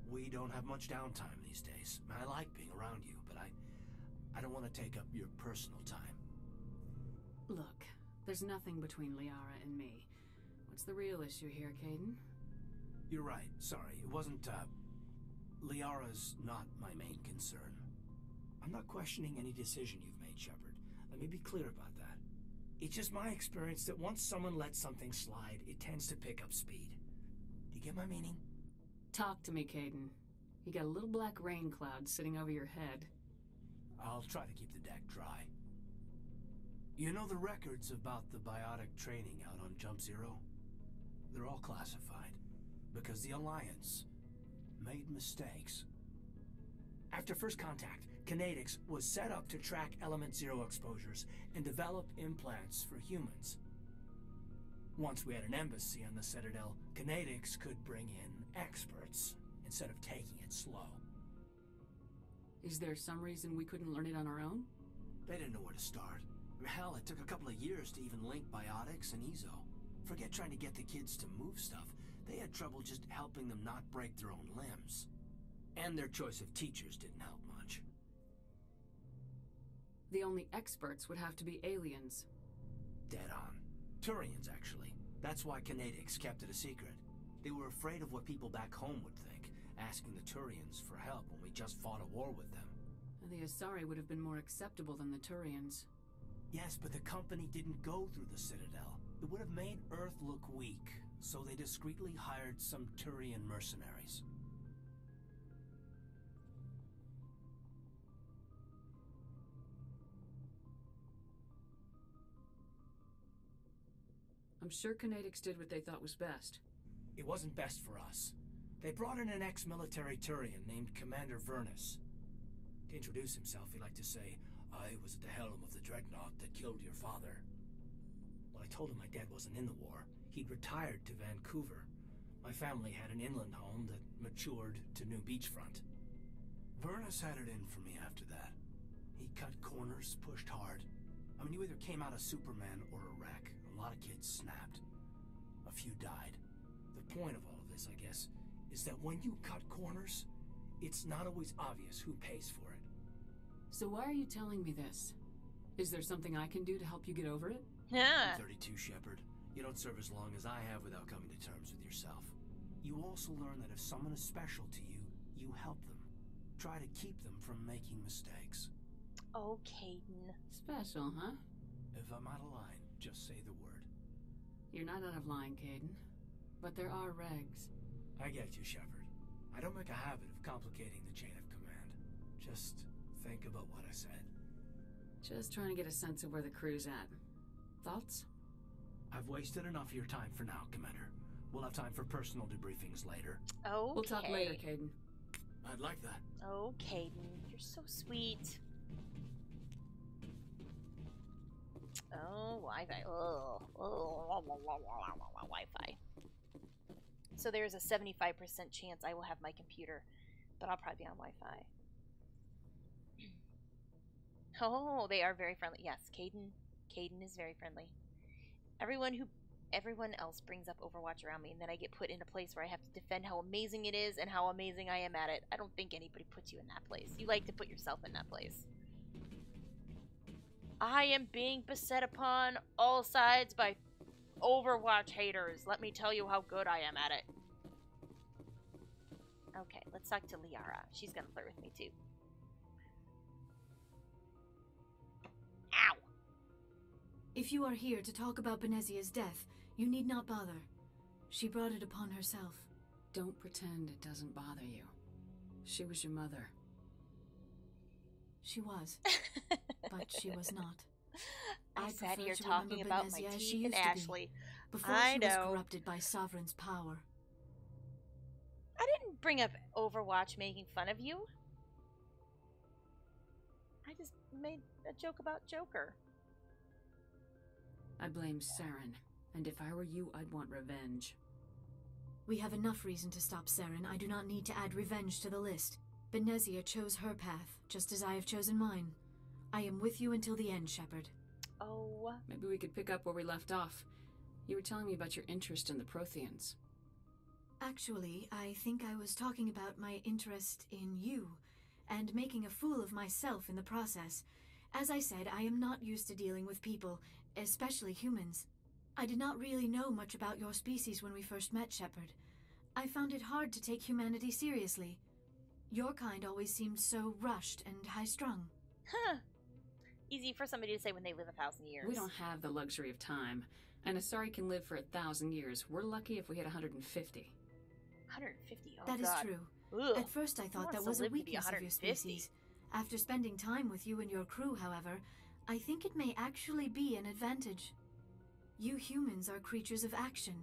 Speaker 22: we don't have much downtime these days. I like being around you, but I don't want to take up your personal time.
Speaker 4: Look, there's nothing between Liara and me. What's the real issue here, Caden?
Speaker 22: You're right. Sorry. It wasn't, Liara's not my main concern. I'm not questioning any decision you've made, Shepard. Let me be clear about that. It's just my experience that once someone lets something slide, it tends to pick up speed. Do you get my meaning?
Speaker 4: Talk to me, Caden. You got a little black rain cloud sitting over your head.
Speaker 22: I'll try to keep the deck dry. You know the records about the biotic training out on Jump Zero? They're all classified, because the Alliance made mistakes. After first contact, Kinetics was set up to track Element Zero exposures and develop implants for humans. Once we had an embassy on the Citadel, Kinetics could bring in experts instead of taking it slow.
Speaker 4: Is there some reason we couldn't learn it on our own?
Speaker 22: They didn't know where to start. Hell, it took a couple of years to even link biotics and Ezo. Forget trying to get the kids to move stuff. They had trouble just helping them not break their own limbs. And their choice of teachers didn't help much.
Speaker 4: The only experts would have to be aliens.
Speaker 22: Dead on. Turians, actually. That's why Kinetics kept it a secret. They were afraid of what people back home would think, asking the Turians for help when we just fought a war with them.
Speaker 4: And the Asari would have been more acceptable than the Turians.
Speaker 22: Yes, but the company didn't go through the Citadel. It would have made Earth look weak, so they discreetly hired some Turian mercenaries.
Speaker 4: I'm sure Kinetics did what they thought was best.
Speaker 22: It wasn't best for us. They brought in an ex-military Turian named Commander Vernus. To introduce himself, he liked to say, "I was at the helm of the dreadnought that killed your father." When I told him my dad wasn't in the war, he'd retired to Vancouver. My family had an inland home that matured to New Beachfront. Vernus had it in for me after that. He cut corners, pushed hard. I mean, you either came out a Superman or a wreck. A lot of kids snapped. A few died. The point of all of this, I guess, is that when you cut corners, it's not always obvious who pays for it.
Speaker 4: So why are you telling me this? Is there something I can do to help you get over it?
Speaker 22: I'm 32, Shepard. You don't serve as long as I have without coming to terms with yourself. You also learn that if someone is special to you, you help them. Try to keep them from making mistakes.
Speaker 1: Oh, Caden.
Speaker 4: Special, huh?
Speaker 22: If I'm out of line, just say the word.
Speaker 4: You're not out of line, Caden. But there are regs.
Speaker 22: I get you, Shepard. I don't make a habit of complicating the chain of command. Just think about what I said.
Speaker 4: Just trying to get a sense of where the crew's at. Thoughts?
Speaker 22: I've wasted enough of your time for now, Commander. We'll have time for personal debriefings later.
Speaker 1: Okay.
Speaker 4: We'll talk later, Caden.
Speaker 22: I'd like that.
Speaker 1: Oh, Caden, you're so sweet. Oh, Wi-Fi. Oh, Wi-Fi. So there's a 75% chance I will have my computer, but I'll probably be on Wi-Fi. Oh, they are very friendly. Yes, Caden is very friendly. Everyone else brings up Overwatch around me, and then I get put in a place where I have to defend how amazing it is and how amazing I am at it. I don't think anybody puts you in that place. You like to put yourself in that place. I am being beset upon all sides by Overwatch haters. Let me tell you how good I am at it. Okay, let's talk to Liara. She's gonna flirt with me too. Ow!
Speaker 14: If you are here to talk about Benezia's death, you need not bother. She brought it upon herself.
Speaker 4: Don't pretend it doesn't bother you. She was your mother.
Speaker 14: She was. But she was not.
Speaker 1: I
Speaker 14: I
Speaker 1: sat
Speaker 14: prefer
Speaker 1: here
Speaker 14: to
Speaker 1: talking
Speaker 14: remember
Speaker 1: about my
Speaker 14: Benezia as she
Speaker 1: teeth and
Speaker 14: used to be,
Speaker 1: Ashley.
Speaker 14: before
Speaker 1: I
Speaker 14: she
Speaker 1: know.
Speaker 14: was corrupted by Sovereign's power.
Speaker 1: I didn't bring up Overwatch making fun of you. I just made a joke about Joker.
Speaker 4: I blame Saren, and if I were you, I'd want revenge.
Speaker 14: We have enough reason to stop Saren. I do not need to add revenge to the list. Benezia chose her path, just as I have chosen mine. I am with you until the end, Shepard.
Speaker 1: Oh.
Speaker 4: Maybe we could pick up where we left off. You were telling me about your interest in the Protheans.
Speaker 14: Actually, I think I was talking about my interest in you, and making a fool of myself in the process. As I said, I am not used to dealing with people, especially humans. I did not really know much about your species when we first met, Shepard. I found it hard to take humanity seriously. Your kind always seemed so rushed and high-strung.
Speaker 1: Huh. Easy for somebody to say when they live 1,000 years.
Speaker 4: We don't have the luxury of time. And Asari can live for 1,000 years. We're lucky if we hit 150.
Speaker 1: 150? Oh,
Speaker 14: That is
Speaker 1: God.
Speaker 14: true.
Speaker 1: Ugh.
Speaker 14: At first I thought
Speaker 1: Who
Speaker 14: that
Speaker 1: wants
Speaker 14: was
Speaker 1: to
Speaker 14: a
Speaker 1: live to be
Speaker 14: weakness of your
Speaker 1: 150?
Speaker 14: species. After spending time with you and your crew, however, I think it may actually be an advantage. You humans are creatures of action.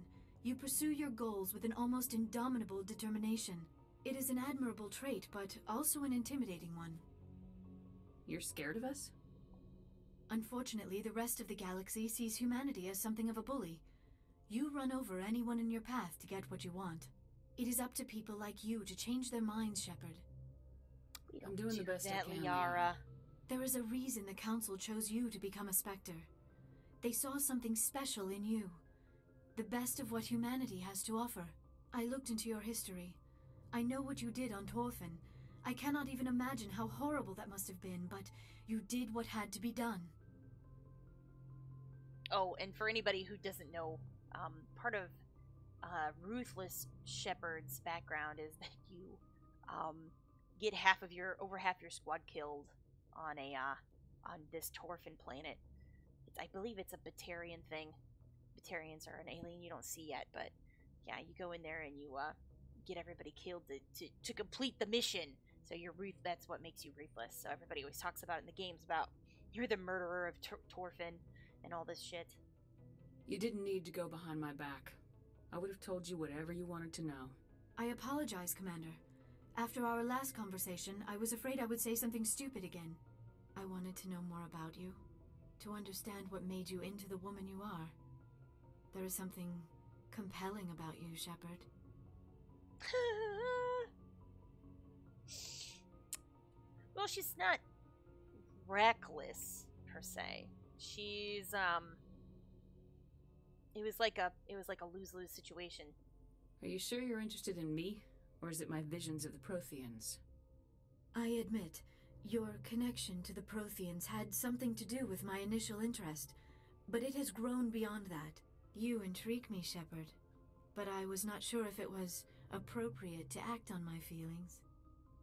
Speaker 14: You pursue your goals with an almost indomitable determination. It is an admirable trait, but also an intimidating one.
Speaker 4: You're scared of us?
Speaker 14: Unfortunately, the rest of the galaxy sees humanity as something of a bully. You run over anyone in your path to get what you want. It is up to people like you to change their minds, Shepard.
Speaker 4: I'm doing the best I
Speaker 1: that,
Speaker 4: can,
Speaker 1: Liara.
Speaker 14: There is a reason the Council chose you to become a Spectre. They saw something special in you. The best of what humanity has to offer. I looked into your history. I know what you did on Torfin. I cannot even imagine how horrible that must have been, but you did what had to be done.
Speaker 1: Oh, and for anybody who doesn't know, part of Ruthless Shepard's background is that you get over half your squad killed on this Torfin planet. I believe it's a Batarian thing. Batarians are an alien you don't see yet, but yeah, you go in there and you get everybody killed to complete the mission. So that's what makes you ruthless. So everybody always talks about it in the games about you're the murderer of Torfin and all this shit.
Speaker 4: You didn't need to go behind my back. I would have told you whatever you wanted to know.
Speaker 14: I apologize, Commander. After our last conversation, I was afraid I would say something stupid again. I wanted to know more about you, to understand what made you into the woman you are. There is something compelling about you, Shepard.
Speaker 1: Well, she's not reckless per se. She's it was like a lose-lose situation.
Speaker 4: Are you sure you're interested in me, or is it my visions of the Protheans?
Speaker 14: I admit, your connection to the Protheans had something to do with my initial interest, but it has grown beyond that. You intrigue me, Shepard, but I was not sure if it was appropriate to act on my feelings.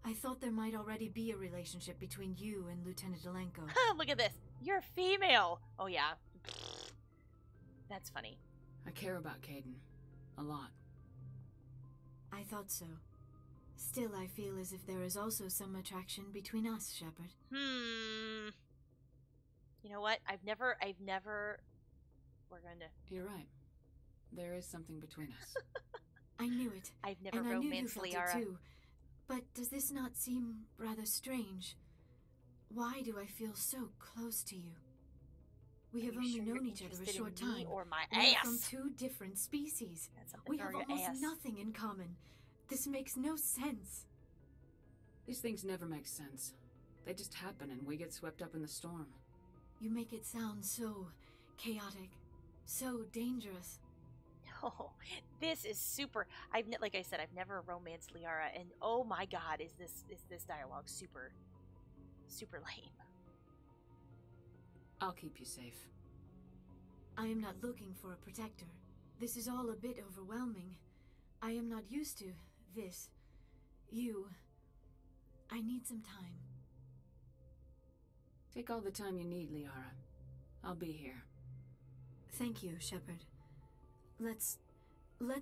Speaker 14: I thought there might already be a relationship between you and Lieutenant Alenko.
Speaker 1: Look at this. You're female. Oh, yeah. That's funny.
Speaker 4: I care about Caden. A lot.
Speaker 14: I thought so. Still, I feel as if there is also some attraction between us, Shepard.
Speaker 1: You know what? I've never... We're gonna...
Speaker 4: You're right. There is something between us.
Speaker 14: I knew it.
Speaker 1: I've never
Speaker 14: and I knew you
Speaker 1: romanced
Speaker 14: felt
Speaker 1: Liara.
Speaker 14: it too. But does this not seem rather strange? Why do I feel so close to you? We have only known each other a short time.
Speaker 1: Or my
Speaker 14: We're
Speaker 1: ass.
Speaker 14: from two different species.
Speaker 1: something
Speaker 14: We
Speaker 1: for
Speaker 14: have
Speaker 1: your
Speaker 14: almost
Speaker 1: ass.
Speaker 14: nothing in common. This makes no sense.
Speaker 4: These things never make sense. They just happen and we get swept up in the storm.
Speaker 14: You make it sound so chaotic, so dangerous.
Speaker 1: Oh, this is super. Like I said, I've never romanced Liara, and oh my god, is this dialogue super lame.
Speaker 4: I'll keep you safe.
Speaker 14: I am not looking for a protector. This is all a bit overwhelming. I am not used to this. I need some time.
Speaker 4: Take all the time you need, Liara. I'll be here.
Speaker 14: Thank you, Shepard. Let's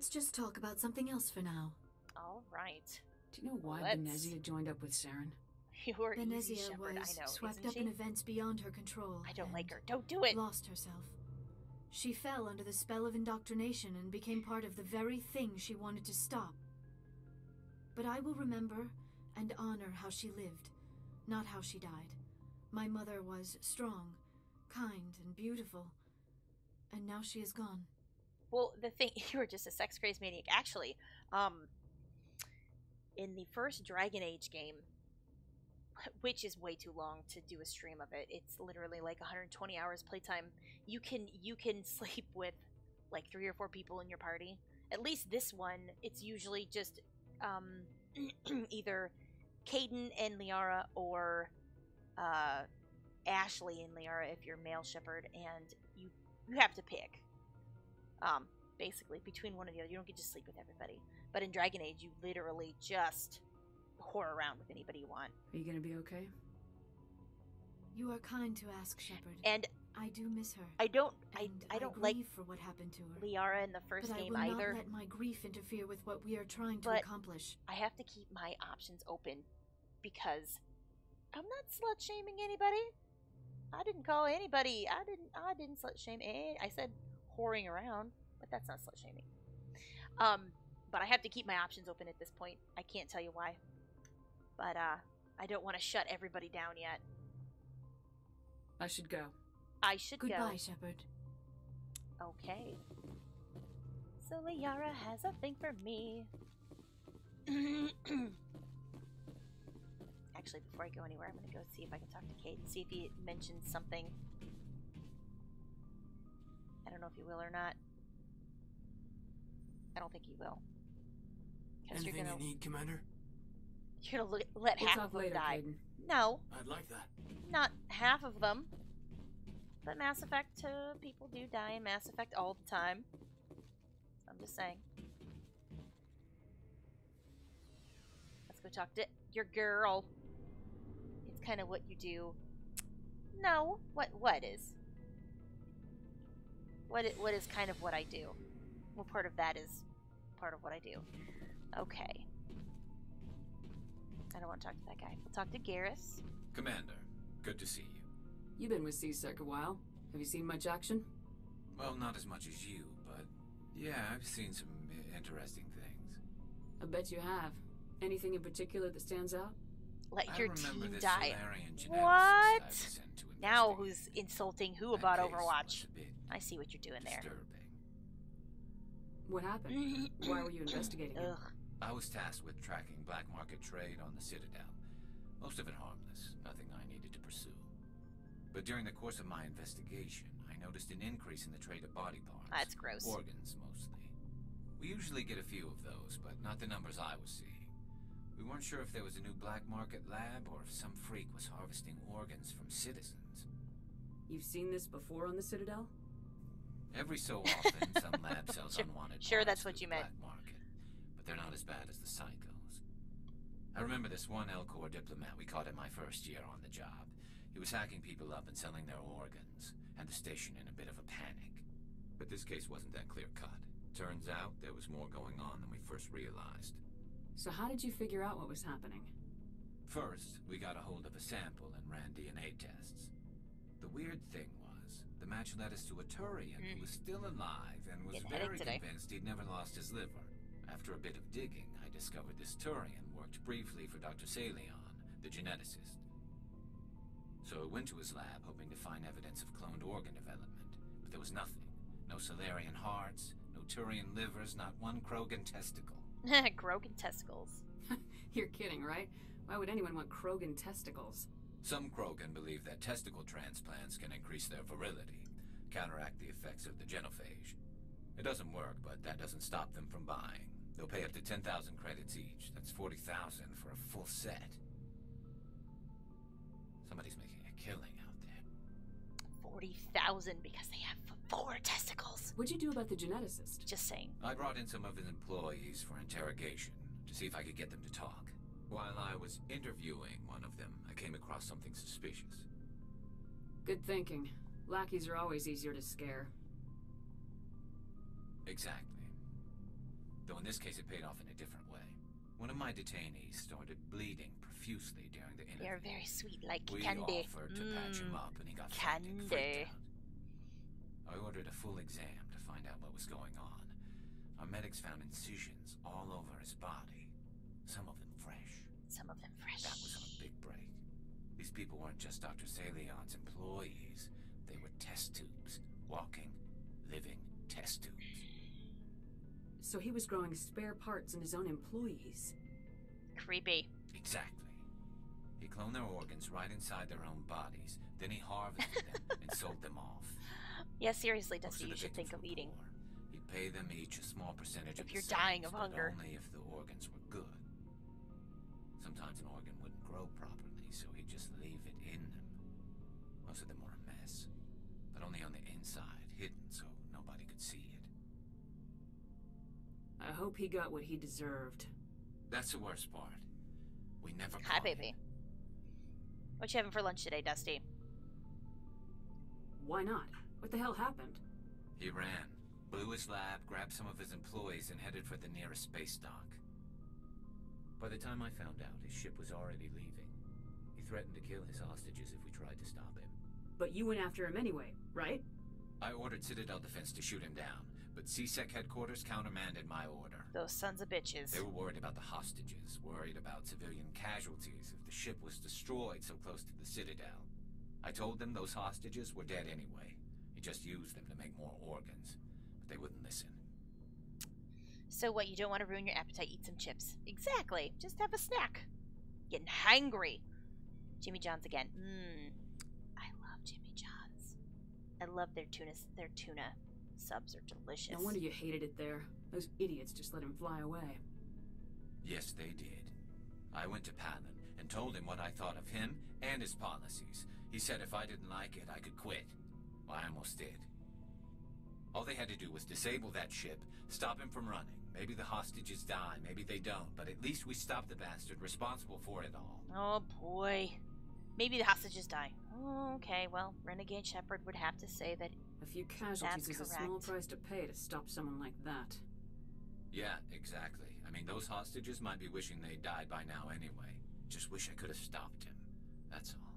Speaker 14: just talk about something else for now.
Speaker 1: All right.
Speaker 4: Do you know why Benezia joined up with Saren?
Speaker 1: You were easy,
Speaker 14: Benezia
Speaker 1: Shepard, I
Speaker 14: was
Speaker 1: know,
Speaker 14: swept
Speaker 1: isn't
Speaker 14: up
Speaker 1: she?
Speaker 14: in events beyond her control.
Speaker 1: I don't like her. Don't do it!
Speaker 14: Lost herself. She fell under the spell of indoctrination and became part of the very thing she wanted to stop. But I will remember and honor how she lived, not how she died. My mother was strong, kind, and beautiful. And now she is gone.
Speaker 1: Well, the thing, you were just a sex-crazed maniac. Actually, in the first Dragon Age game, which is way too long to do a stream of it, it's literally like 120 hours playtime. You can sleep with like 3 or 4 people in your party. At least this one, it's usually just either Caden and Liara or Ashley and Liara if you're male Shepard, and you have to pick. Basically, between one or the other. You don't get to sleep with everybody. But in Dragon Age, you literally just whore around with anybody you want.
Speaker 4: Are you gonna be okay?
Speaker 14: You are kind to ask, Shepard.
Speaker 1: And
Speaker 14: I do miss her.
Speaker 1: I don't
Speaker 14: grieve
Speaker 1: like
Speaker 14: for what happened to her.
Speaker 1: Liara in the first game
Speaker 14: but I will
Speaker 1: either.
Speaker 14: not let my grief interfere with what we are trying to
Speaker 1: But
Speaker 14: accomplish.
Speaker 1: I have to keep my options open because I'm not slut shaming anybody. I didn't call anybody. I didn't slut shame. I said whoring around, but that's not slut shaming. But I have to keep my options open at this point. I can't tell you why. But I don't want to shut everybody down yet.
Speaker 4: I should go.
Speaker 1: I should go.
Speaker 14: Goodbye, Shepard.
Speaker 1: Okay. So Liara has a thing for me. Actually, before I go anywhere, I'm going to go see if I can talk to Kate and see if he mentions something. I don't know if he will or not. I don't think he will.
Speaker 22: Anything you need, Commander?
Speaker 1: You're gonna let
Speaker 4: We'll
Speaker 1: half
Speaker 4: talk
Speaker 1: of them
Speaker 4: later,
Speaker 1: die.
Speaker 4: Caden.
Speaker 1: No.
Speaker 22: I'd like that.
Speaker 1: Not half of them. But Mass Effect, people do die in Mass Effect all the time. I'm just saying. Let's go talk to your girl. It's kind of what you do. No. What is? What is kind of what I do? Well, part of that is part of what I do. Okay. I don't want to talk to that guy. We'll talk to Garrus.
Speaker 5: Commander, good to see you.
Speaker 4: You've been with C-Sec a while. Have you seen much action?
Speaker 5: Well, not as much as you, but yeah, I've seen some interesting things.
Speaker 4: I bet you have. Anything in particular that stands out?
Speaker 1: Let your team
Speaker 5: this
Speaker 1: die.
Speaker 5: Solarian geneticist
Speaker 1: What?
Speaker 5: I was sent to
Speaker 1: Now who's insulting who
Speaker 5: That
Speaker 1: about
Speaker 5: case
Speaker 1: Overwatch?
Speaker 5: was a bit
Speaker 1: I see what you're doing there.
Speaker 5: disturbing.
Speaker 4: What happened? Why were you investigating it?
Speaker 1: Ugh.
Speaker 5: I was tasked with tracking black market trade on the Citadel. Most of it harmless, nothing I needed to pursue. But during the course of my investigation, I noticed an increase in the trade of body parts.
Speaker 1: That's gross.
Speaker 5: Organs, mostly. We usually get a few of those, but not the numbers I was seeing. We weren't sure if there was a new black market lab or if some freak was harvesting organs from citizens.
Speaker 4: You've seen this before on the Citadel?
Speaker 5: Every so often, some lab sells unwanted
Speaker 1: Sure,
Speaker 5: parts
Speaker 1: that's
Speaker 5: to
Speaker 1: what
Speaker 5: the
Speaker 1: you meant.
Speaker 5: black market, but they're not as bad as the psychos. I remember this one Elcor diplomat we caught in my first year on the job. He was hacking people up and selling their organs, and the station in a bit of a panic. But this case wasn't that clear-cut. Turns out there was more going on than we first realized.
Speaker 4: So how did you figure out what was happening?
Speaker 5: First, we got a hold of a sample and ran DNA tests. The weird thing was, the match led us to a Turian who was still alive and was
Speaker 1: Getting headache
Speaker 5: very
Speaker 1: today.
Speaker 5: convinced he'd never lost his liver. After a bit of digging, I discovered this Turian worked briefly for Dr. Salion, the geneticist. So I went to his lab hoping to find evidence of cloned organ development, but there was nothing. No Solarian hearts, no Turian livers, not one Krogan testicle.
Speaker 1: Krogan testicles.
Speaker 4: You're kidding, right? Why would anyone want Krogan testicles?
Speaker 5: Some Krogan believe that testicle transplants can increase their virility, counteract the effects of the genophage. It doesn't work, but that doesn't stop them from buying. They'll pay up to 10,000 credits each. That's 40,000 for a full set. Somebody's making a killing out there.
Speaker 1: 40,000 because they have 4 testicles.
Speaker 4: What'd you do about the geneticist?
Speaker 1: Just saying.
Speaker 5: I brought in some of his employees for interrogation to see if I could get them to talk. While I was interviewing one of them, I came across something suspicious.
Speaker 4: Good thinking. Lackeys are always easier to scare.
Speaker 5: Exactly. Though in this case it paid off in a different way. One of my detainees started bleeding profusely during the interview.
Speaker 1: They're very sweet, like
Speaker 5: We
Speaker 1: candy.
Speaker 5: offered to patch him up, and he got
Speaker 1: Candy.
Speaker 5: freaked out. I ordered a full exam to find out what was going on. Our medics found incisions all over his body, some of them fresh.
Speaker 1: Some of them fresh.
Speaker 5: That was our big break. These people weren't just Dr. Salion's employees. They were test tubes. Walking, living test tubes.
Speaker 4: So he was growing spare parts in his own employees.
Speaker 1: Creepy.
Speaker 5: Exactly. He cloned their organs right inside their own bodies. Then he harvested them and sold them off.
Speaker 1: Yeah, seriously,
Speaker 5: Most
Speaker 1: Dusty,
Speaker 5: of
Speaker 1: you
Speaker 5: the
Speaker 1: should think of
Speaker 5: victims were
Speaker 1: eating.
Speaker 5: poor. He'd pay them each a small percentage
Speaker 1: If
Speaker 5: of
Speaker 1: you're
Speaker 5: the
Speaker 1: dying
Speaker 5: sales,
Speaker 1: of hunger.
Speaker 5: But only if the organs were good. Sometimes an organ wouldn't grow properly, so he'd just leave it in them. Most of them were a mess, but only on the inside, hidden so nobody could see it.
Speaker 4: I hope he got what he deserved.
Speaker 5: That's the worst part. We never
Speaker 1: Hi,
Speaker 5: caught him.
Speaker 1: baby. What you having for lunch today, Dusty?
Speaker 4: Why not? What the hell happened?
Speaker 5: He ran, blew his lab, grabbed some of his employees, and headed for the nearest space dock. By the time I found out, his ship was already leaving. He threatened to kill his hostages if we tried to stop him.
Speaker 4: But you went after him anyway, right?
Speaker 5: I ordered Citadel Defense to shoot him down, but CSEC headquarters countermanded my order.
Speaker 1: Those sons of bitches.
Speaker 5: They were worried about the hostages, worried about civilian casualties if the ship was destroyed so close to the Citadel. I told them those hostages were dead anyway. He just used them to make more organs, but they wouldn't listen.
Speaker 1: So what, you don't want to ruin your appetite? Eat some chips. Exactly. Just have a snack. Getting hangry. Jimmy John's again. I love Jimmy John's. I love their tuna. Their tuna subs are delicious.
Speaker 4: No wonder you hated it there. Those idiots just let him fly away.
Speaker 5: Yes, they did. I went to Palin and told him what I thought of him and his policies. He said if I didn't like it, I could quit. Well, I almost did. All they had to do was disable that ship, stop him from running. Maybe the hostages die, maybe they don't, but at least we stopped the bastard responsible for it all.
Speaker 1: Oh boy. Maybe the hostages die. Oh, okay, well, Renegade Shepherd would have to say that
Speaker 4: a few casualties is
Speaker 1: correct.
Speaker 4: a small price to pay to stop someone like that.
Speaker 5: Yeah, exactly. I mean, those hostages might be wishing they died by now anyway. Just wish I could have stopped him. That's all.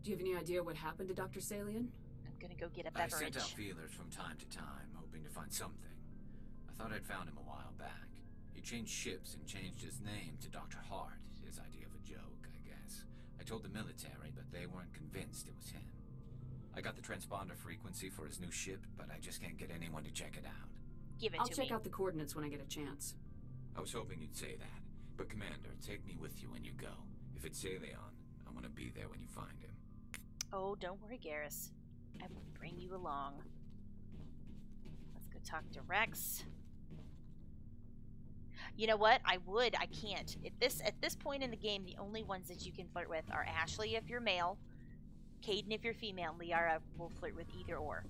Speaker 4: Do you have any idea what happened to Dr. Salion?
Speaker 1: I'm gonna go get a
Speaker 5: I
Speaker 1: beverage.
Speaker 5: sent out feelers from time to time, hoping to find something. I thought I'd found him a while back. He changed ships and changed his name to Dr. Hart, his idea of a joke, I guess. I told the military, but they weren't convinced it was him. I got the transponder frequency for his new ship, but I just can't get anyone to check it out.
Speaker 1: Give it
Speaker 4: I'll
Speaker 1: to
Speaker 4: check
Speaker 1: me.
Speaker 4: out the coordinates when I get a chance.
Speaker 5: I was hoping you'd say that. But Commander, take me with you when you go. If it's Salion, I want to be there when you find him.
Speaker 1: Oh, don't worry, Garrus. I will bring you along. Let's go talk to Rex. You know what? I can't. At this point in the game, the only ones that you can flirt with are Ashley if you're male, Caden if you're female, and Liara will flirt with either or.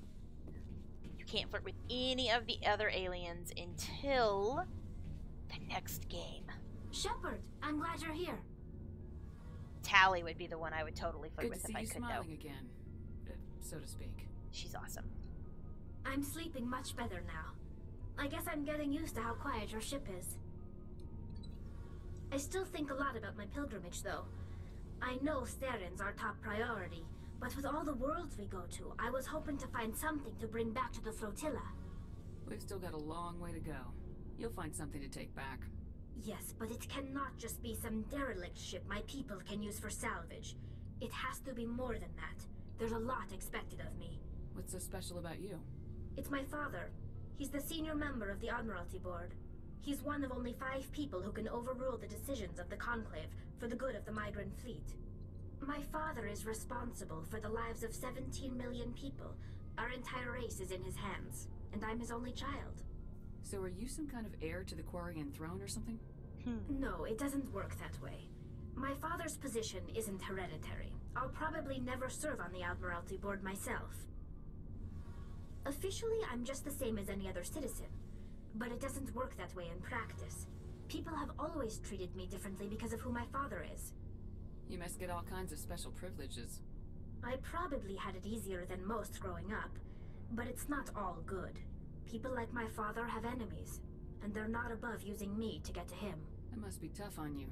Speaker 1: You can't flirt with any of the other aliens until the next game.
Speaker 2: Shepard, I'm glad you're here.
Speaker 1: Tally would be the one I would totally flirt
Speaker 4: Good
Speaker 1: with
Speaker 4: to
Speaker 1: if
Speaker 4: see
Speaker 1: I
Speaker 4: you
Speaker 1: could,
Speaker 4: smiling
Speaker 1: though.
Speaker 4: again, so to speak.
Speaker 1: She's awesome.
Speaker 2: I'm sleeping much better now. I guess I'm getting used to how quiet your ship is. I still think a lot about my pilgrimage, though. I know Staren's our top priority, but with all the worlds we go to, I was hoping to find something to bring back to the flotilla.
Speaker 4: We've still got a long way to go. You'll find something to take back.
Speaker 2: Yes, but it cannot just be some derelict ship my people can use for salvage. It has to be more than that. There's a lot expected of me.
Speaker 4: What's so special about you?
Speaker 2: It's my father. He's the senior member of the Admiralty Board. He's one of only 5 people who can overrule the decisions of the Conclave for the good of the migrant fleet. My father is responsible for the lives of 17 million people. Our entire race is in his hands, and I'm his only child.
Speaker 4: So are you some kind of heir to the Quarian throne or something?
Speaker 2: No, it doesn't work that way. My father's position isn't hereditary. I'll probably never serve on the Admiralty Board myself. Officially, I'm just the same as any other citizen. But it doesn't work that way in practice. People have always treated me differently because of who my father is.
Speaker 4: You must get all kinds of special privileges.
Speaker 2: I probably had it easier than most growing up, but it's not all good. People like my father have enemies, and they're not above using me to get to him.
Speaker 4: That must be tough on you.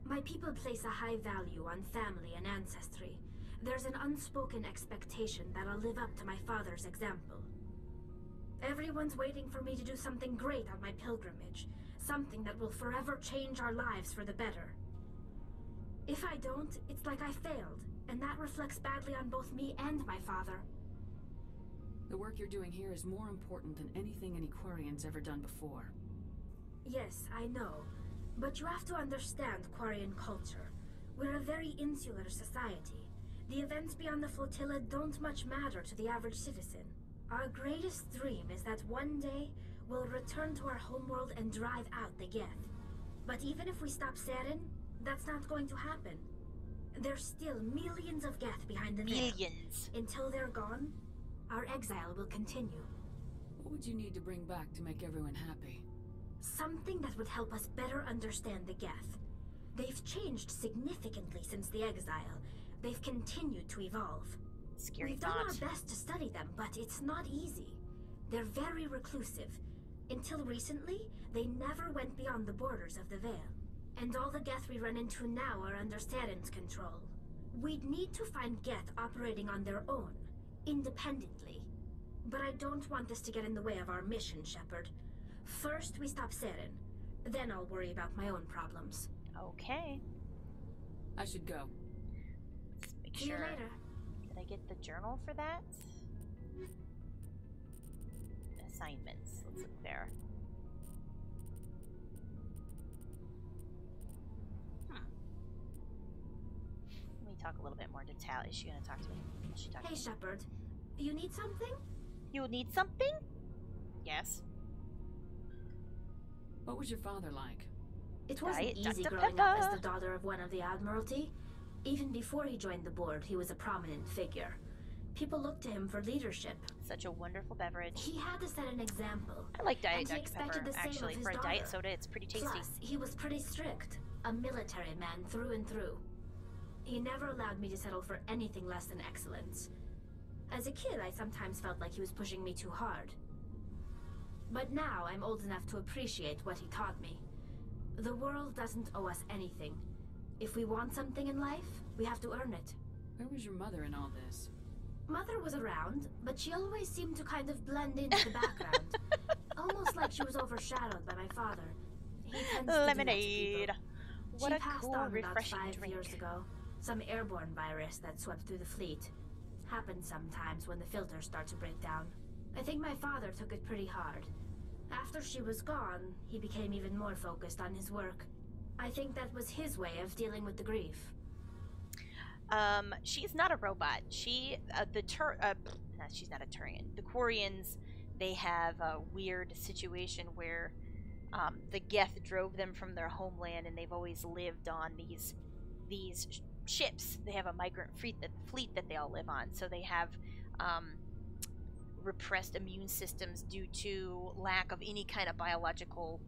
Speaker 2: My people place a high value on family and ancestry. There's an unspoken expectation that I'll live up to my father's example. Everyone's waiting for me to do something great on my pilgrimage, something that will forever change our lives for the better. If I don't, it's like I failed, and that reflects badly on both me and my father.
Speaker 4: The work you're doing here is more important than anything any Quarian's ever done before.
Speaker 2: Yes, I know. But you have to understand Quarian culture. We're a very insular society. The events beyond the flotilla don't much matter to the average citizen. Our greatest dream is that one day we'll return to our homeworld and drive out the Geth. But even if we stop Seren, that's not going to happen. There's still millions of Geth behind the veil.
Speaker 1: Millions.
Speaker 2: Until they're gone, our exile will continue.
Speaker 4: What would you need to bring back to make everyone happy?
Speaker 2: Something that would help us better understand the Geth. They've changed significantly since the exile. They've continued to evolve.
Speaker 1: Scary
Speaker 2: We've done our best to study them, but it's not easy. They're very reclusive. Until recently, they never went beyond the borders of the Veil. And all the Geth we run into now are under Saren's control. We'd need to find Geth operating on their own, independently. But I don't want this to get in the way of our mission, Shepard. First, we stop Seren. Then I'll worry about my own problems.
Speaker 1: Okay.
Speaker 4: I should go.
Speaker 1: Let's make
Speaker 2: See
Speaker 1: sure.
Speaker 2: you later.
Speaker 1: Did I get the journal for that? Assignments. Let's look there. Let me talk a little bit more detail. Is she gonna talk to me? Is she talking
Speaker 2: Hey,
Speaker 1: to me?
Speaker 2: Shepard. You need something?
Speaker 1: You need something? Yes.
Speaker 4: What was your father like?
Speaker 2: It wasn't
Speaker 1: Diet
Speaker 2: easy
Speaker 1: Dr.
Speaker 2: growing up as
Speaker 1: Pepper.
Speaker 2: the daughter of one of the Admiralty. Even before he joined the board, he was a prominent figure. People looked to him for leadership.
Speaker 1: Such a wonderful beverage.
Speaker 2: He had to set an example.
Speaker 1: I like Diet
Speaker 2: and he
Speaker 1: Dr.
Speaker 2: expected
Speaker 1: Pepper,
Speaker 2: the same
Speaker 1: actually.
Speaker 2: of his
Speaker 1: For a diet
Speaker 2: daughter.
Speaker 1: soda, it's pretty tasty.
Speaker 2: Plus, he was pretty strict. A military man through and through. He never allowed me to settle for anything less than excellence. As a kid, I sometimes felt like he was pushing me too hard. But now I'm old enough to appreciate what he taught me. The world doesn't owe us anything. If we want something in life, we have to earn it.
Speaker 4: Where was your mother in all this?
Speaker 2: Mother was around, but she always seemed to kind of blend into the background. Almost like she was overshadowed by my father. He tends to do that to
Speaker 1: Lemonade.
Speaker 2: people.
Speaker 1: What
Speaker 2: She
Speaker 1: a
Speaker 2: passed
Speaker 1: cool,
Speaker 2: on about
Speaker 1: refreshing
Speaker 2: 5
Speaker 1: drink.
Speaker 2: years ago. Some airborne virus that swept through the fleet. Happens sometimes when the filters start to break down. I think my father took it pretty hard. After she was gone, he became even more focused on his work. I think that was his way of dealing with the grief.
Speaker 1: She's not a robot. She's not a Turian. The Quarians, they have a weird situation where the Geth drove them from their homeland, and they've always lived on these ships. They have a migrant fleet that they all live on. So they have repressed immune systems due to lack of any kind of biological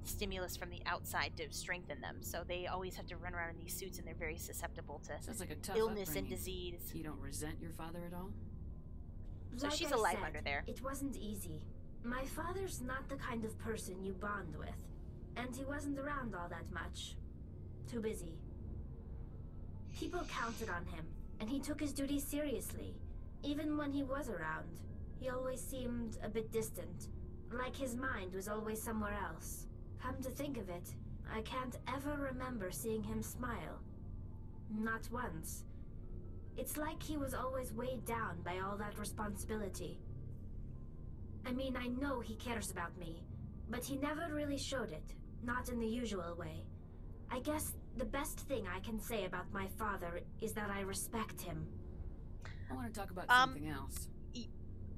Speaker 1: stimulus from the outside to strengthen them. So they always have to run around in these suits, and they're very susceptible to
Speaker 4: Sounds like a tough
Speaker 1: illness and
Speaker 4: upbringing.
Speaker 1: disease.
Speaker 4: You don't resent your father at all?
Speaker 1: So
Speaker 2: Like
Speaker 1: she's
Speaker 2: I
Speaker 1: alive
Speaker 2: said,
Speaker 1: under there.
Speaker 2: It wasn't easy. My father's not the kind of person you bond with. And he wasn't around all that much. Too busy. People counted on him, and he took his duties seriously. Even when he was around, he always seemed a bit distant. Like his mind was always somewhere else. Come to think of it, I can't ever remember seeing him smile. Not once. It's like he was always weighed down by all that responsibility. I mean, I know he cares about me, but he never really showed it, not in the usual way. I guess the best thing I can say about my father is that I respect him.
Speaker 4: I want to talk about something else.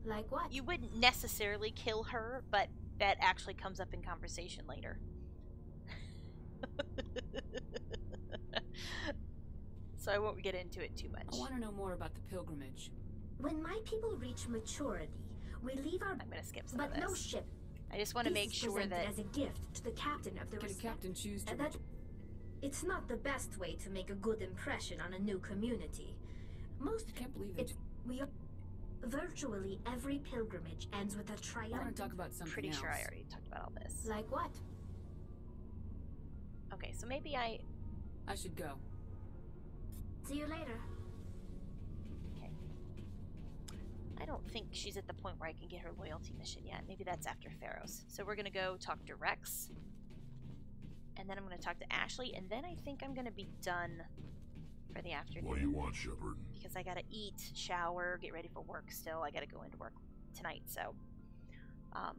Speaker 2: Like what?
Speaker 1: You wouldn't necessarily kill her, but that actually comes up in conversation later. So I won't get into it too much.
Speaker 4: I want to know more about the pilgrimage.
Speaker 2: When my people reach maturity, we leave our...
Speaker 1: I'm gonna skip some
Speaker 2: but
Speaker 1: of this.
Speaker 2: no ship.
Speaker 1: I just want to
Speaker 2: This
Speaker 1: make
Speaker 2: is
Speaker 1: sure
Speaker 2: presented
Speaker 1: that
Speaker 2: as a gift to the captain of the
Speaker 4: Can a captain choose to...
Speaker 2: that it's not the best way to make a good impression on a new community. Most
Speaker 4: I can't believe it.
Speaker 2: Virtually every pilgrimage ends with a
Speaker 4: I want to
Speaker 2: triumphant...
Speaker 4: talk about something
Speaker 1: Pretty
Speaker 4: else.
Speaker 1: sure I already talked about all this.
Speaker 2: Like what?
Speaker 1: Okay, so maybe I
Speaker 4: should go.
Speaker 2: See you later.
Speaker 1: Okay. I don't think she's at the point where I can get her loyalty mission yet. Maybe that's after Pharaoh's. So we're gonna go talk to Rex. And then I'm gonna talk to Ashley, and then I think I'm gonna be done for the afternoon.
Speaker 9: What do you want, Shepard?
Speaker 1: Because I gotta eat, shower, get ready for work still. I gotta go into work tonight, so I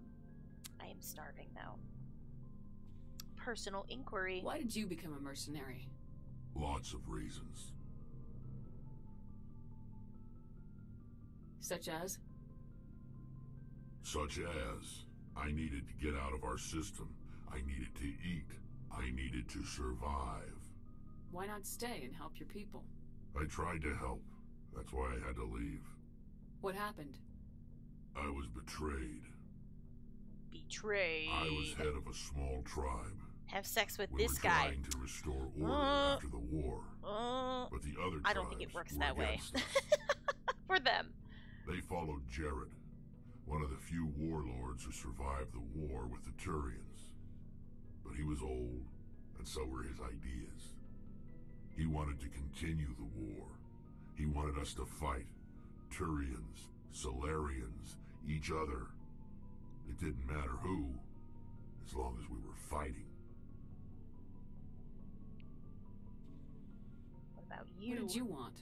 Speaker 1: am starving though. Personal inquiry.
Speaker 4: Why did you become a mercenary?
Speaker 9: Lots of reasons.
Speaker 4: Such as?
Speaker 9: Such as, I needed to get out of our system. I needed to eat. I needed to survive.
Speaker 4: Why not stay and help your people?
Speaker 9: I tried to help. That's why I had to leave.
Speaker 4: What happened?
Speaker 9: I was betrayed.
Speaker 1: Betrayed.
Speaker 9: I was head of a small tribe.
Speaker 1: Have sex with
Speaker 9: We
Speaker 1: this
Speaker 9: were
Speaker 1: guy.
Speaker 9: trying to restore order after the war. But the other
Speaker 1: I don't think it
Speaker 9: tribes
Speaker 1: works
Speaker 9: were
Speaker 1: that way.
Speaker 9: against us.
Speaker 1: For them.
Speaker 9: They followed Jared, one of the few warlords who survived the war with the Turians. But he was old, and so were his ideas. He wanted to continue the war. He wanted us to fight. Turians, Solarians, each other. It didn't matter who, as long as we were fighting.
Speaker 1: What about you?
Speaker 4: What did you want?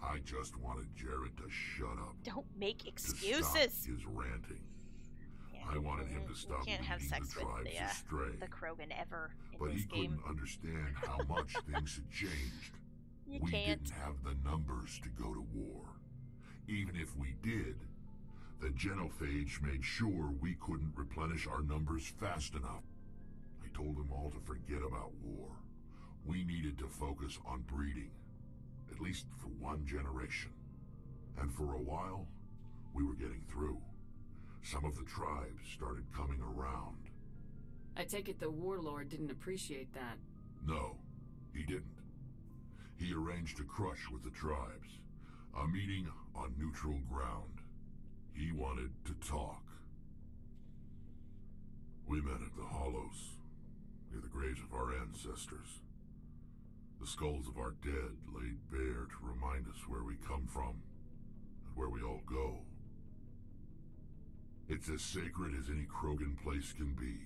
Speaker 9: I just wanted Jared to shut up.
Speaker 1: Don't make
Speaker 9: To
Speaker 1: excuses.
Speaker 9: stop his ranting. I wanted him to stop
Speaker 1: You can't have
Speaker 9: leading
Speaker 1: sex
Speaker 9: the
Speaker 1: with
Speaker 9: tribes astray.
Speaker 1: the Krogan ever in
Speaker 9: But
Speaker 1: this
Speaker 9: he
Speaker 1: game.
Speaker 9: couldn't understand how much things had changed.
Speaker 1: You
Speaker 9: We
Speaker 1: can't.
Speaker 9: didn't have the numbers to go to war. Even if we did, the genophage made sure we couldn't replenish our numbers fast enough. I told them all to forget about war. We needed to focus on breeding, at least for one generation. And for a while, we were getting through. Some of the tribes started coming around.
Speaker 4: I take it the warlord didn't appreciate that.
Speaker 9: No, he didn't. He arranged a crush with the tribes. A meeting on neutral ground. He wanted to talk. We met at the Hollows, near the graves of our ancestors. The skulls of our dead laid bare to remind us where we come from, and where we all go. It's as sacred as any Krogan place can be.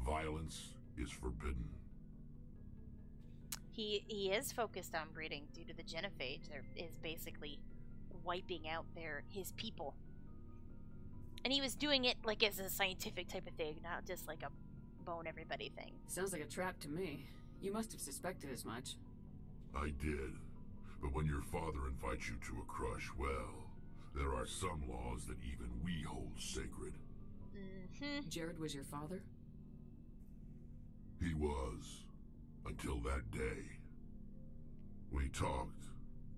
Speaker 9: Violence is forbidden.
Speaker 1: He is focused on breeding due to the genophage. There is basically wiping out his people. And he was doing it like as a scientific type of thing, not just like a bone everybody thing.
Speaker 4: Sounds like a trap to me. You must have suspected as much.
Speaker 9: I did. But when your father invites you to a crush, well, there are some laws that even we hold sacred.
Speaker 4: Jared was your father?
Speaker 9: He was. Until that day. We talked,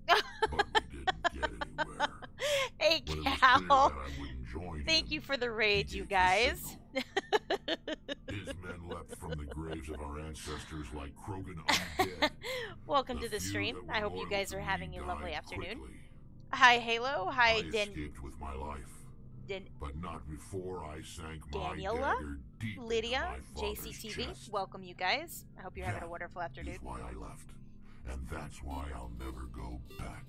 Speaker 9: but we didn't get anywhere.
Speaker 1: Hey,
Speaker 9: When it was
Speaker 1: Cal.
Speaker 9: clear that I wouldn't join
Speaker 1: Thank
Speaker 9: him,
Speaker 1: you for the raid, you guys.
Speaker 9: his men leapt from the graves of our ancestors like Krogan undead.
Speaker 1: Welcome to the
Speaker 9: few
Speaker 1: stream.
Speaker 9: that were
Speaker 1: I hope you
Speaker 9: loyal
Speaker 1: guys
Speaker 9: to
Speaker 1: are
Speaker 9: me
Speaker 1: having a lovely
Speaker 9: died
Speaker 1: afternoon.
Speaker 9: quickly.
Speaker 1: Hi, Halo. Hi,
Speaker 9: I escaped with my life, but not before I sank my
Speaker 1: Daniela,
Speaker 9: dagger deep
Speaker 1: Lydia,
Speaker 9: into my father's
Speaker 1: JCTV.
Speaker 9: chest.
Speaker 1: Welcome, you guys. I hope you're having
Speaker 9: That
Speaker 1: a wonderful afternoon.
Speaker 9: is why I left, and that's why I'll never go back.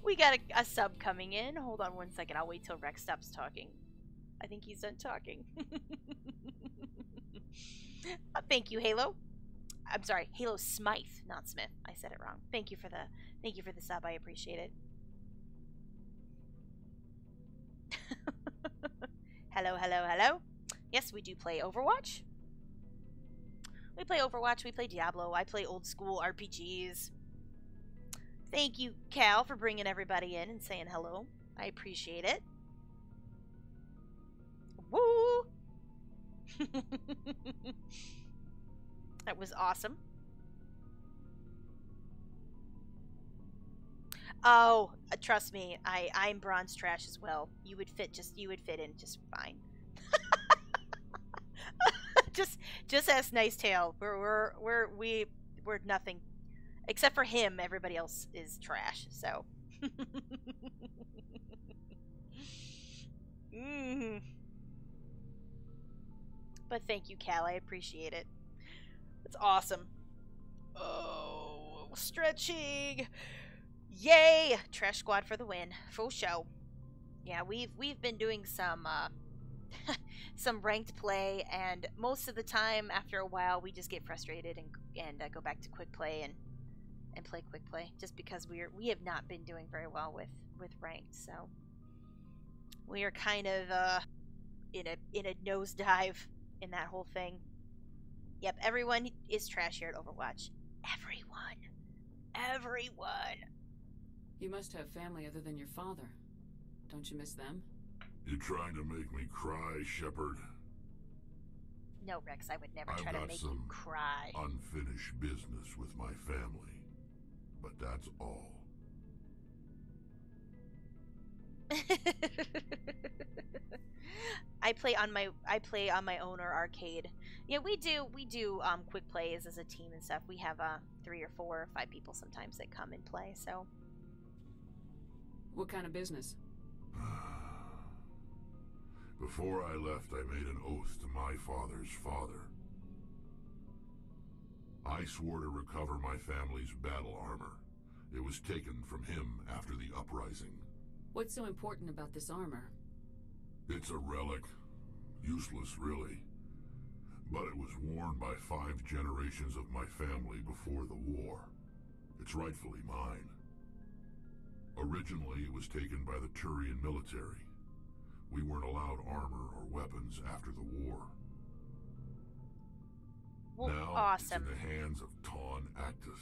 Speaker 1: We got a sub coming in. Hold on one second. I'll wait till Rex stops talking. I think he's done talking. Thank you, Halo. I'm sorry, Halo Smythe, not Smith. I said it wrong. Thank you for the sub. I appreciate it. Hello, hello, hello. Yes, we do play Overwatch. We play Overwatch. We play Diablo. I play old school RPGs. Thank you, Cal, for bringing everybody in and saying hello. I appreciate it. Woo! That was awesome. Oh, trust me, I'm bronze trash as well. You would fit in just fine. just ask Nice Tail. We're nothing. Except for him, everybody else is trash, so. Mm. But thank you, Cal. I appreciate it. It's awesome. Oh, stretching. Yay! Trash Squad for the win. Full show. Yeah, we've been doing some some ranked play, and most of the time, after a while, we just get frustrated and go back to quick play and play quick play, just because we have not been doing very well with ranked. So we are kind of in a nosedive in that whole thing. Yep, everyone is trash here at Overwatch. Everyone.
Speaker 4: You must have family other than your father. Don't you miss them?
Speaker 9: You trying to make me cry, Shepard?
Speaker 1: No, Rex, I would never try to make you cry.
Speaker 9: Unfinished business with my family, but that's all.
Speaker 1: I play on my own or arcade. Yeah, we do quick plays as a team and stuff. We have 3 or 4 or 5 people sometimes that come and play. So,
Speaker 4: what kind of business?
Speaker 9: Before I left, I made an oath to my father's father. I swore to recover my family's battle armor. It was taken from him after the uprising.
Speaker 4: What's so important about this armor?
Speaker 9: It's a relic. Useless, really. But it was worn by 5 generations of my family before the war. It's rightfully mine. Originally, it was taken by the Turian military. We weren't allowed armor or weapons after the war.
Speaker 1: Well,
Speaker 9: now
Speaker 1: awesome.
Speaker 9: It's in the hands of Ton Actus.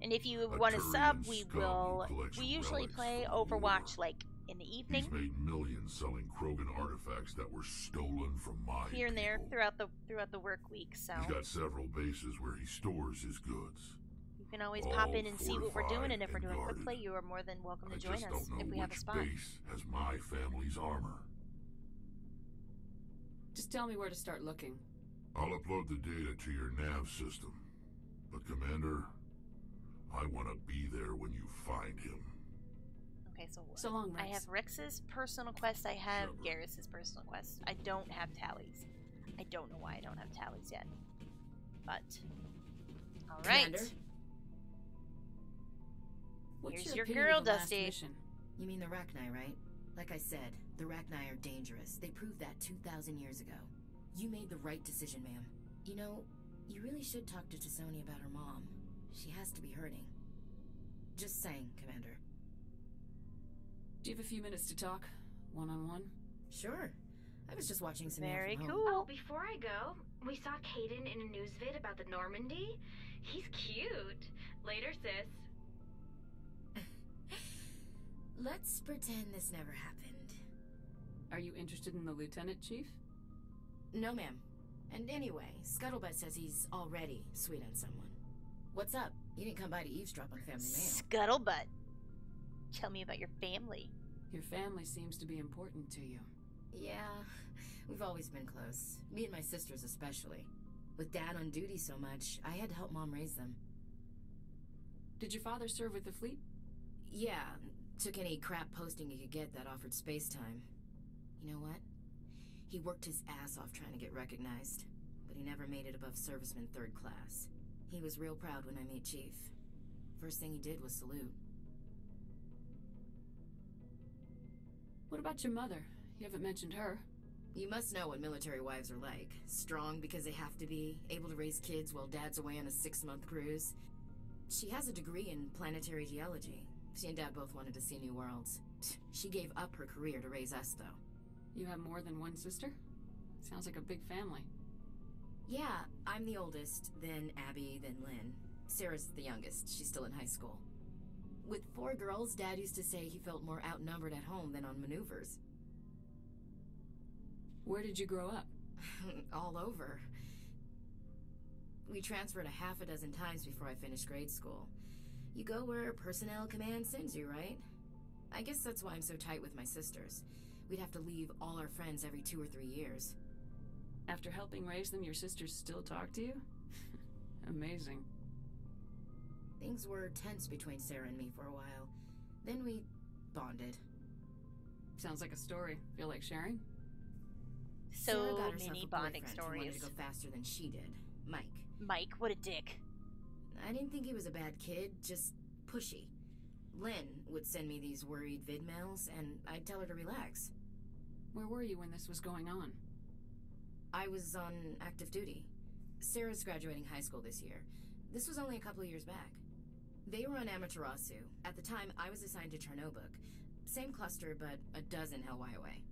Speaker 1: And if you want to sub, we usually play Overwatch like in the evening.
Speaker 9: He's made millions selling Krogan artifacts that were stolen from my
Speaker 1: here and there
Speaker 9: people.
Speaker 1: throughout the work week. So
Speaker 9: he's got several bases where he stores his goods.
Speaker 1: You can always pop in and see what we're doing, and if we're doing quick play, you are more than welcome to join us if we have a spot.
Speaker 9: Base has my family's armor.
Speaker 4: Just tell me where to start looking.
Speaker 9: I'll upload the data to your nav system. But Commander, I want to be there when you find him.
Speaker 1: Okay,
Speaker 4: so long, Rex.
Speaker 1: I have Rex's personal quest. I have Garrus's personal quest. I don't have tallies. I don't know why I don't have tallies yet. But all right.
Speaker 18: Commander?
Speaker 1: Here's your girl, Dusty.
Speaker 18: You mean the Rachni, right? Like I said, the Rachni are dangerous. They proved that 2,000 years ago. You made the right decision, ma'am. You know, you really should talk to T'Soni about her mom. She has to be hurting. Just saying, Commander.
Speaker 4: Do you have a few minutes to talk? One-on-one?
Speaker 18: Sure. I was just watching some
Speaker 1: Very
Speaker 18: from
Speaker 1: cool.
Speaker 18: home.
Speaker 2: Oh, before I go, we saw Caden in a news vid about the Normandy. He's cute. Later, sis.
Speaker 18: Let's pretend this never happened.
Speaker 4: Are you interested in the Lieutenant, Chief?
Speaker 18: No, ma'am. And anyway, Scuttlebutt says he's already sweet on someone. What's up? You didn't come by to eavesdrop on family mail.
Speaker 1: Scuttlebutt. Tell me about your family.
Speaker 4: Your family seems to be important to you.
Speaker 18: Yeah, we've always been close. Me and my sisters especially. With Dad on duty so much, I had to help Mom raise them.
Speaker 4: Did your father serve with the fleet?
Speaker 18: Yeah, took any crap posting he could get that offered space time. You know what? He worked his ass off trying to get recognized, but he never made it above serviceman 3rd class. He was real proud when I made Chief. First thing he did was salute.
Speaker 4: What about your mother? You haven't mentioned her.
Speaker 18: You must know what military wives are like. Strong because they have to be, able to raise kids while Dad's away on a 6-month cruise. She has a degree in planetary geology. She and Dad both wanted to see new worlds. She gave up her career to raise us, though.
Speaker 4: You have more than one sister? Sounds like a big family.
Speaker 18: Yeah, I'm the oldest, then Abby, then Lynn. Sarah's the youngest. She's still in high school. With 4 girls, Dad used to say he felt more outnumbered at home than on maneuvers.
Speaker 4: Where did you grow up?
Speaker 18: All over. We transferred a half a dozen times before I finished grade school. You go where personnel command sends you, right? I guess that's why I'm so tight with my sisters. We'd have to leave all our friends every 2 or 3 years.
Speaker 4: After helping raise them, your sisters still talk to you? Amazing.
Speaker 18: Things were tense between Sarah and me for a while. Then we bonded.
Speaker 4: Sounds like a story. Feel like sharing?
Speaker 18: Sarah
Speaker 1: So
Speaker 18: got herself
Speaker 1: many
Speaker 18: a
Speaker 1: bonding
Speaker 18: boyfriend who wanted
Speaker 1: stories.
Speaker 18: to go faster than she did. Mike.
Speaker 1: Mike, what a dick.
Speaker 18: I didn't think he was a bad kid, just pushy. Lynn would send me these worried vid mails, and I'd tell her to relax.
Speaker 4: Where were you when this was going on?
Speaker 18: I was on active duty. Sarah's graduating high school this year. This was only a couple of years back. They were on Amaterasu. At the time, I was assigned to Chernobog. Same cluster, but a dozen LY away.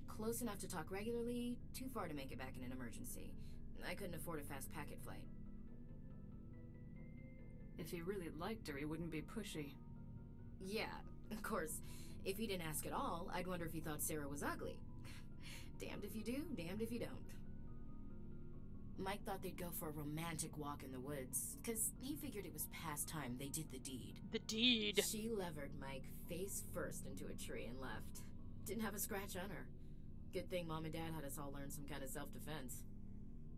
Speaker 18: Close enough to talk regularly, too far to make it back in an emergency. I couldn't afford a fast packet flight.
Speaker 4: If he really liked her, he wouldn't be pushy.
Speaker 18: Yeah, of course. If he didn't ask at all, I'd wonder if he thought Sarah was ugly. Damned if you do, damned if you don't. Mike thought they'd go for a romantic walk in the woods, because he figured it was past time they did the deed.
Speaker 1: The deed.
Speaker 18: She levered Mike face first into a tree and left. Didn't have a scratch on her. Good thing Mom and Dad had us all learn some kind of self-defense.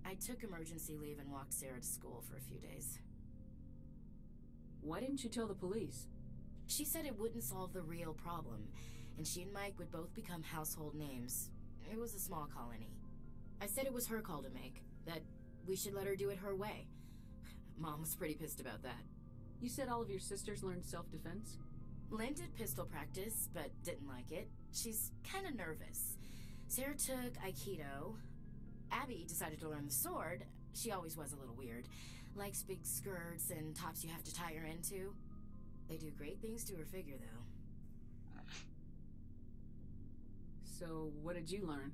Speaker 18: I took emergency leave and walked Sarah to school for a few days.
Speaker 4: Why didn't you tell the police?
Speaker 18: She said it wouldn't solve the real problem, and she and Mike would both become household names. It was a small colony. I said it was her call to make, that we should let her do it her way. Mom was pretty pissed about that.
Speaker 4: You said all of your sisters learned self-defense?
Speaker 18: Lynn did pistol practice, but didn't like it. She's kind of nervous. Sarah took Aikido. Abby decided to learn the sword. She always was a little weird. Likes big skirts and tops you have to tie her into. They do great things to her figure, though.
Speaker 4: So, what did you learn?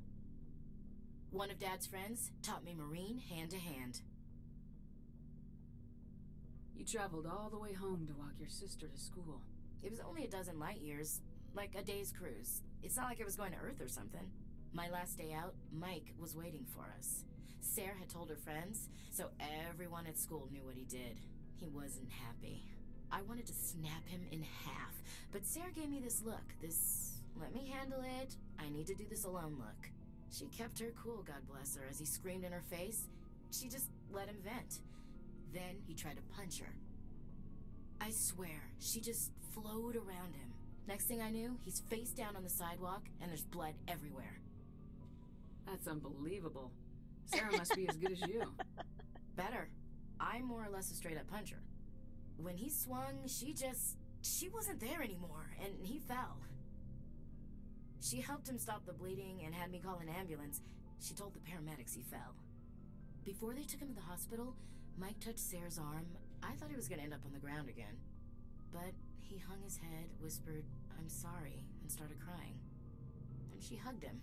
Speaker 18: One of Dad's friends taught me Marine hand-to-hand.
Speaker 4: You traveled all the way home to walk your sister to school.
Speaker 18: It was only a dozen light years, like a day's cruise. It's not like it was going to Earth or something. My last day out, Mike was waiting for us. Sarah had told her friends, so everyone at school knew what he did. He wasn't happy. I wanted to snap him in half, but Sarah gave me this look, this let me handle it, I need to do this alone look. She kept her cool, God bless her, as he screamed in her face. She just let him vent. Then he tried to punch her. I swear, she just flowed around him. Next thing I knew, he's face down on the sidewalk, and there's blood everywhere.
Speaker 4: That's unbelievable. Sarah must be as good as you.
Speaker 18: Better. I'm more or less a straight-up puncher. When he swung, she wasn't there anymore, and he fell. She helped him stop the bleeding and had me call an ambulance. She told the paramedics he fell. Before they took him to the hospital, Mike touched Sarah's arm. I thought he was going to end up on the ground again. But he hung his head, whispered, "I'm sorry," and started crying. And she hugged him.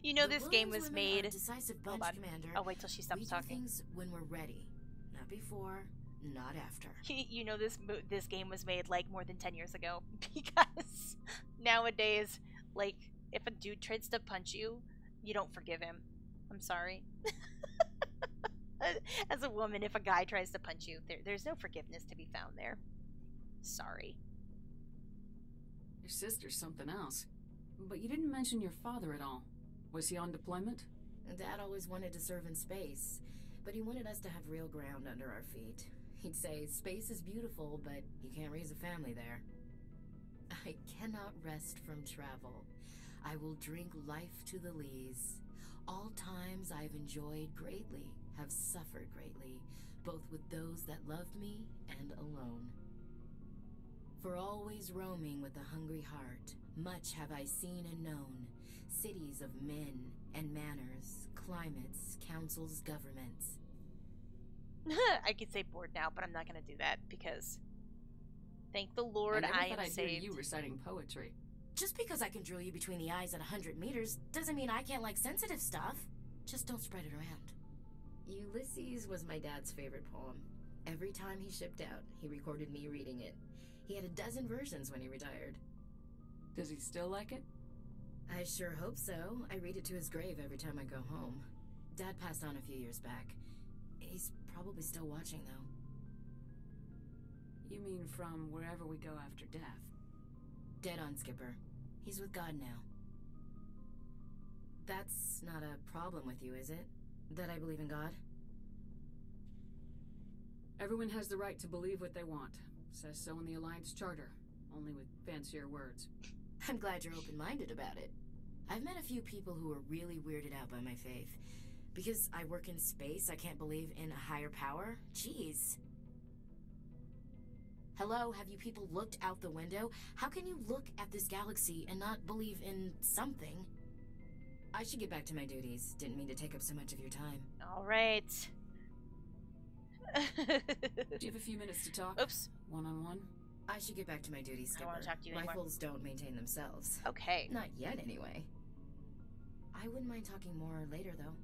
Speaker 1: You know,
Speaker 18: The
Speaker 1: this game
Speaker 18: Williams
Speaker 1: was
Speaker 18: women are
Speaker 1: made.
Speaker 18: a decisive bunch, Commander.
Speaker 1: I'll wait till she stops
Speaker 18: We do
Speaker 1: talking.
Speaker 18: things when we're ready. Not before, not after.
Speaker 1: You know, this game was made like more than 10 years ago, because nowadays, like, if a dude tries to punch you, you don't forgive him. I'm sorry. As a woman, if a guy tries to punch you, there's no forgiveness to be found there. Sorry.
Speaker 4: Your sister's something else. But you didn't mention your father at all. Was he on deployment?
Speaker 18: Dad always wanted to serve in space, but he wanted us to have real ground under our feet. He'd say, space is beautiful, but you can't raise a family there. I cannot rest from travel. I will drink life to the lees. All times I've enjoyed greatly, have suffered greatly, both with those that loved me and alone. For always roaming with a hungry heart, much have I seen and known, cities of men and manners, climates, councils, governments.
Speaker 1: I could say bored now, but I'm not going to do that, because thank the Lord
Speaker 4: I
Speaker 1: I
Speaker 4: never thought
Speaker 1: am
Speaker 4: I'd hear
Speaker 1: saved.
Speaker 4: you reciting poetry.
Speaker 18: Just because I can drill you between the eyes at 100 meters doesn't mean I can't like sensitive stuff. Just don't spread it around. Ulysses was my dad's favorite poem. Every time he shipped out, he recorded me reading it. He had a dozen versions when he retired.
Speaker 4: Does he still like it?
Speaker 18: I sure hope so. I read it to his grave every time I go home. Dad passed on a few years back. He's probably still watching, though.
Speaker 4: You mean from wherever we go after death?
Speaker 18: Dead on, Skipper. He's with God now. That's not a problem with you, is it? That I believe in God?
Speaker 4: Everyone has the right to believe what they want. Says so in the Alliance Charter. only with fancier words.
Speaker 18: I'm glad you're open-minded about it. I've met a few people who are really weirded out by my faith. Because I work in space, I can't believe in a higher power? Jeez. Hello, have you people looked out the window? How can you look at this galaxy and not believe in something? I should get back to my duties. Didn't mean to take up so much of your time.
Speaker 1: All right.
Speaker 4: Do you have a few minutes to talk?
Speaker 1: Oops.
Speaker 18: One-on-one? I should get back to my duties, Skipper.
Speaker 1: I don't want to talk to you anymore.
Speaker 18: Rifles don't maintain themselves.
Speaker 1: Okay.
Speaker 18: Not yet, anyway. I wouldn't mind talking more later, though.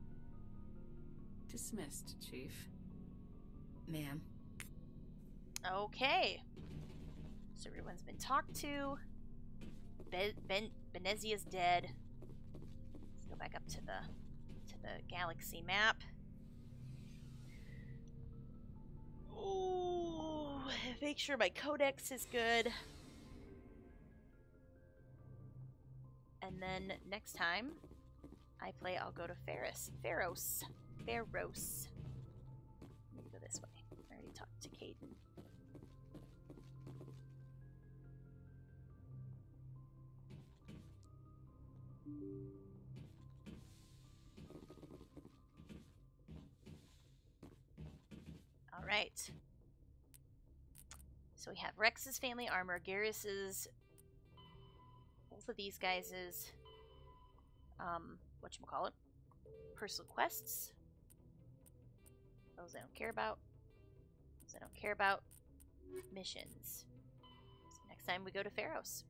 Speaker 4: Dismissed, Chief.
Speaker 18: Ma'am.
Speaker 1: Okay. So everyone's been talked to. Benezia's dead. Let's go back up to the galaxy map. Ooh, make sure my codex is good. And then next time I play, I'll go to Pharos. Let me go this way. I already talked to Caden. All right. So we have Rex's family armor, Garrus's, both of these guys' whatchamacallit, personal quests. Those I don't care about. Those I don't care about. Missions. So next time we go to Pharos.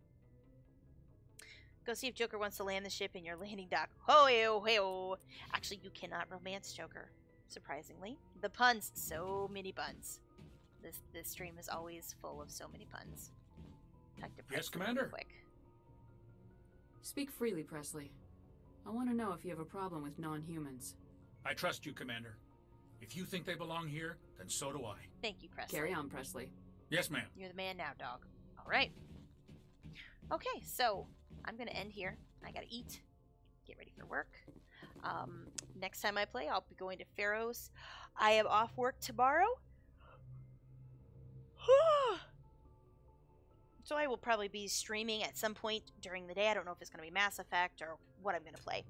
Speaker 1: Go see if Joker wants to land the ship in your landing dock. Ho-yo-ho-yo. Actually, you cannot romance Joker, surprisingly. The puns. So many puns. This stream is always full of so many puns.
Speaker 10: Yes, Commander?
Speaker 1: Quick.
Speaker 4: Speak freely, Presley. I want to know if you have a problem with non-humans.
Speaker 10: I trust you, Commander. If you think they belong here, then so do I.
Speaker 1: Thank you, Presley.
Speaker 4: Carry on, Presley.
Speaker 10: Yes, ma'am.
Speaker 1: You're the man now, dog. All right. Okay, so I'm going to end here. I got to eat, get ready for work. Next time I play, I'll be going to Pharos. I am off work tomorrow. So I will probably be streaming at some point during the day. I don't know if it's going to be Mass Effect or what I'm going to play.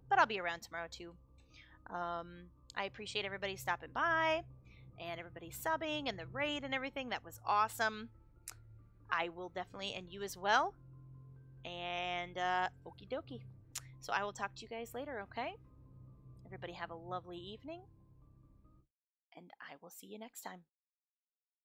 Speaker 1: But I'll be around tomorrow, too. I appreciate everybody stopping by and everybody subbing and the raid and everything. That was awesome. I will definitely, and you as well. And okie dokie. So I will talk to you guys later, okay? Everybody have a lovely evening. And I will see you next time.